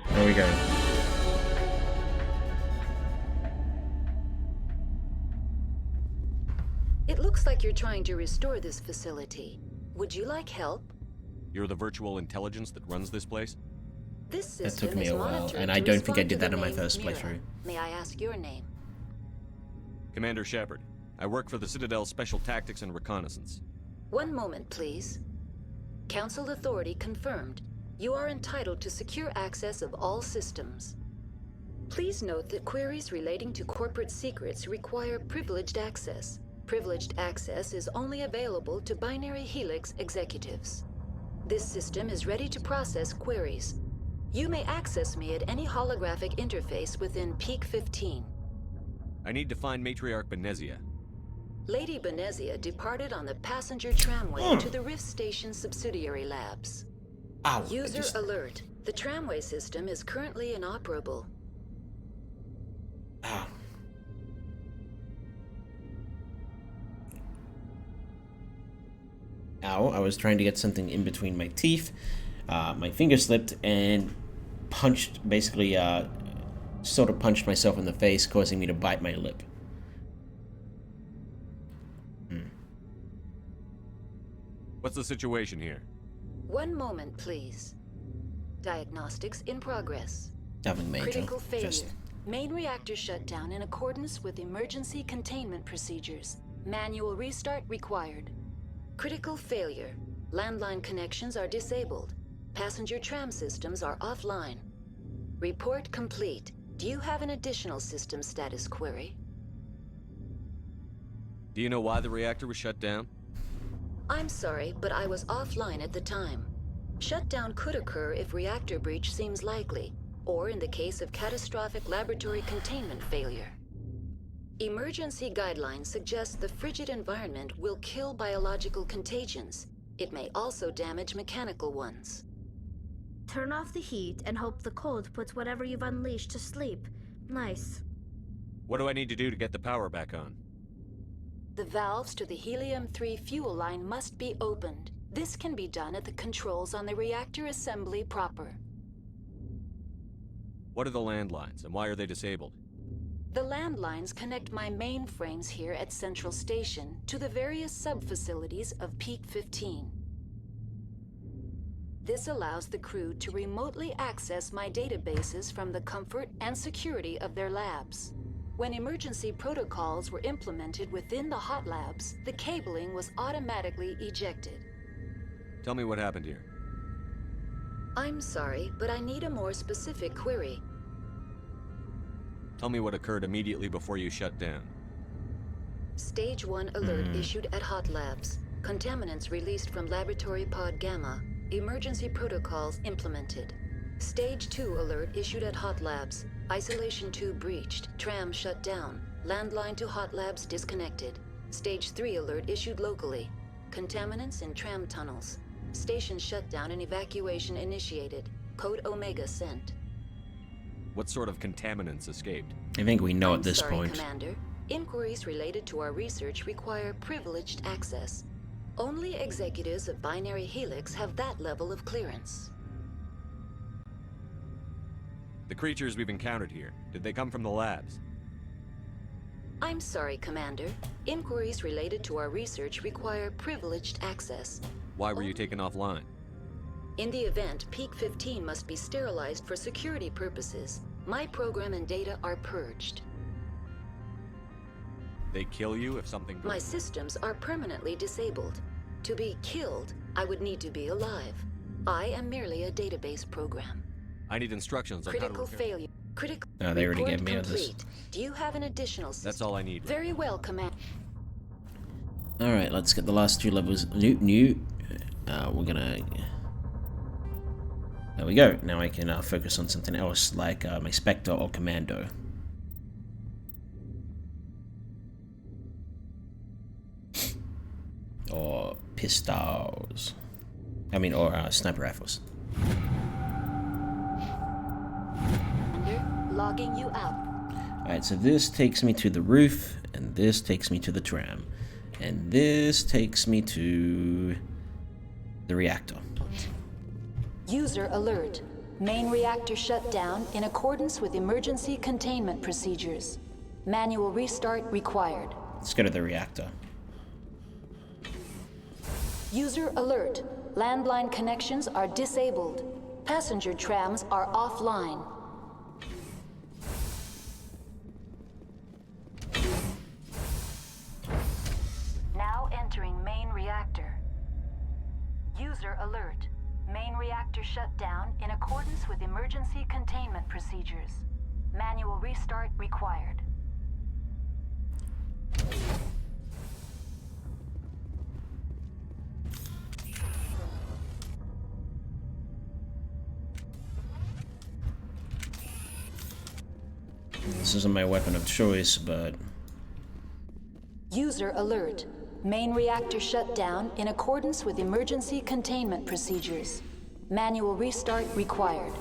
There we go.
It looks like you're trying to restore this facility. Would you like help?
You're the virtual intelligence that runs this place?
This system
That took me
is
a while,
monitored
and
to
I don't think I
respond
did
to
that
the
in my
name
first
Mira.
playthrough.
May I ask your name?
Commander Shepard. I work for the Citadel Special Tactics and Reconnaissance.
One moment, please. Council authority confirmed. You are entitled to secure access of all systems. Please note that queries relating to corporate secrets require privileged access. Privileged access is only available to Binary Helix executives. This system is ready to process queries. You may access me at any holographic interface within Peak 15.
I need to find Matriarch Benezia.
Lady Benezia departed on the passenger tramway to the Rift Station subsidiary labs.
Ow,
User alert. The tramway system is currently inoperable.
Ow. Ow, I was trying to get something in between my teeth. My finger slipped and punched, basically, sort of punched myself in the face, causing me to bite my lip.
What's the situation here?
One moment, please. Diagnostics in progress.
Nothing major.
Critical failure.
Just
Main reactor shut down in accordance with emergency containment procedures. Manual restart required. Critical failure. Landline connections are disabled. Passenger tram systems are offline. Report complete. Do you have an additional system status query?
Do you know why the reactor was shut down?
I'm sorry, but I was offline at the time. Shutdown could occur if reactor breach seems likely, or in the case of catastrophic laboratory containment failure. Emergency guidelines suggest the frigid environment will kill biological contagions. It may also damage mechanical ones.
Turn off the heat and hope the cold puts whatever you've unleashed to sleep. Nice.
What do I need to do to get the power back on?
The valves to the helium-3 fuel line must be opened. This can be done at the controls on the reactor assembly proper.
What are the landlines, and why are they disabled?
The landlines connect my mainframes here at Central Station to the various sub-facilities of Peak 15. This allows the crew to remotely access my databases from the comfort and security of their labs. When emergency protocols were implemented within the hot labs, the cabling was automatically ejected.
Tell me what happened here.
I'm sorry, but I need a more specific query.
Tell me what occurred immediately before you shut down.
Stage 1 alert issued at hot labs. Contaminants released from Laboratory Pod Gamma. Emergency protocols implemented. Stage 2 alert issued at hot labs. Isolation 2 breached. Tram shut down. Landline to hot labs disconnected. Stage 3 alert issued locally. Contaminants in tram tunnels. Station shutdown and evacuation initiated. Code Omega sent.
What sort of contaminants escaped?
I think we know
I'm
at this
sorry,
point.
Commander. Inquiries related to our research require privileged access. Only executives of Binary Helix have that level of clearance.
The creatures we've encountered here, did they come from the labs?
I'm sorry, Commander. Inquiries related to our research require privileged access.
Why were you taken offline?
In the event, Peak 15 must be sterilized for security purposes. My program and data are purged.
They kill you if something goes...
My systems are permanently disabled. To be killed, I would need to be alive. I am merely a database program.
I need instructions on how to
Critical
repair...
failure. Critical...
No, they already
Report
gave me this.
complete. Do you have an additional system?
That's all I need.
Very well, Commander.
Alright, let's get the last two levels. We're gonna... There we go. Now I can focus on something else, like my Spectre or Commando. Or pistols. I mean, or sniper rifles.
Logging you out.
Alright, so this takes me to the roof, and this takes me to the tram. And this takes me to the reactor.
User alert. Main reactor shut down in accordance with emergency containment procedures. Manual restart required.
Let's go to the reactor.
User alert. Landline connections are disabled. Passenger trams are offline. Now entering main reactor. User alert. Main reactor shut down in accordance with emergency containment procedures. Manual restart required.
This isn't my weapon of choice, but...
User alert. Main reactor shut down in accordance with emergency containment procedures. Manual restart required.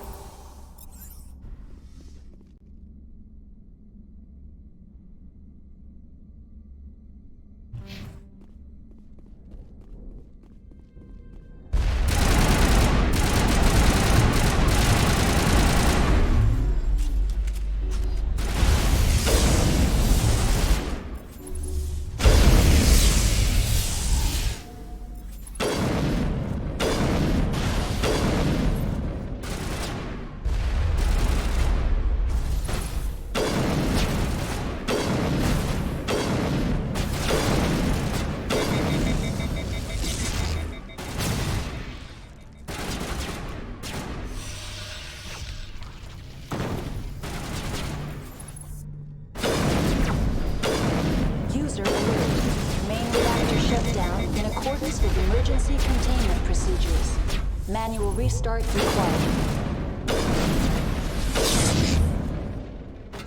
Manual restart required.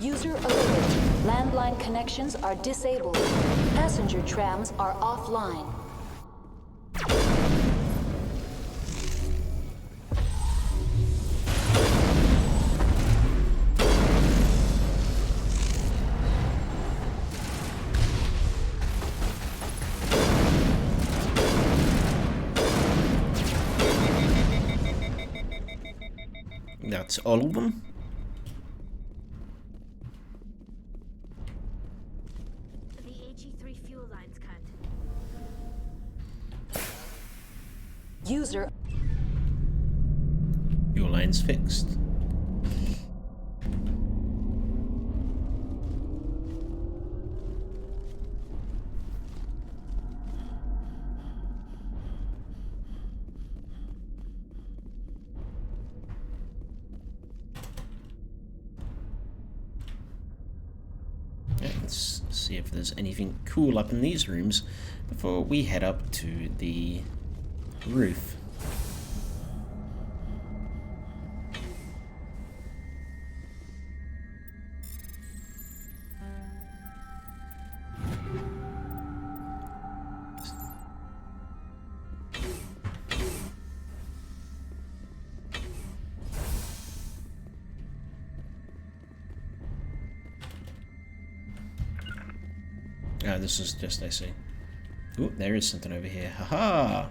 User alert. Landline connections are disabled. Passenger trams are offline.
That's all of them?
The HE3 fuel line's cut.
User.
Fuel line's fixed. Let's see if there's anything cool up in these rooms before we head up to the roof. Ah, this is just, I see. Ooh, there is something over here. Haha!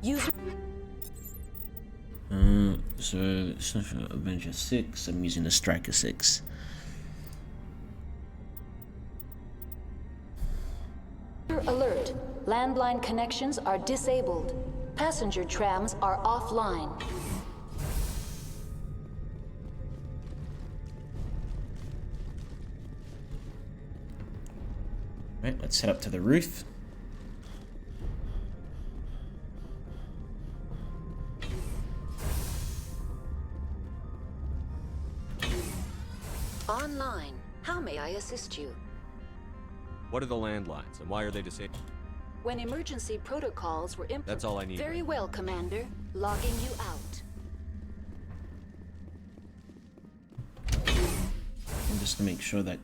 User.
So, Social Avenger 6, I'm using the Striker 6.
Alert. Landline connections are disabled. Passenger trams are offline.
Right, let's head up to the roof.
Online. How may I assist you?
What are the landlines, and why are they disabled?
When emergency protocols were implemented.
That's all I need.
Very well, Commander. Logging you out.
And just to make sure that...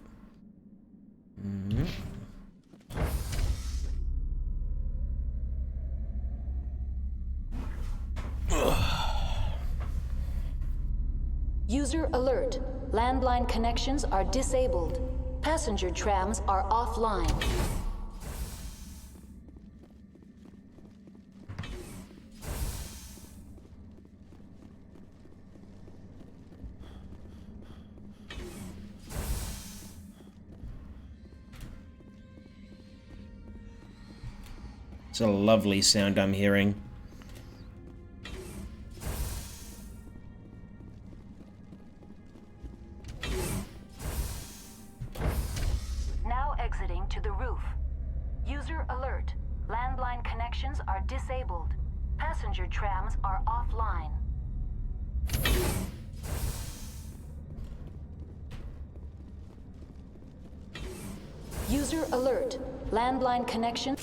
User alert. Landline connections are disabled. Passenger trams are offline.
It's a lovely sound I'm hearing.
Now exiting to the roof. User alert. Landline connections are disabled. Passenger trams are offline. User alert. Landline connection.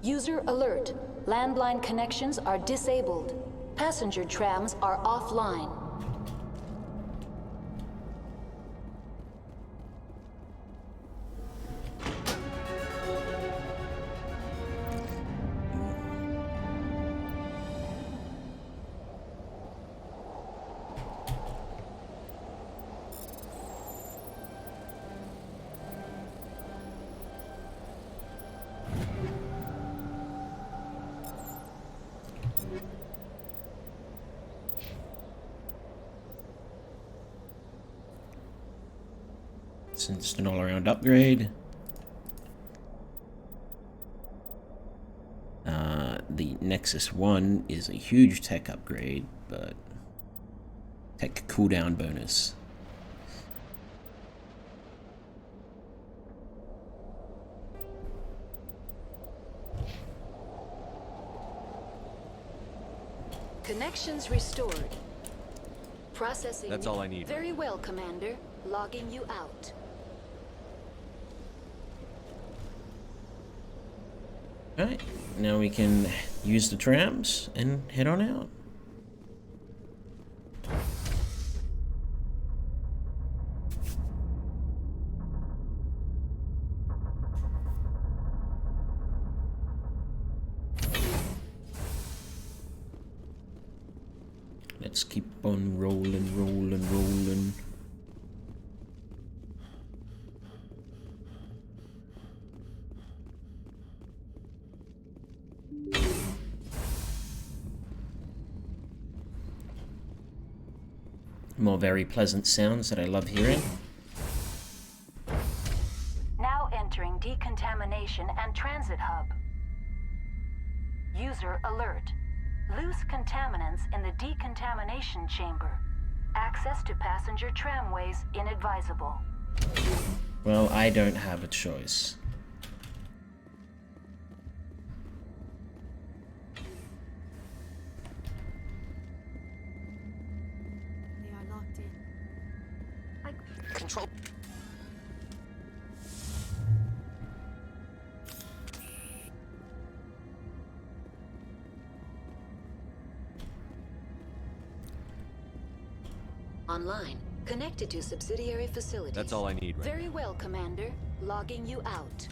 User alert. Landline connections are disabled. Passenger trams are offline.
It's just an all-around upgrade. The Nexus 1 is a huge tech upgrade, but tech cooldown bonus.
Connections restored. Processing.
That's all I need.
Very well, Commander. Logging you out.
Alright, now we can use the trams and head on out. Let's keep on rolling, rolling, rolling. More very pleasant sounds that I love hearing.
Now entering decontamination and transit hub. User alert. Loose contaminants in the decontamination chamber. Access to passenger tramways inadvisable.
Well, I don't have a choice.
Control. Online. Connected to subsidiary facilities.
That's all I need right
Very well, Commander. Logging you out.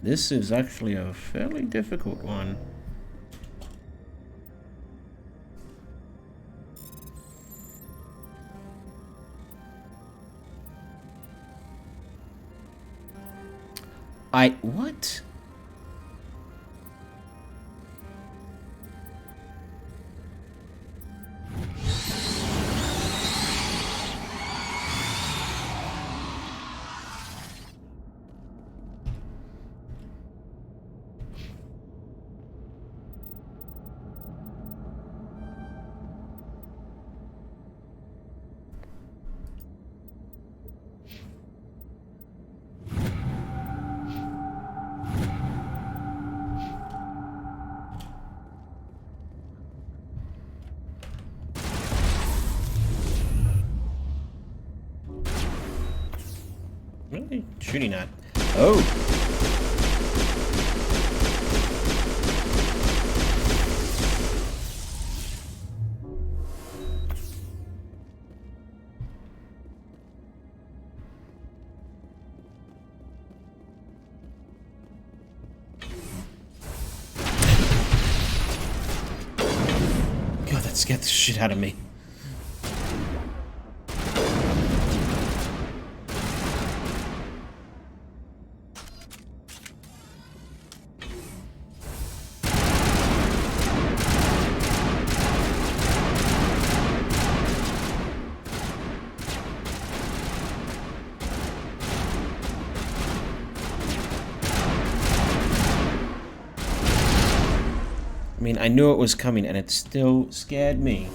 This is actually a fairly difficult one. What? What are they shooting at? Oh! God, that scared the shit out of me. I mean, I knew it was coming, and it still scared me.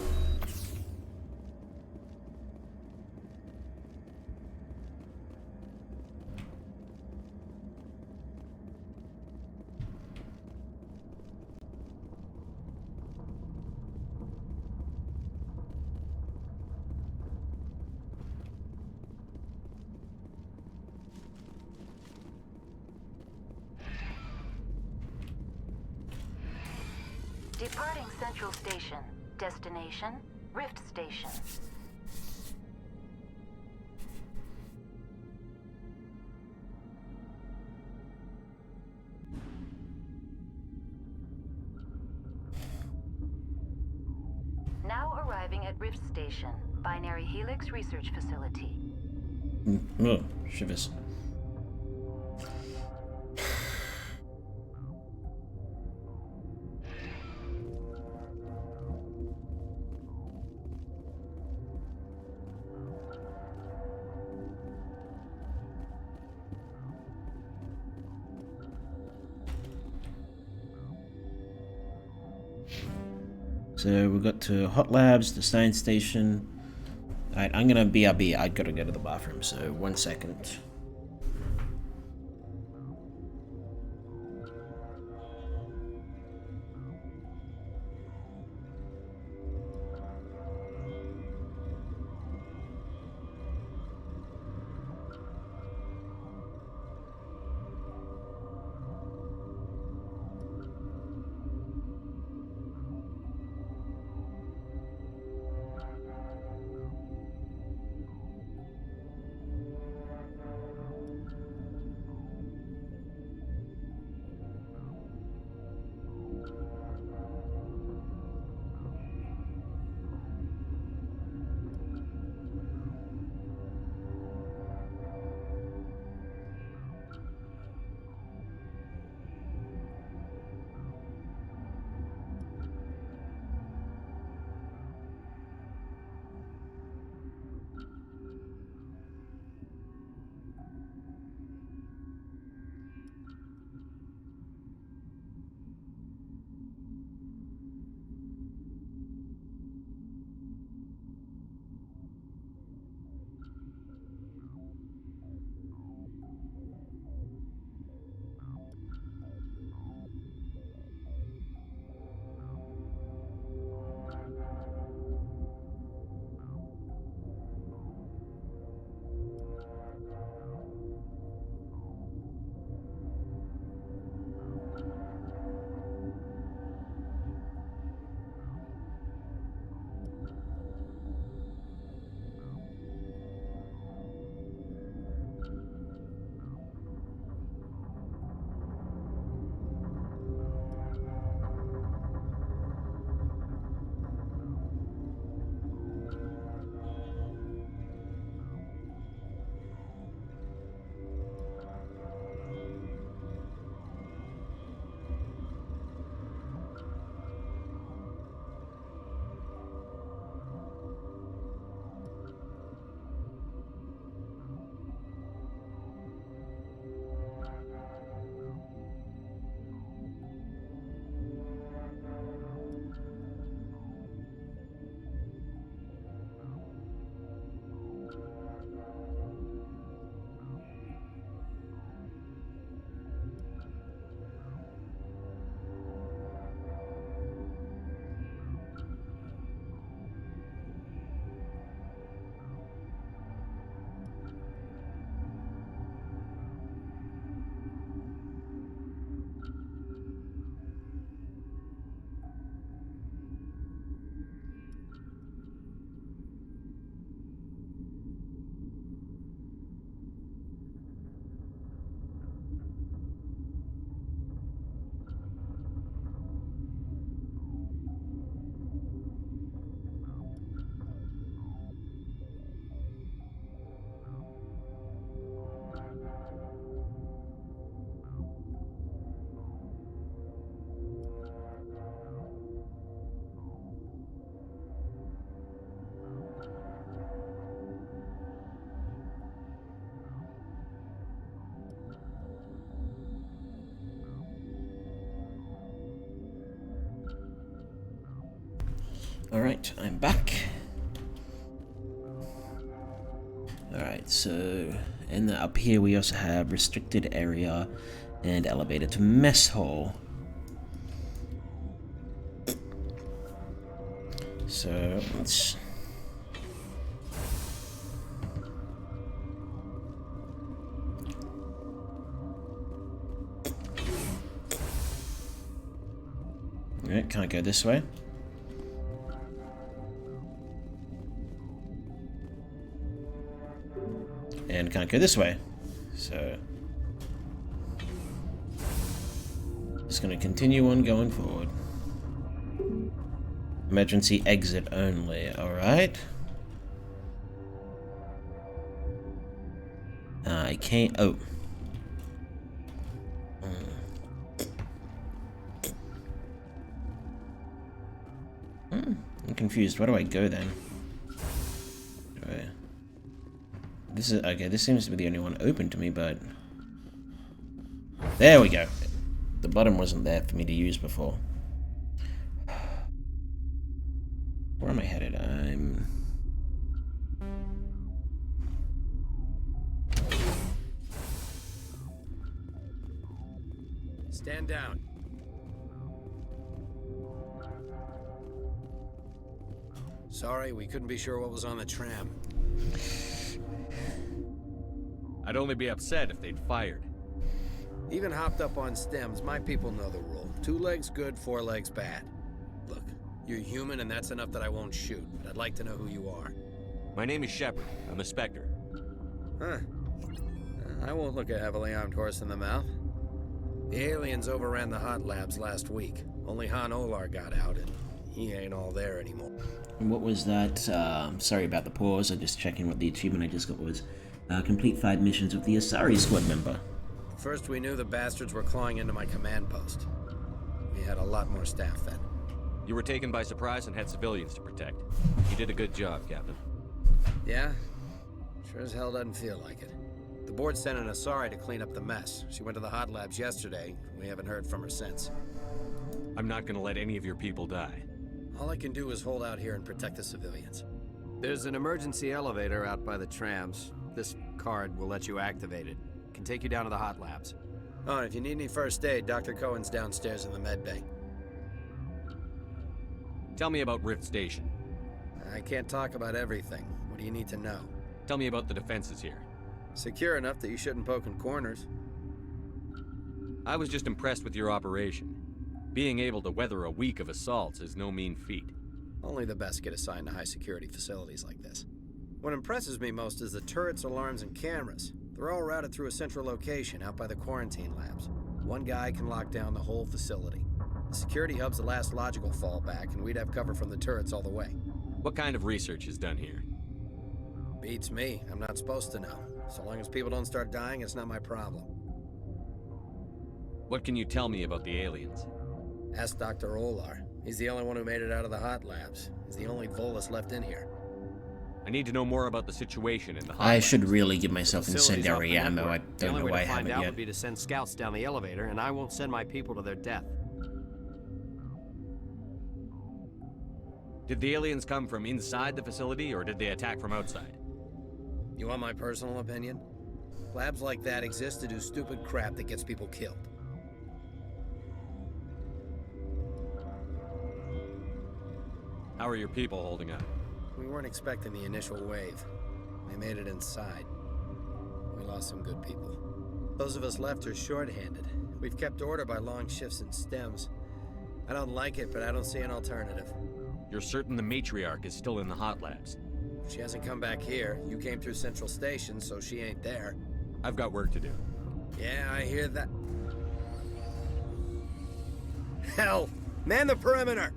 Departing Central Station. Destination, Rift Station. Now arriving at Rift Station, Binary Helix Research Facility.
Oh, shivers. So we got to Hot Labs, the science station. Alright, I'm gonna BRB. I gotta go to the bathroom, so 1 second. Alright, I'm back. Alright, so and up here we also have restricted area and elevator to mess hall. So let's Alright, can't go this way. And can't go this way. So just gonna continue on going forward. Emergency exit only, alright. I can't. Oh. I'm confused. Where do I go then? This is okay. This seems to be the only one open to me, but there we go. The button wasn't there for me to use before. Where am I headed? I'm...
Stand down. Sorry, we couldn't be sure what was on the tram.
I'd only be upset if they'd fired.
Even hopped up on stems, my people know the rule. 2 legs good, 4 legs bad. Look, you're human and that's enough that I won't shoot, but I'd like to know who you are.
My name is Shepard. I'm a Spectre.
Huh. I won't look a heavily armed horse in the mouth. The aliens overran the hot labs last week. Only Han Olar got out and he ain't all there anymore.
What was that? Sorry about the pause. I'm just checking what the achievement I just got was. Complete 5 missions with the Asari squad member.
First we knew the bastards were clawing into my command post. We had a lot more staff then.
You were taken by surprise and had civilians to protect. You did a good job, Captain.
Yeah? Sure as hell doesn't feel like it. The board sent an Asari to clean up the mess. She went to the hot labs yesterday. We haven't heard from her since.
I'm not gonna let any of your people die.
All I can do is hold out here and protect the civilians. There's an emergency elevator out by the trams. This card will let you activate it. Can take you down to the hot labs. Oh, and if you need any first aid, Dr. Cohen's downstairs in the med bay.
Tell me about Rift Station.
I can't talk about everything. What do you need to know?
Tell me about the defenses here.
Secure enough that you shouldn't poke in corners.
I was just impressed with your operation. Being able to weather a week of assaults is no mean feat.
Only the best get assigned to high-security facilities like this. What impresses me most is the turrets, alarms, and cameras. They're all routed through a central location out by the quarantine labs. One guy can lock down the whole facility. The security hub's the last logical fallback, and we'd have cover from the turrets all the way.
What kind of research is done here?
Beats me. I'm not supposed to know. So long as people don't start dying, it's not my problem.
What can you tell me about the aliens?
Ask Dr. Olar. He's the only one who made it out of the hot labs. He's the only Volus left in here.
I need to know more about the situation in the hot
I
labs.
should really give myself incendiary ammo. I don't know why I haven't
The only way to find out
yet.
would be to send scouts down the elevator, and I won't send my people to their death.
Did the aliens come from inside the facility, or did they attack from outside?
You want my personal opinion? Labs like that exist to do stupid crap that gets people killed.
How are your people holding up?
We weren't expecting the initial wave. They made it inside. We lost some good people. Those of us left are short-handed. We've kept order by long shifts and stems. I don't like it, but I don't see an alternative.
You're certain the matriarch is still in the hot labs?
She hasn't come back here. You came through Central Station, so she ain't there.
I've got work to do.
Yeah, I hear that. Hell! Man the perimeter!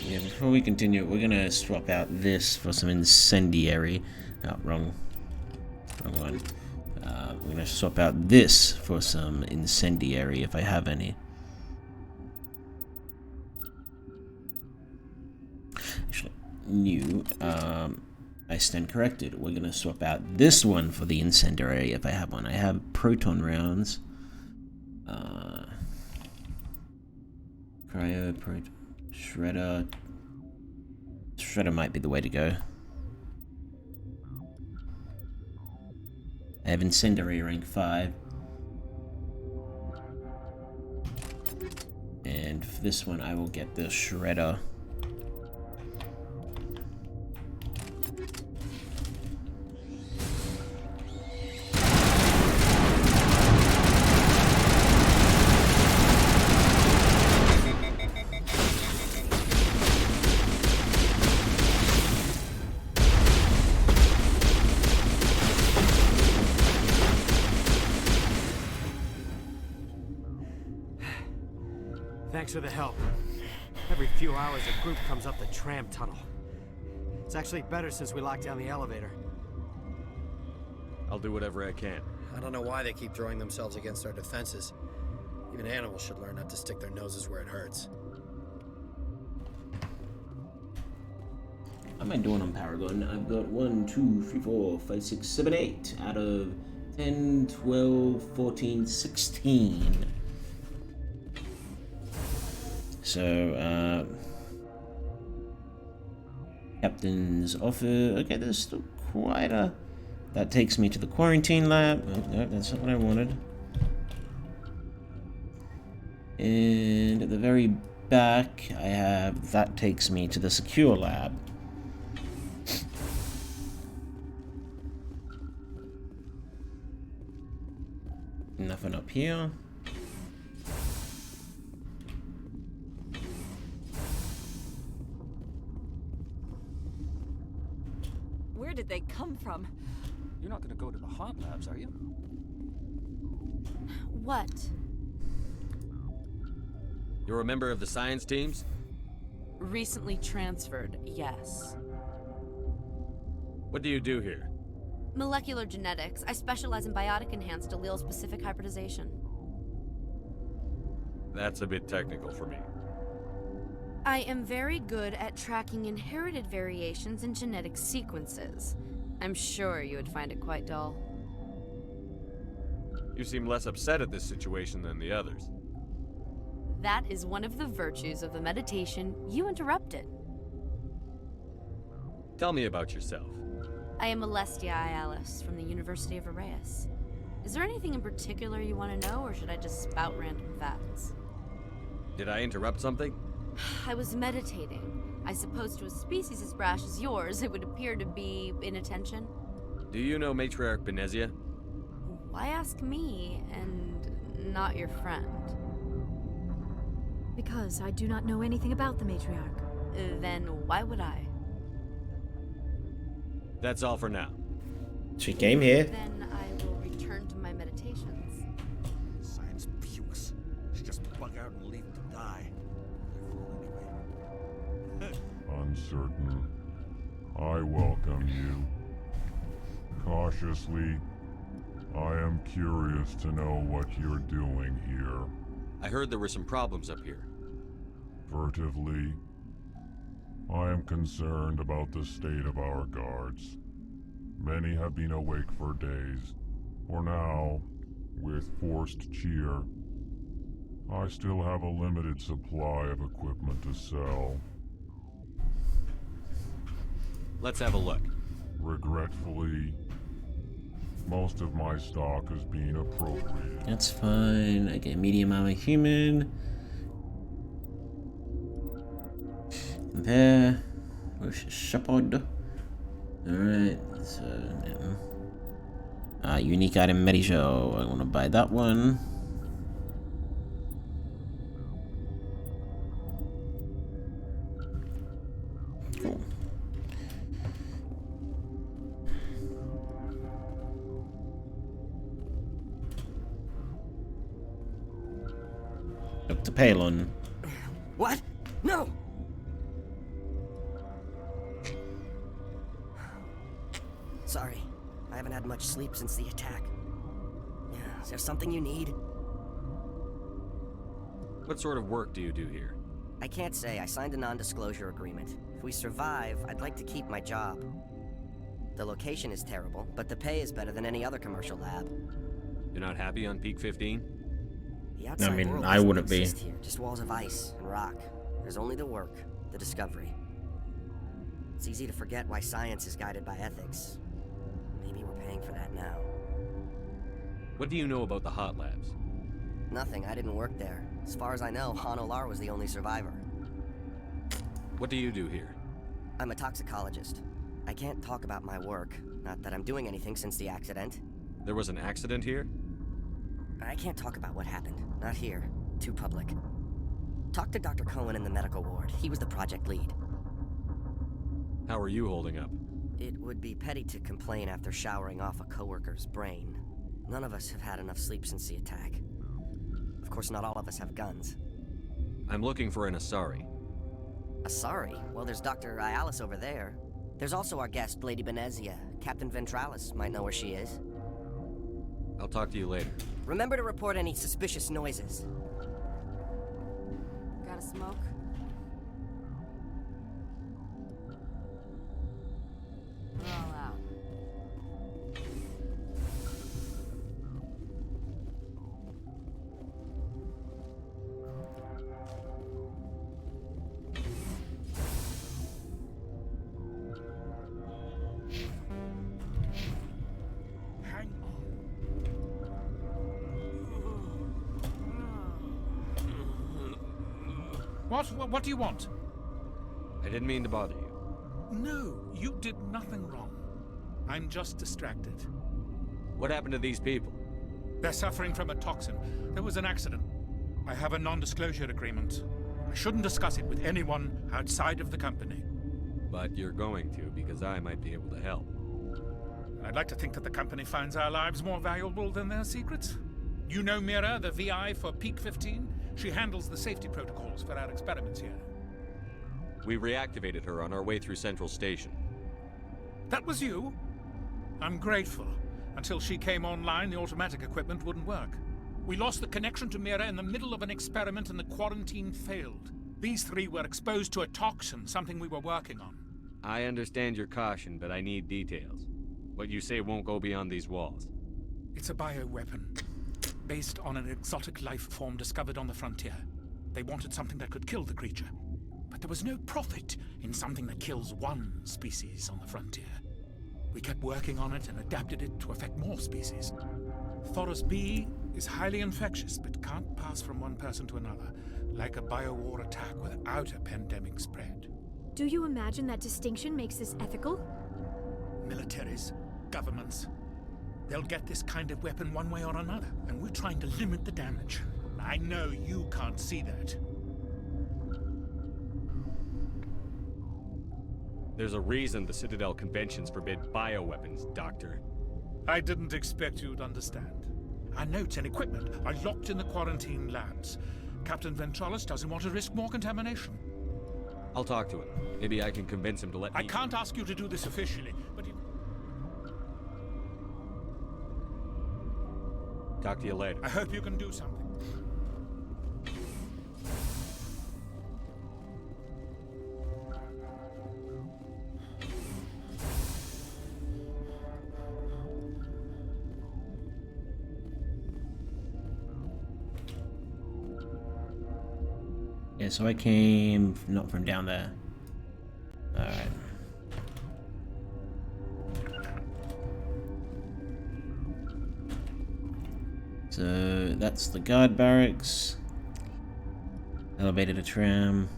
Yeah, before we continue, we're gonna swap out this for some incendiary. Oh, wrong one. We're gonna swap out this for some incendiary if I have any. Actually, new. I stand corrected. We're gonna swap out this one for the incendiary if I have one. I have proton rounds. Shredder. Shredder might be the way to go. I have Incendiary rank 5. And for this one, I will get the Shredder.
Thanks for the help. Every few hours, a group comes up the tram tunnel. It's actually better since we locked down the elevator.
I'll do whatever I can.
I don't know why they keep throwing themselves against our defenses. Even animals should learn not to stick their noses where it hurts.
How am I doing on Paragon? I've got 1, 2, 3, 4, 5, 6, 7, 8 out of 10, 12, 14, 16. So, Captain's offer. Okay, there's still quite a... That takes me to the quarantine lab. Oh, no, that's not what I wanted. And at the very back, I have... That takes me to the secure lab. Nothing up here.
Where did they come from?
You're not gonna go to the hot labs, are you?
What?
You're a member of the science teams?
Recently transferred, yes.
What do you do here?
Molecular genetics. I specialize in biotic-enhanced allele-specific hybridization.
That's a bit technical for me.
I am very good at tracking inherited variations in genetic sequences. I'm sure you would find it quite dull.
You seem less upset at this situation than the others.
That is one of the virtues of the meditation you interrupted.
Tell me about yourself.
I am Alestia Ialis from the University of Arraeus. Is there anything in particular you want to know, or should I just spout random facts?
Did I interrupt something?
I was meditating. I suppose to a species as brash as yours, it would appear to be inattention.
Do you know Matriarch Benezia?
Why ask me, and not your friend?
Because I do not know anything about the Matriarch.
Then why would I?
That's all for now.
She came here.
Then I will return to my meditations.
Science pukes. She just bug out and leave to die.
Uncertain. I welcome you. Cautiously, I am curious to know what you're doing here.
I heard there were some problems up here.
Furtively, I am concerned about the state of our guards. Many have been awake for days. For now, with forced cheer, I still have a limited supply of equipment to sell.
Let's have a look.
Regretfully, most of my stock is being appropriated.
That's fine. I get medium armor human. There. Where's Shepherd? Alright, so unique item Medijo. I want to buy that one. Cool. Dr. Palin.
What? No! Sorry, I haven't had much sleep since the attack. Is there something you need?
What sort of work do you do here?
I can't say. I signed a non-disclosure agreement. If we survive, I'd like to keep my job. The location is terrible, but the pay is better than any other commercial lab.
You're not happy on Peak 15?
The outside
I mean,
world
I
doesn't
wouldn't be.
exist here. Just walls of ice and rock. There's only the work, the discovery. It's easy to forget why science is guided by ethics. Maybe we're paying for that now.
What do you know about the hot labs?
Nothing. I didn't work there. As far as I know, Han Olar was the only survivor.
What do you do here?
I'm a toxicologist. I can't talk about my work. Not that I'm doing anything since the accident.
There was an accident here?
I can't talk about what happened. Not here. Too public. Talk to Dr. Cohen in the medical ward. He was the project lead.
How are you holding up?
It would be petty to complain after showering off a coworker's brain. None of us have had enough sleep since the attack. Of course, not all of us have guns.
I'm looking for an Asari.
Asari? Well, there's Dr. Ialis over there. There's also our guest, Lady Benezia. Captain Ventralis might know where she is.
I'll talk to you later.
Remember to report any suspicious noises.
Got a smoke? We're all out.
Hang on. What do you want?
I didn't mean to bother you.
No, you did nothing wrong. I'm just distracted.
What happened to these people?
They're suffering from a toxin. There was an accident. I have a non-disclosure agreement. I shouldn't discuss it with anyone outside of the company.
But you're going to, because I might be able to help.
I'd like to think that the company finds our lives more valuable than their secrets. You know Mira, the VI for Peak 15? She handles the safety protocols for our experiments here.
We reactivated her on our way through Central Station.
That was you? I'm grateful. Until she came online, the automatic equipment wouldn't work. We lost the connection to Mira in the middle of an experiment and the quarantine failed. These three were exposed to a toxin, something we were working on.
I understand your caution, but I need details. What you say won't go beyond these walls.
It's a bioweapon, based on an exotic life form discovered on the frontier. They wanted something that could kill the creature. But there was no profit in something that kills one species on the frontier. We kept working on it and adapted it to affect more species. Thoros B is highly infectious, but can't pass from one person to another, like a biowar attack without a pandemic spread.
Do you imagine that distinction makes this ethical?
Militaries, governments, they'll get this kind of weapon one way or another, and we're trying to limit the damage. I know you can't see that.
There's a reason the Citadel conventions forbid bioweapons, Doctor.
I didn't expect you'd understand. Our notes and equipment are locked in the quarantine labs. Captain Ventralis doesn't want to risk more contamination.
I'll talk to him. Maybe I can convince him to let me...
I can't ask you to do this officially, but if...
Talk to you later.
I hope you can do something.
Yeah, so I came not from down there. Alright. So that's the guard barracks. Elevator to tram.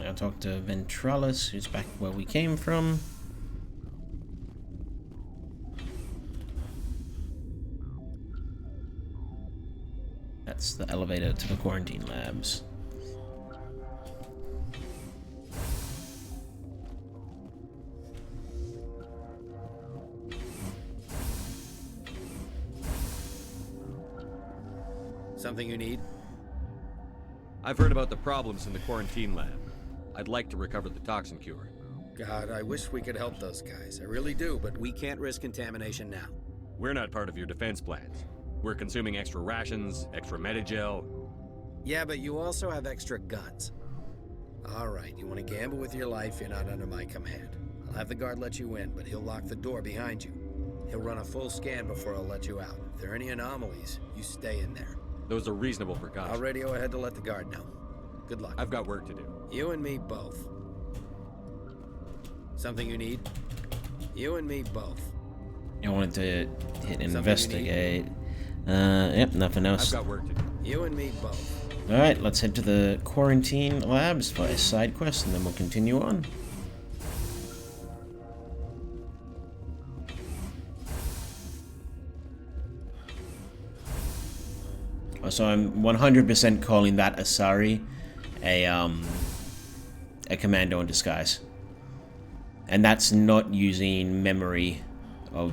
I'll talk to Ventralis, who's back where we came from. That's the elevator to the quarantine labs.
Something you need?
I've heard about the problems in the quarantine lab. I'd like to recover the toxin cure.
God, I wish we could help those guys. I really do, but we can't risk contamination now.
We're not part of your defense plans.
We're consuming extra rations, extra Medigel.
Yeah, but you also have extra guns. All right, you want to gamble with your life, you're not under my command. I'll have the guard let you in, but he'll lock the door behind you. He'll run a full scan before he'll let you out. If there are any anomalies, you stay in there.
Those are reasonable precautions.
I'll radio ahead to let the guard know. Good luck.
I've got work to do.
You and me both. Something you need? You and me both.
I wanted to hit investigate. Yep, nothing else.
I've got work to do.
You and me both.
Alright, let's head to the quarantine labs for a side quest, and then we'll continue on. So I'm 100% calling that Asari a commando in disguise. And that's not using memory of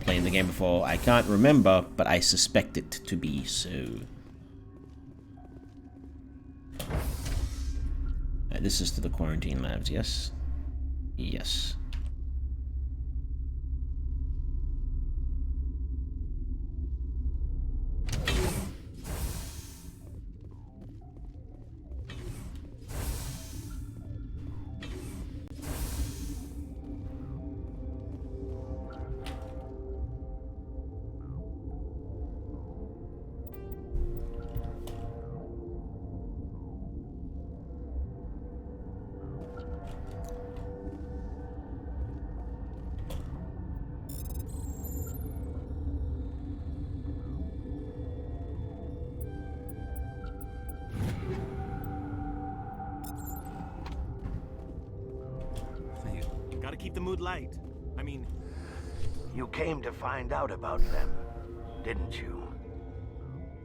playing the game before. I can't remember, but I suspect it to be so. This is to the quarantine labs, yes? Yes.
Gotta keep the mood light. I mean...
You came to find out about them, didn't you?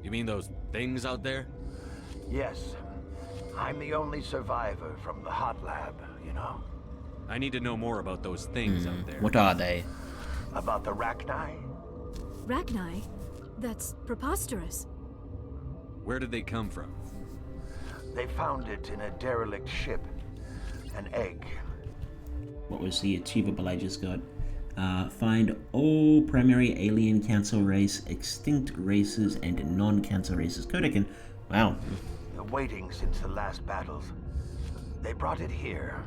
You mean those things out there?
Yes. I'm the only survivor from the hot lab, you know.
I need to know more about those things out there.
What are they?
About the Rachni?
Rachni? That's preposterous.
Where did they come from?
They found it in a derelict ship. An egg.
What was the achievable I just got? Find all primary alien cancer race, extinct races, and non-cancer races. Kodakin. Wow.
Waiting since the last battles. They brought it here.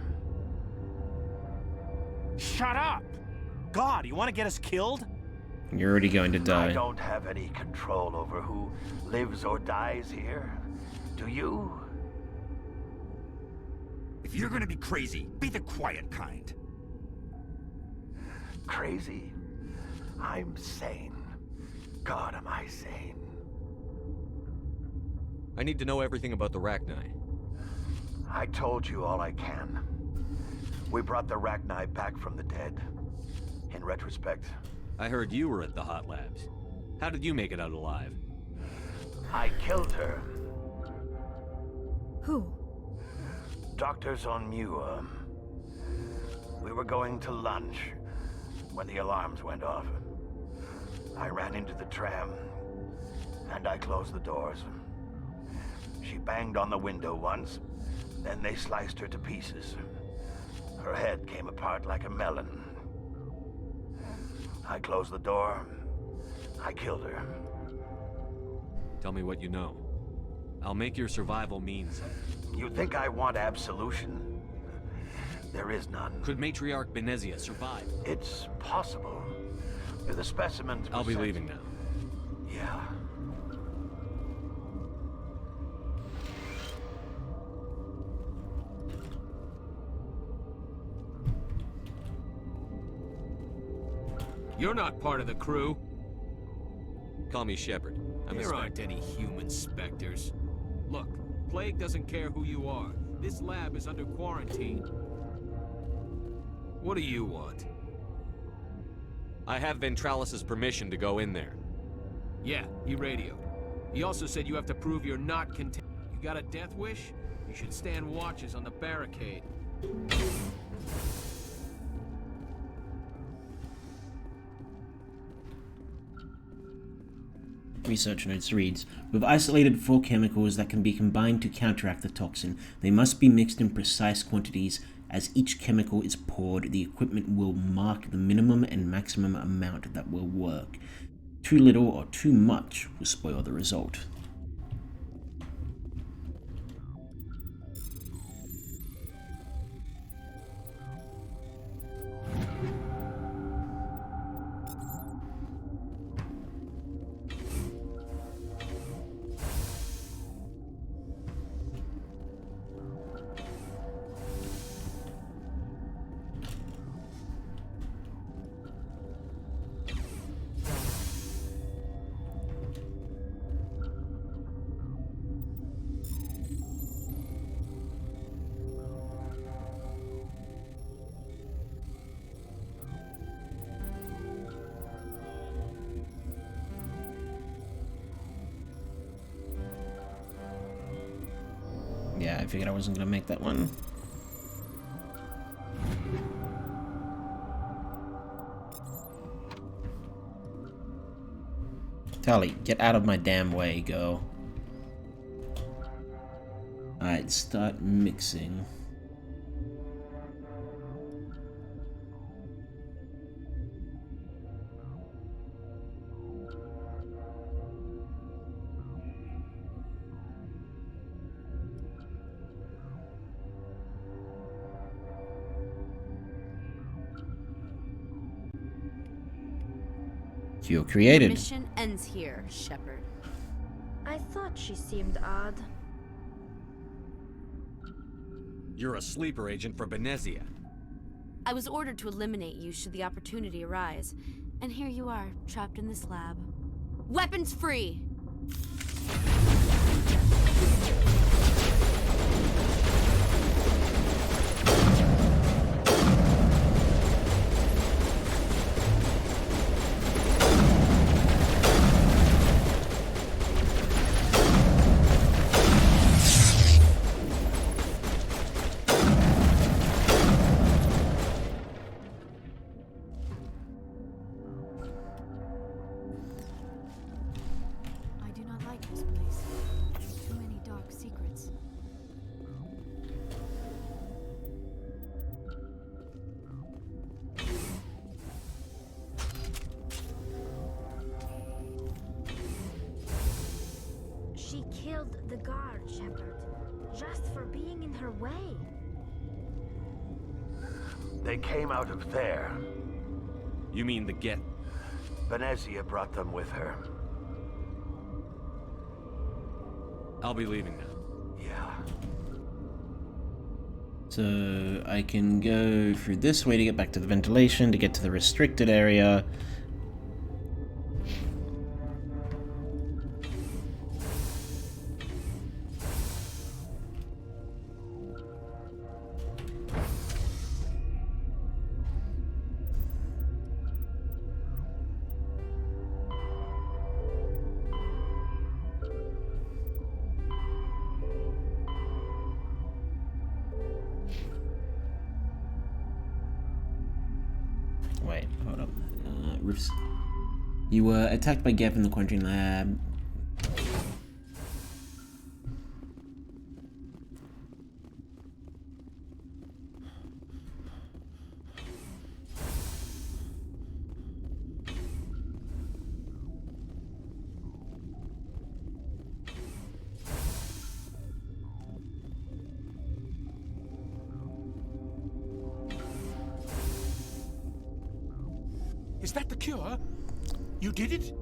Shut up! God, you want to get us killed?
You're already going to die.
I don't have any control over who lives or dies here. Do you?
If you're gonna be crazy, be the quiet kind.
Crazy? I'm sane. God, am I sane.
I need to know everything about the Rachni.
I told you all I can. We brought the Rachni back from the dead. In retrospect,
I heard you were at the hot labs. How did you make it out alive?
I killed her.
Who?
Doctors on Muir. We were going to lunch when the alarms went off. I ran into the tram, and I closed the doors. She banged on the window once, then they sliced her to pieces. Her head came apart like a melon. I closed the door. I killed her.
Tell me what you know. I'll make your survival mean something.
You think I want absolution? There is none.
Could Matriarch Benezia survive?
It's possible. If the specimens were
I'll be
sent-
leaving now.
Yeah.
You're not part of the crew.
Call me Shepard. I'm a
There aren't
Spectre.
any human specters. Look, Plague doesn't care who you are. This lab is under quarantine. What do you want?
I have Ventralis' permission to go in there.
Yeah, he radioed. He also said you have to prove you're not contained. You got a death wish? You should stand watches on the barricade.
Research notes reads, we've isolated 4 chemicals that can be combined to counteract the toxin. They must be mixed in precise quantities. As each chemical is poured, the equipment will mark the minimum and maximum amount that will work. Too little or too much will spoil the result. Yeah, I figured I wasn't gonna make that one. Tali, get out of my damn way, go. Alright, start mixing. Cue created.
Mission ends here, Shepard.
I thought she seemed odd.
You're a sleeper agent for Benezia.
I was ordered to eliminate you should the opportunity arise. And here you are, trapped in this lab. Weapons free!
She killed the guard, Shepard, just for being in her way.
They came out of there.
You mean the Geth?
Benezia brought them with her.
I'll be leaving now.
Yeah.
So I can go through this way to get back to the ventilation, to get to the restricted area. Wait, hold up. Roofs. You were attacked by Geth in the quarantine lab.
Is that the cure? You did it?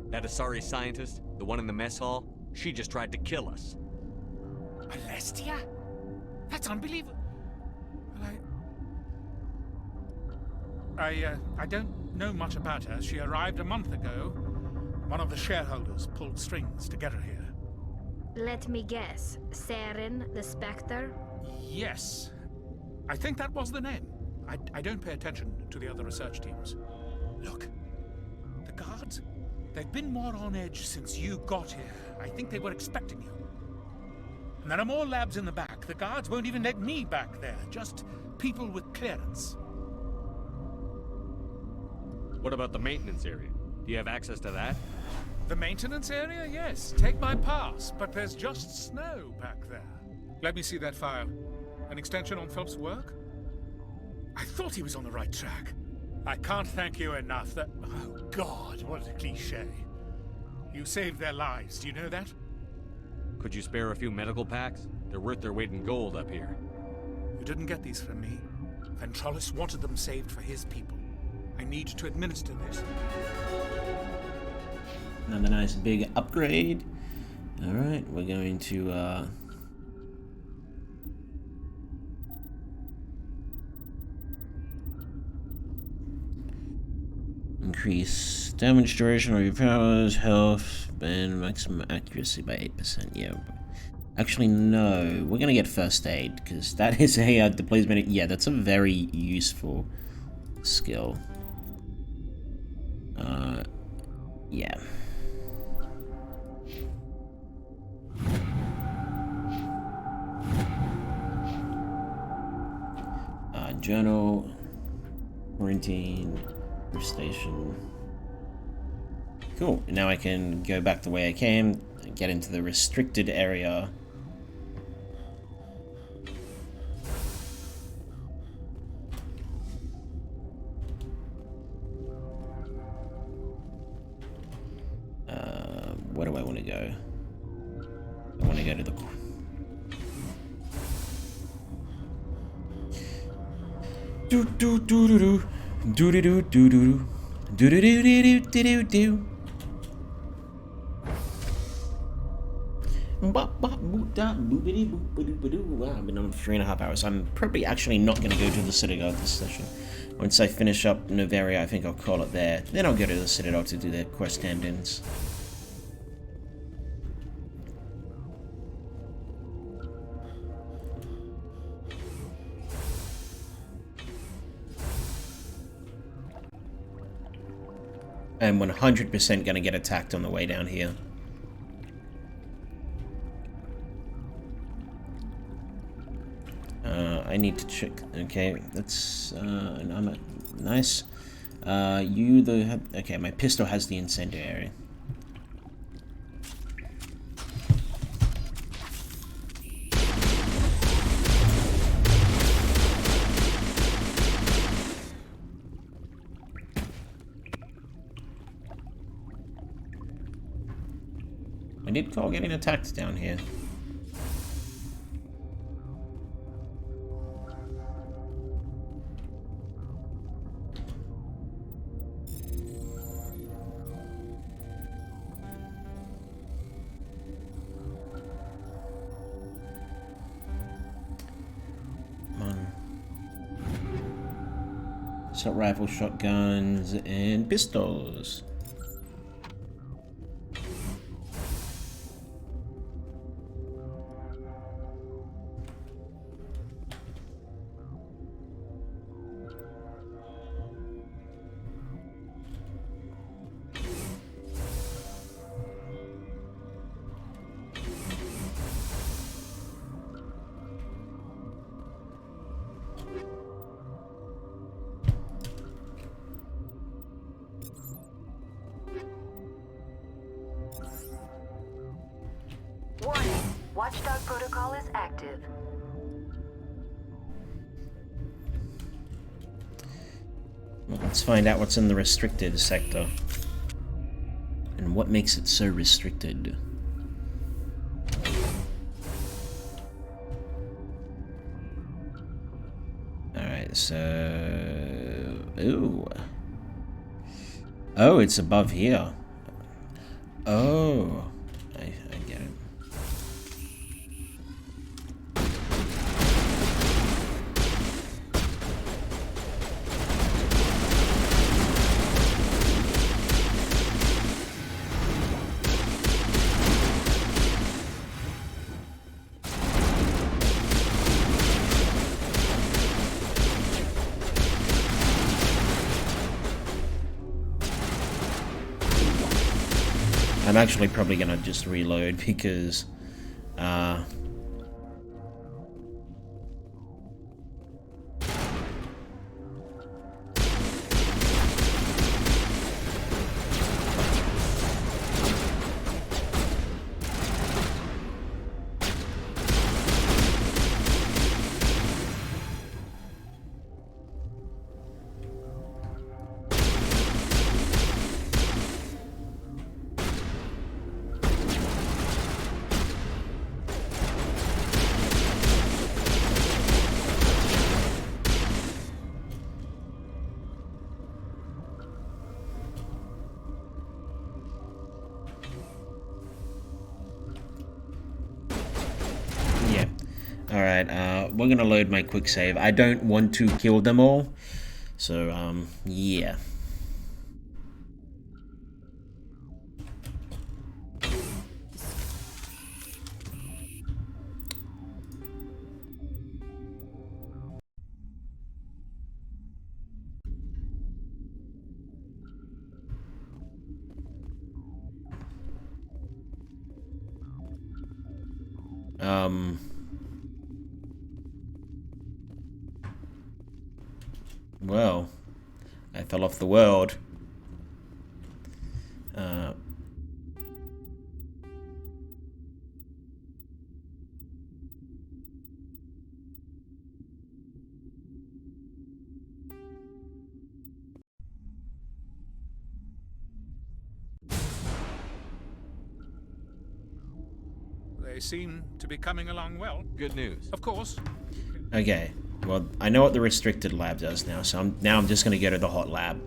That Asari scientist, the one in the mess hall, she just tried to kill us.
Alestia? That's unbelievable. Well, I don't know much about her. She arrived a month ago. One of the shareholders pulled strings to get her here.
Let me guess. Saren, the Spectre?
Yes. I think that was the name. I don't pay attention to the other research teams. Look, the guards, they've been more on edge since you got here. I think they were expecting you. And there are more labs in the back. The guards won't even let me back there, just people with clearance.
What about the maintenance area? Do you have access to that?
The maintenance area? Yes. Take my pass, but there's just snow back there. Let me see that file. An extension on Phelps' work? I thought he was on the right track. I can't thank you enough. That... Oh, God, what a cliché. You saved their lives, do you know that?
Could you spare a few medical packs? They're worth their weight in gold up here.
You didn't get these from me. Ventralis wanted them saved for his people. I need to administer this.
Another nice big upgrade. Alright, we're going to increase damage duration of your powers, health, and maximum accuracy by 8%. Yeah. Actually, no. We're gonna get first aid, because that is a deploys medic. Yeah, that's a very useful skill. Yeah. Journal, quarantine, station. Cool. Now I can go back the way I came and get into the restricted area. Where do I want to go? I want to go to the... Do do do do do do do do do do do do do do do do do. Wow, I've been on 3.5 hours. I'm probably actually not going to go to the Citadel this session. Once I finish up Noveria, I think I'll call it there. Then I'll go to the Citadel to do the quest stand-ins. I'm 100% going to get attacked on the way down here. I need to check. Okay, that's nice. Okay, my pistol has the incendiary. I did call getting attacked down here. Assault rifle, shotguns, and pistols.
Warning, Watchdog protocol is active.
Well, let's find out what's in the restricted sector. And what makes it so restricted. Alright, so... Ooh. Oh, it's above here. Oh. I get it. I'm actually probably gonna just reload because Alright, we're gonna load my quick save. I don't want to kill them all. So, yeah. Well, I fell off the world.
They seem to be coming along well.
Good news.
Of course.
Okay, well, I know what the restricted lab does now, so I'm just gonna go to the hot lab.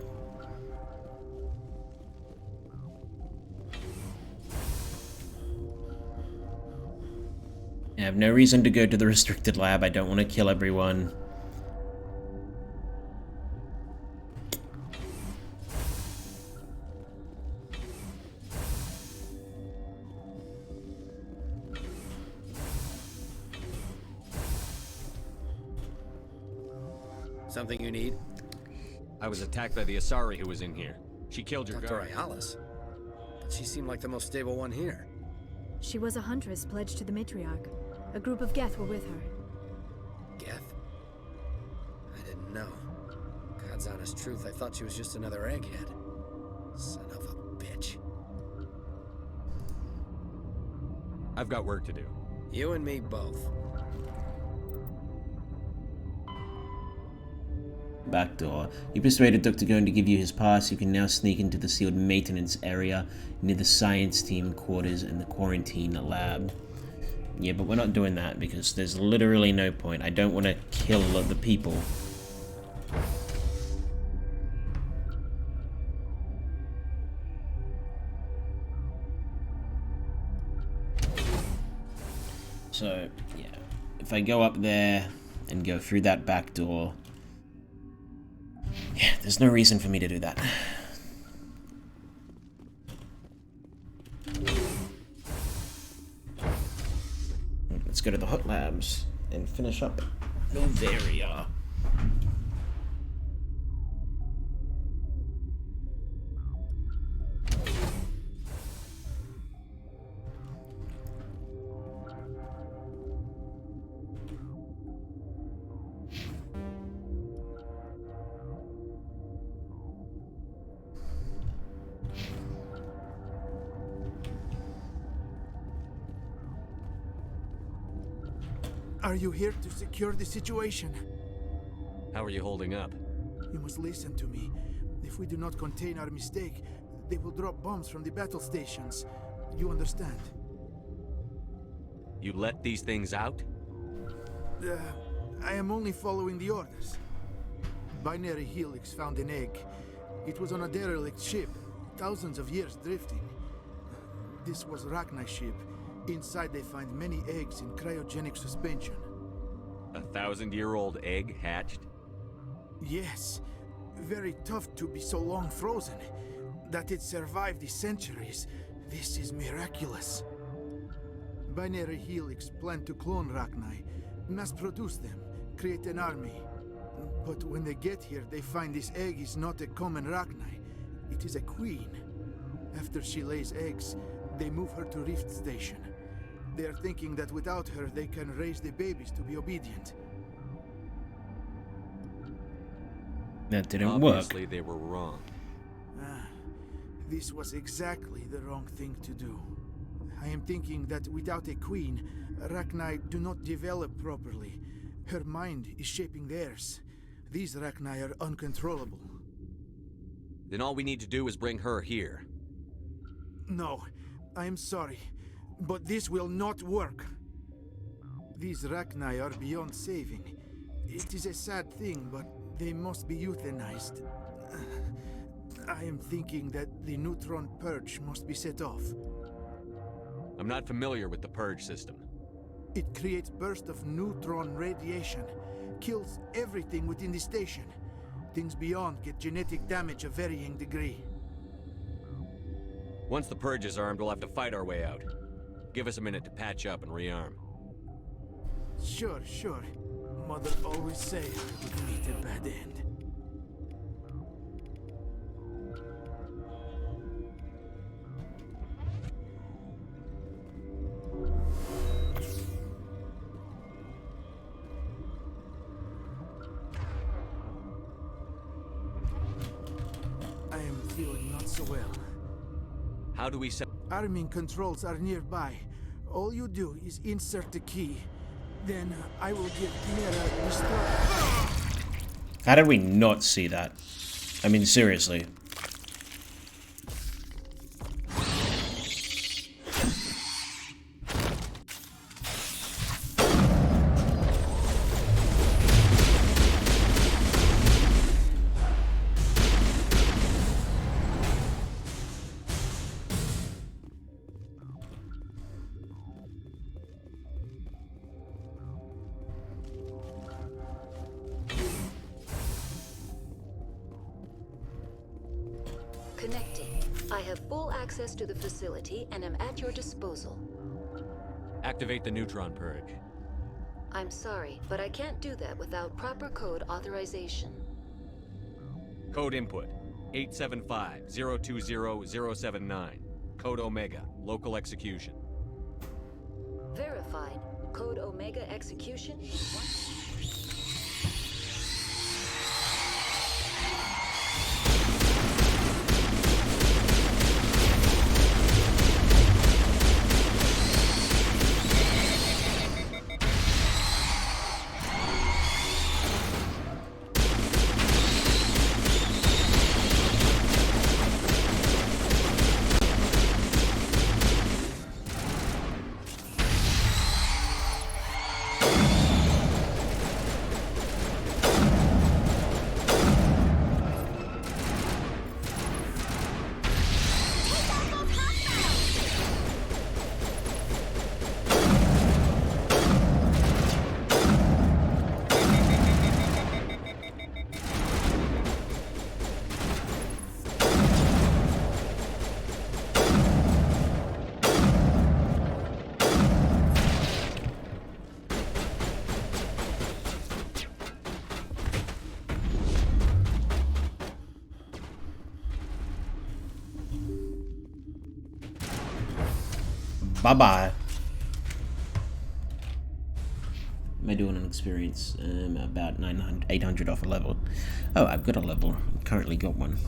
I have no reason to go to the restricted lab. I don't want to kill everyone.
Something you need?
I was attacked by the Asari who was in here. She killed your
Dr.
guard.
Ayalis? But she seemed like the most stable one here.
She was a huntress pledged to the matriarch. A group of Geth were with her.
Geth? I didn't know. God's honest truth, I thought she was just another egghead. Son of a bitch.
I've got work to do.
You and me both.
Back door. You persuaded Dr. Gone to give you his pass. You can now sneak into the sealed maintenance area near the science team quarters and the quarantine lab. Yeah, but we're not doing that because there's literally no point. I don't want to kill the people. So, yeah. If I go up there and go through that back door... Yeah, there's no reason for me to do that. Let's go to the hot labs and finish up Noveria.
Are you here to secure the situation?
How are you holding up?
You must listen to me. If we do not contain our mistake, they will drop bombs from the battle stations. You understand?
You let these things out?
I am only following the orders. Binary Helix found an egg. It was on a derelict ship, thousands of years drifting. This was Rachni's ship. Inside they find many eggs in cryogenic suspension.
1,000-year-old egg hatched?
Yes. Very tough to be so long frozen. That it survived the centuries. This is miraculous. Binary Helix planned to clone Rachni, mass produce them, create an army. But when they get here, they find this egg is not a common Rachni. It is a queen. After she lays eggs, they move her to Rift Station. They are thinking that without her, they can raise the babies to be obedient.
That didn't work.
Obviously, they were wrong.
This was exactly the wrong thing to do. I am thinking that without a queen, Rachni do not develop properly. Her mind is shaping theirs. These Rachni are uncontrollable.
Then all we need to do is bring her here.
No, I am sorry, but this will not work. These Rachni are beyond saving. It is a sad thing, but they must be euthanized. I am thinking that the neutron purge must be set off.
I'm not familiar with the purge system.
It creates bursts of neutron radiation, kills everything within the station. Things beyond get genetic damage of varying degree.
Once the Purge is armed, we'll have to fight our way out. Give us a minute to patch up and rearm.
Sure. Mother always say I would meet a bad end. I am feeling not so well.
How do we set...
Arming controls are nearby. All you do is insert the key. Then I will give Mira the start.
How did we not see that? I mean, seriously.
Connecting. I have full access to the facility and am at your disposal.
Activate the neutron purge.
I'm sorry, but I can't do that without proper code authorization.
Code input 875-020-079. Code Omega. Local execution.
Verified. Code Omega execution is 1.
Bye-bye. Am I doing an experience? About 800 off a level. Oh, I've got a level. I've currently got one.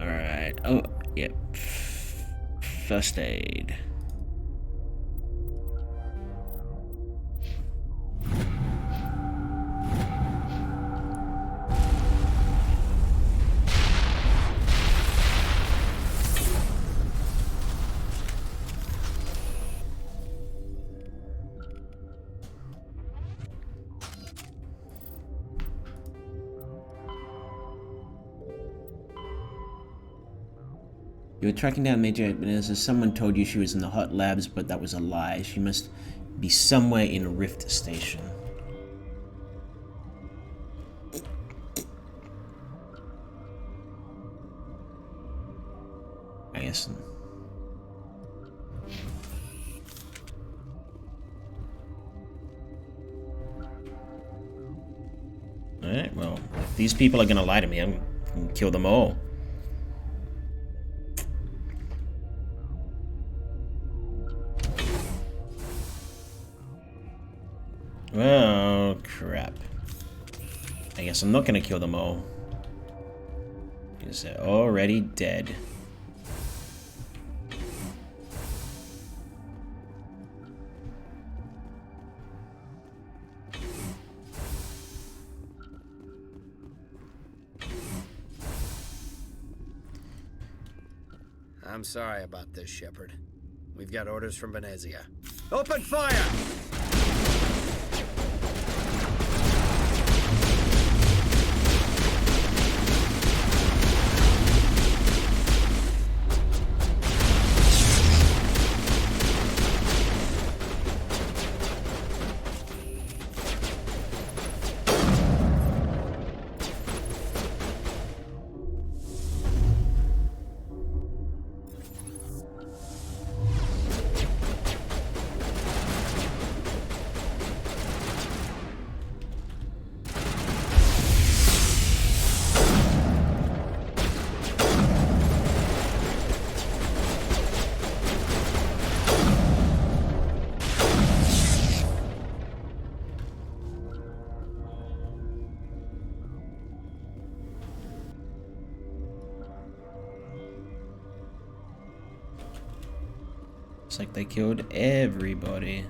Alright. Oh, yep. First aid. You were tracking down Major Ebenezer. Someone told you she was in the hot labs, but that was a lie. She must be somewhere in Rift Station. I guess. Alright, well, if these people are gonna lie to me, I'm gonna kill them all. Oh, crap. I guess I'm not gonna kill them all. Because they're already dead.
I'm sorry about this, Shepard. We've got orders from Venezia. Open fire!
Looks like they killed everybody.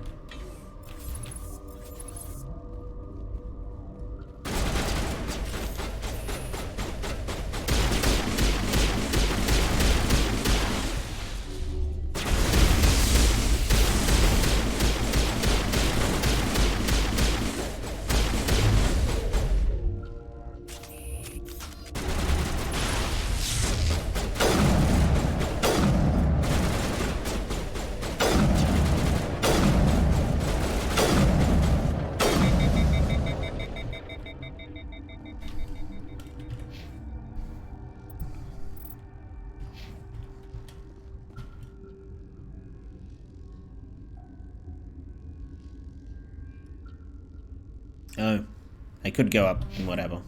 Oh, I could go up and whatever.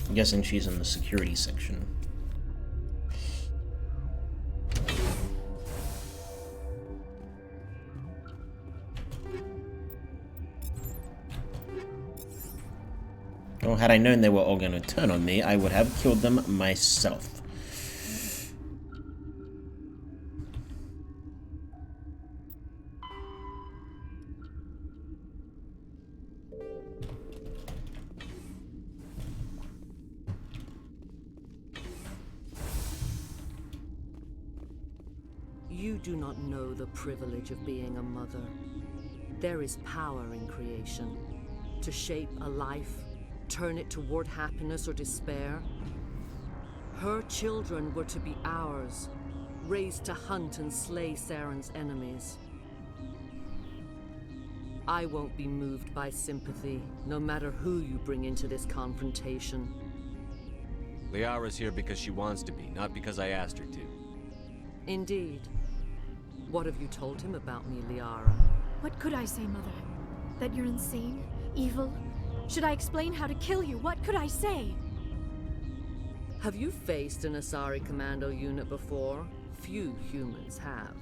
I'm guessing she's in the security section. Well, had I known they were all going to turn on me, I would have killed them myself.
You do not know the privilege of being a mother. There is power in creation. To shape a life, turn it toward happiness or despair. Her children were to be ours, raised to hunt and slay Saren's enemies. I won't be moved by sympathy, no matter who you bring into this confrontation.
Liara's here because she wants to be, not because I asked her to.
Indeed. What have you told him about me, Liara?
What could I say, Mother? That you're insane? Evil? Should I explain how to kill you? What could I say?
Have you faced an Asari commando unit before? Few humans have.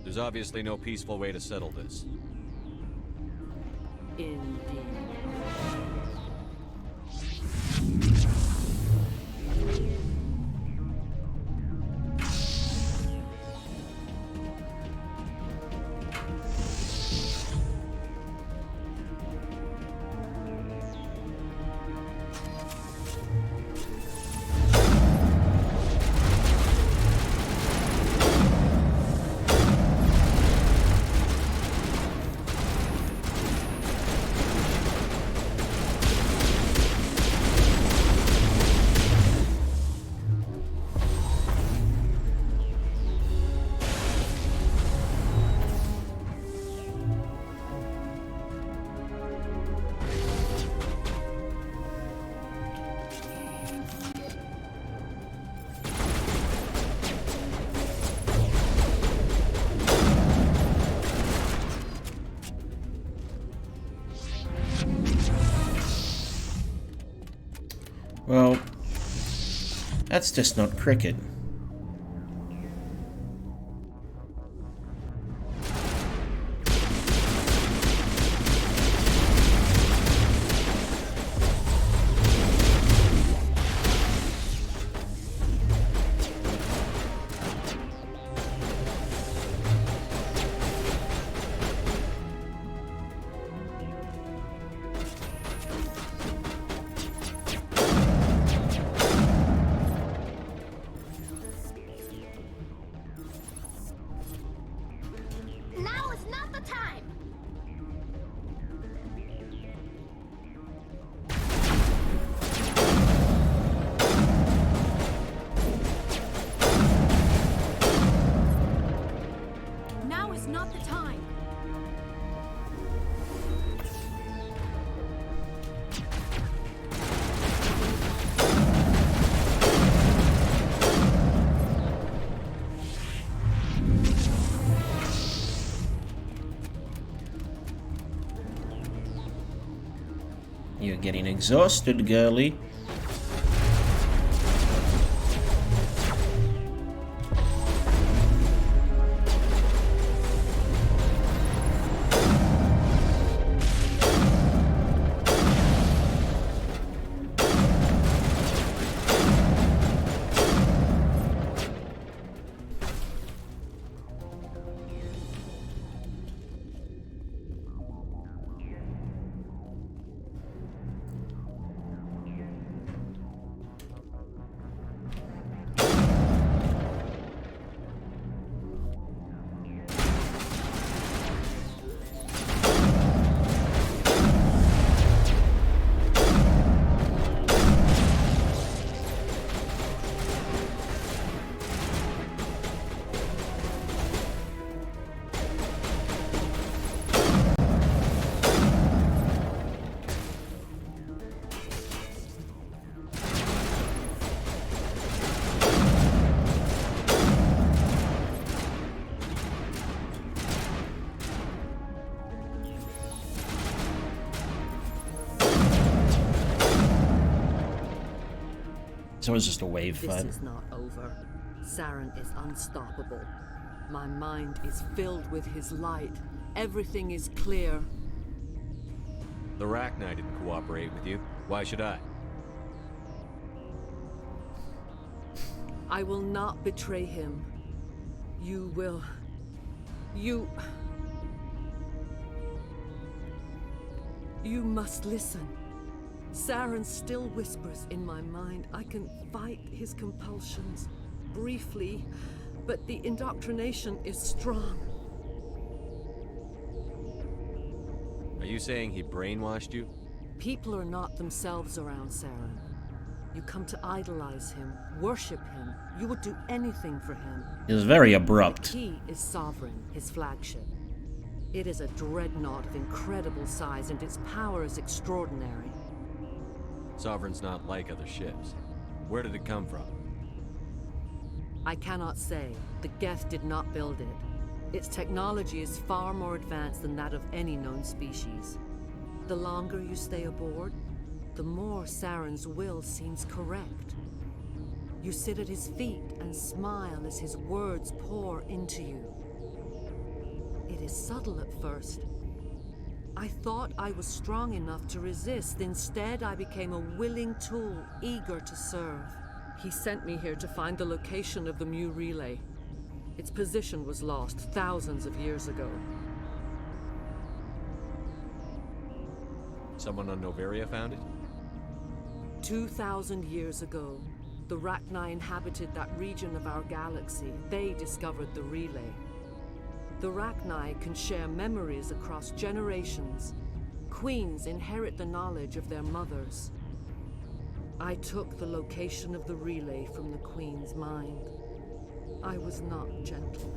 There's obviously no peaceful way to settle this.
Indeed.
Well, that's just not cricket. You're getting exhausted, girly. So it's just a wave fight.
This is not over. Saren is unstoppable. My mind is filled with his light. Everything is clear.
The Rachni didn't cooperate with you. Why should I?
I will not betray him. You will. You must listen. Saren still whispers in my mind. I can fight his compulsions briefly, but the indoctrination is strong.
Are you saying he brainwashed you?
People are not themselves around Saren. You come to idolize him, worship him. You would do anything for him.
It's very abrupt.
The key is Sovereign, his flagship. It is a dreadnought of incredible size, and its power is extraordinary.
Sovereign's not like other ships. Where did it come from?
I cannot say. The Geth did not build it. Its technology is far more advanced than that of any known species. The longer you stay aboard, the more Saren's will seems correct. You sit at his feet and smile as his words pour into you. It is subtle at first. I thought I was strong enough to resist. Instead, I became a willing tool, eager to serve. He sent me here to find the location of the Mu relay. Its position was lost thousands of years ago.
Someone on Noveria found it?
2,000 years ago, the Rachni inhabited that region of our galaxy. They discovered the relay. The Rachni can share memories across generations. Queens inherit the knowledge of their mothers. I took the location of the relay from the Queen's mind. I was not gentle.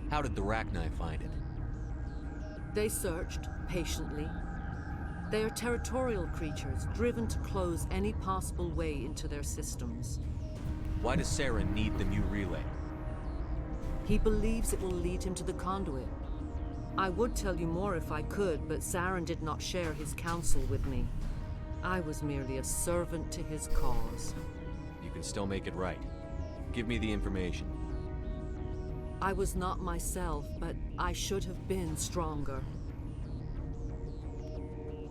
How did the Rachni find it?
They searched, patiently. They are territorial creatures, driven to close any possible way into their systems.
Why does Saren need the Mu relay?
He believes it will lead him to the conduit. I would tell you more if I could, but Saren did not share his counsel with me. I was merely a servant to his cause.
You can still make it right. Give me the information.
I was not myself, but I should have been stronger.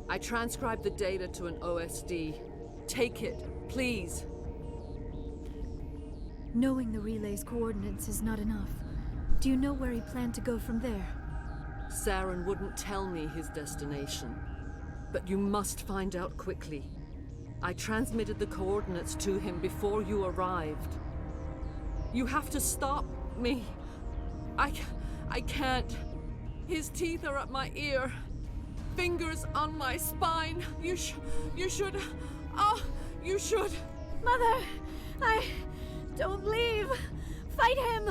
I transcribed the data to an OSD. Take it, please.
Knowing the relay's coordinates is not enough. Do you know where he planned to go from there?
Saren wouldn't tell me his destination. But you must find out quickly. I transmitted the coordinates to him before you arrived. You have to stop me. I can't. His teeth are at my ear. Fingers on my spine. You should. Oh, you should.
Mother, don't leave. Fight him.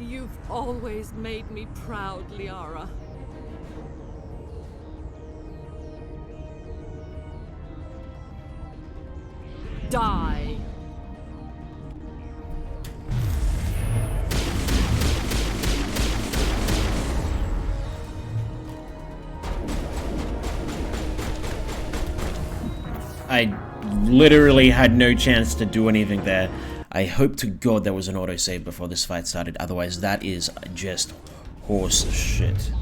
You've always made me proud, Liara. Die.
literally had no chance to do anything there. I hope to God there was an autosave before this fight started, otherwise that is just horse shit.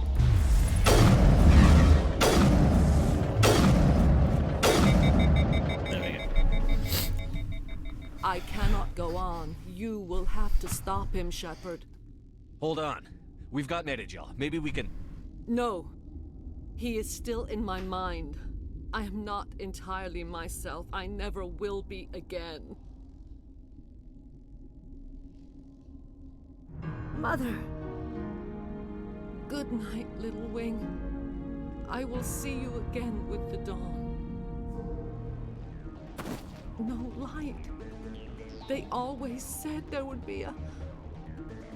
I cannot go on. You will have to stop him, Shepard.
Hold on. We've got Netagel. Maybe we can...
No. He is still in my mind. I am not entirely myself. I never will be again. Mother. Good night, little wing. I will see you again with the dawn. No light. They always said there would be a...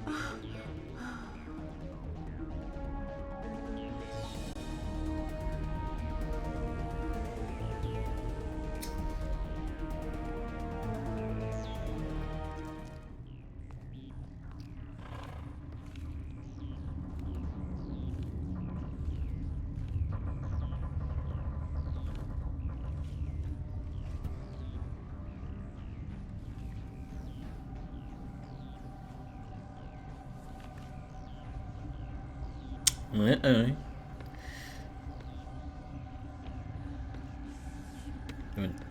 Uh-oh.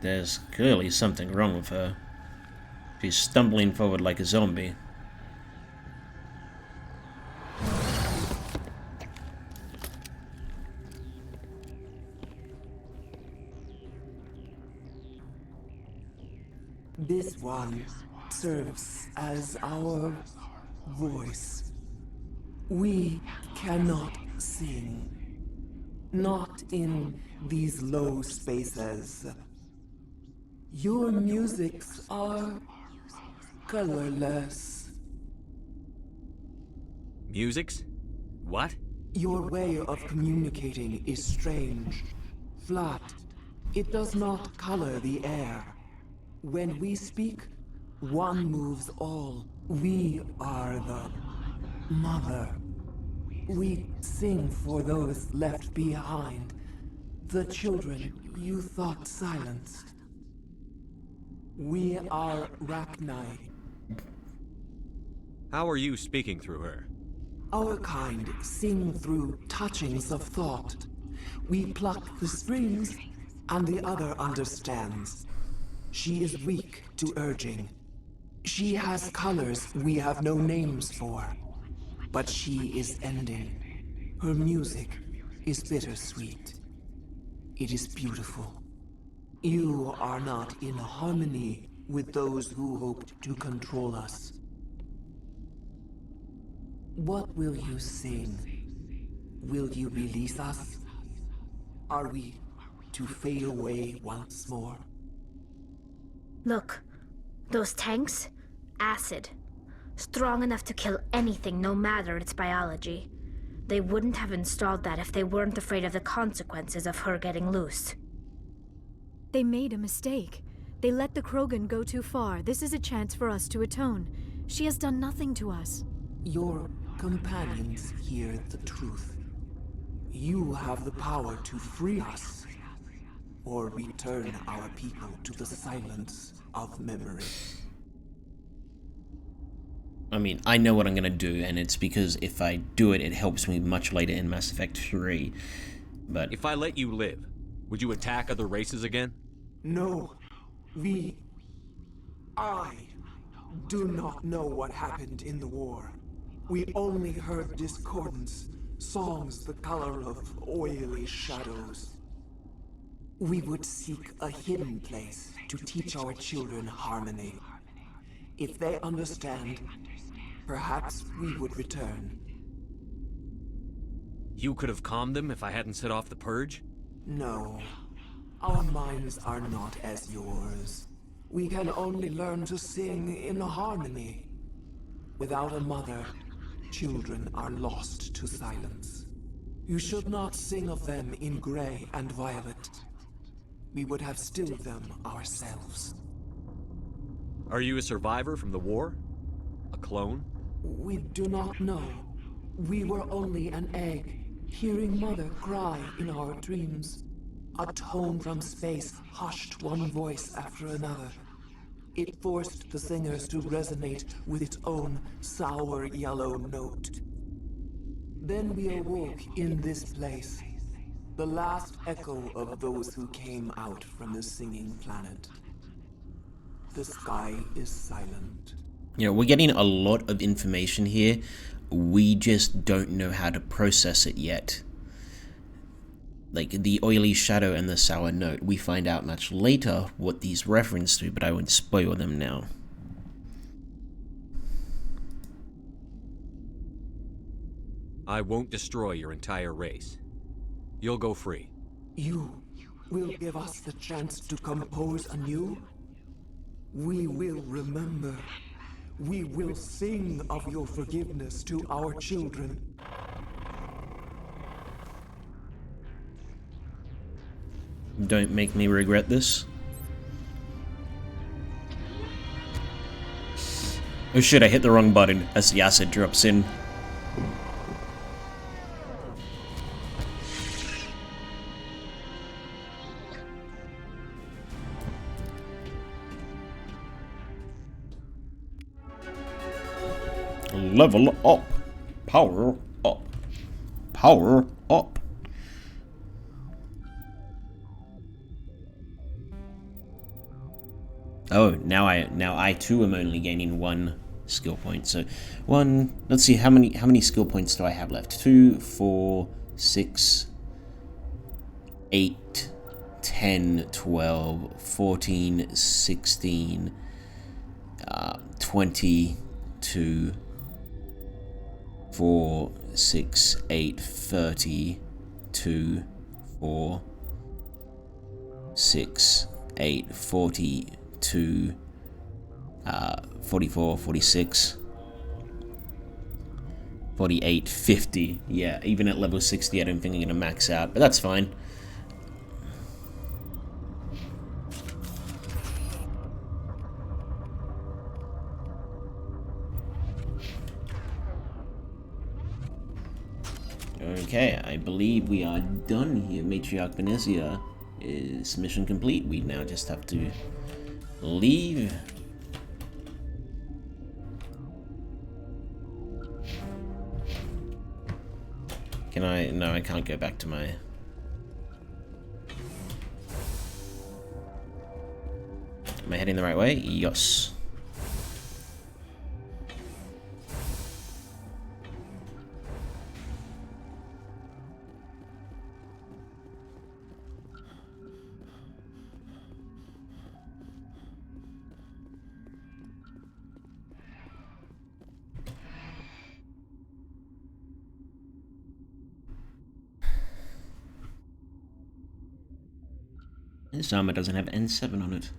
There's clearly something wrong with her. She's stumbling forward like a zombie.
This one serves as our voice. We cannot sing. Not in these low spaces. Your musics are colorless.
Musics? What?
Your way of communicating is strange. Flat. It does not color the air. When we speak, one moves all. We are the mother. We sing for those left behind. The children you thought silenced. We are Rachni.
How are you speaking through her?
Our kind sing through touchings of thought. We pluck the strings, and the other understands. She is weak to urging. She has colors we have no names for. But she is ending. Her music is bittersweet. It is beautiful. You are not in harmony with those who hoped to control us. What will you sing? Will you release us? Are we to fade away once more?
Look, those tanks? Acid. Strong enough to kill anything, no matter its biology. They wouldn't have installed that if they weren't afraid of the consequences of her getting loose.
They made a mistake. They let the Krogan go too far. This is a chance for us to atone. She has done nothing to us.
Your companions hear the truth. You have the power to free us, or return our people to the silence of memory.
I mean, I know what I'm gonna do, and it's because if I do it, it helps me much later in Mass Effect 3. But
if I let you live, would you attack other races again?
No. I do not know what happened in the war. We only heard discordance, songs the color of oily shadows. We would seek a hidden place to teach our children harmony. If they understand, perhaps we would return.
You could have calmed them if I hadn't set off the purge?
No. Our minds are not as yours. We can only learn to sing in harmony. Without a mother, children are lost to silence. You should not sing of them in gray and violet. We would have stilled them ourselves.
Are you a survivor from the war? A clone?
We do not know. We were only an egg, hearing Mother cry in our dreams. A tone from space hushed one voice after another. It forced the singers to resonate with its own sour yellow note. Then we awoke in this place, the last echo of those who came out from the singing planet. The sky is silent.
You know, we're getting a lot of information here. We just don't know how to process it yet. Like the oily shadow and the sour note, we find out much later what these reference to, but I won't spoil them now.
I won't destroy your entire race. You'll go free.
You will give us the chance to compose anew? We will remember. We will sing of your forgiveness to our children.
Don't make me regret this. Oh shit, I hit the wrong button as the acid drops in. Level up. Power up. Power up. Oh, now I too am only gaining 1 skill point. So let's see how many skill points do I have left? 2, 4, 6, 8, 10, 12, 14, 16, 22, 4, 6, 8, 30, 2, 4, 6, 8, 40, 2, 44, 46, 48, 50. Yeah, even at level 60, I don't think I'm gonna max out, but that's fine. Okay, I believe we are done here. Matriarch Benezia is mission complete. We now just have to leave. Can I? No, I can't go back to my... Am I heading the right way? Yes. This armor doesn't have N7 on it.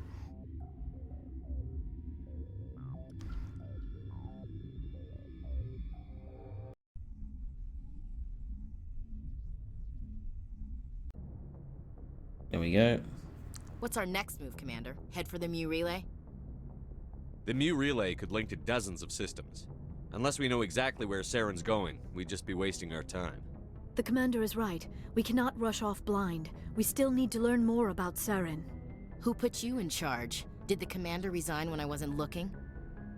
There we go.
What's our next move, Commander? Head for the Mu Relay?
The Mu Relay could link to dozens of systems. Unless we know exactly where Saren's going, we'd just be wasting our time.
The Commander is right. We cannot rush off blind. We still need to learn more about Saren.
Who put you in charge? Did the Commander resign when I wasn't looking?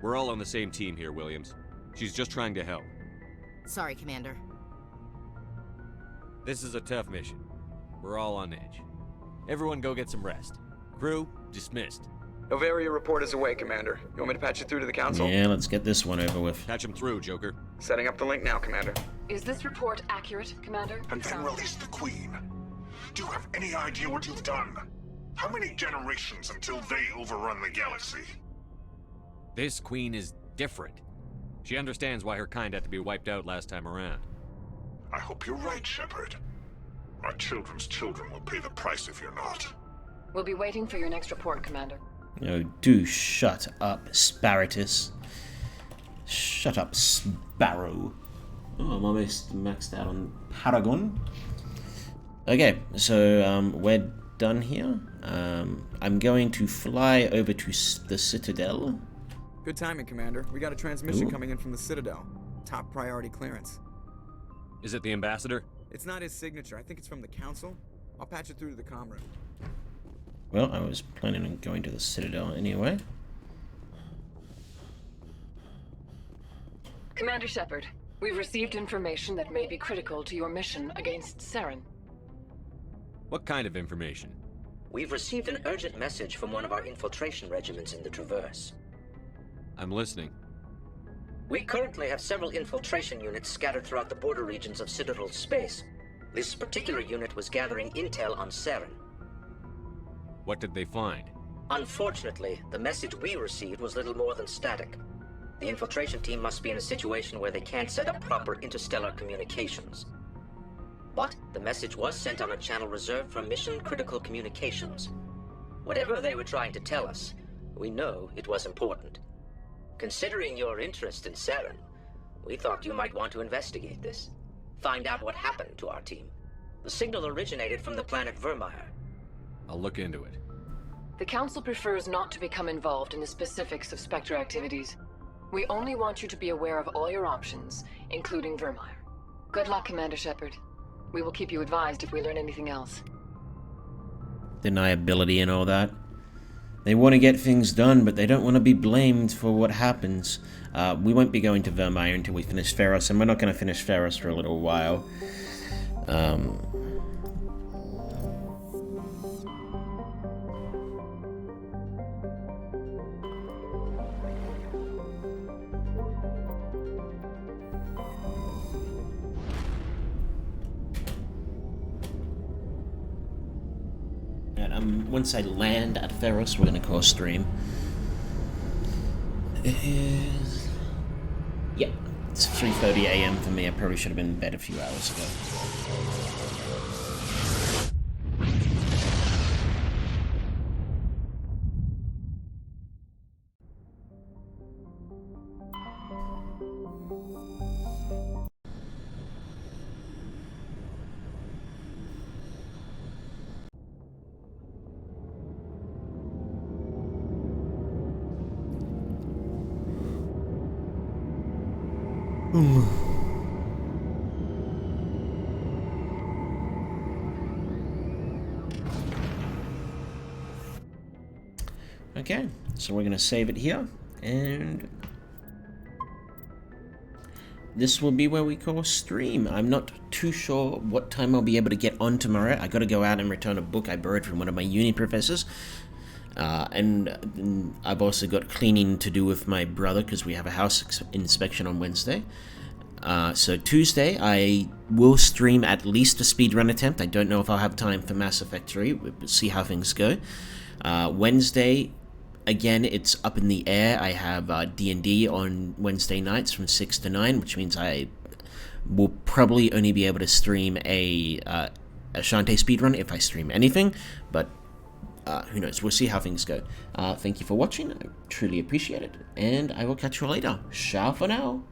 We're all on the same team here, Williams. She's just trying to help.
Sorry, Commander.
This is a tough mission. We're all on edge. Everyone go get some rest. Crew, dismissed.
Novaria report is away, Commander. You want me to patch it through to the Council?
Yeah, let's get this one over with.
Patch him through, Joker.
Setting up the link now, Commander.
Is this report accurate, Commander?
And then release the Queen. Do you have any idea what you've done? How many generations until they overrun the galaxy?
This Queen is different. She understands why her kind had to be wiped out last time around.
I hope you're right, Shepard. Our children's children will pay the price if you're not.
We'll be waiting for your next report, Commander.
Oh, do shut up, Sparatus. Shut up, Sparrow. Oh, I'm almost maxed out on Paragon. Okay, so we're done here. I'm going to fly over to the Citadel.
Good timing, Commander. We got a transmission
Ooh.
coming in from the Citadel. Top priority clearance.
Is it the Ambassador?
It's not his signature. I think it's from the Council. I'll patch it through to the comm room.
Well, I was planning on going to the Citadel anyway.
Commander Shepard, we've received information that may be critical to your mission against Saren.
What kind of information?
We've received an urgent message from one of our infiltration regiments in the Traverse.
I'm listening.
We currently have several infiltration units scattered throughout the border regions of Citadel space. This particular unit was gathering intel on Saren.
What did they find?
Unfortunately, the message we received was little more than static. The infiltration team must be in a situation where they can't set up proper interstellar communications. But the message was sent on a channel reserved for mission-critical communications. Whatever they were trying to tell us, we know it was important. Considering your interest in Saren, we thought you might want to investigate this. Find out what happened to our team. The signal originated from the planet Vermeer.
I'll look into it.
The Council prefers not to become involved in the specifics of Spectre activities. We only want you to be aware of all your options, including Vermeer. Good luck, Commander Shepard. We will keep you advised if we learn anything else.
Deniability and all that. They want to get things done, but they don't want to be blamed for what happens. We won't be going to Vermeer until we finish Feros, and we're not going to finish Feros for a little while. Once I land at Feros, we're going to call stream. It is... Yep, it's 3:30 AM for me. I probably should have been in bed a few hours ago. Okay, so we're going to save it here, and this will be where we call stream. I'm not too sure what time I'll be able to get on tomorrow. I got to go out and return a book I borrowed from one of my uni professors. And I've also got cleaning to do with my brother because we have a house inspection on Wednesday. So Tuesday I will stream at least a speedrun attempt. I don't know if I'll have time for Mass Effect 3. We'll see how things go. Wednesday, again, it's up in the air. I have D&D on Wednesday nights from 6 to 9, which means I will probably only be able to stream a Shantae speedrun if I stream anything, but who knows, we'll see how things go. Thank you for watching, I truly appreciate it, and I will catch you later. Ciao for now.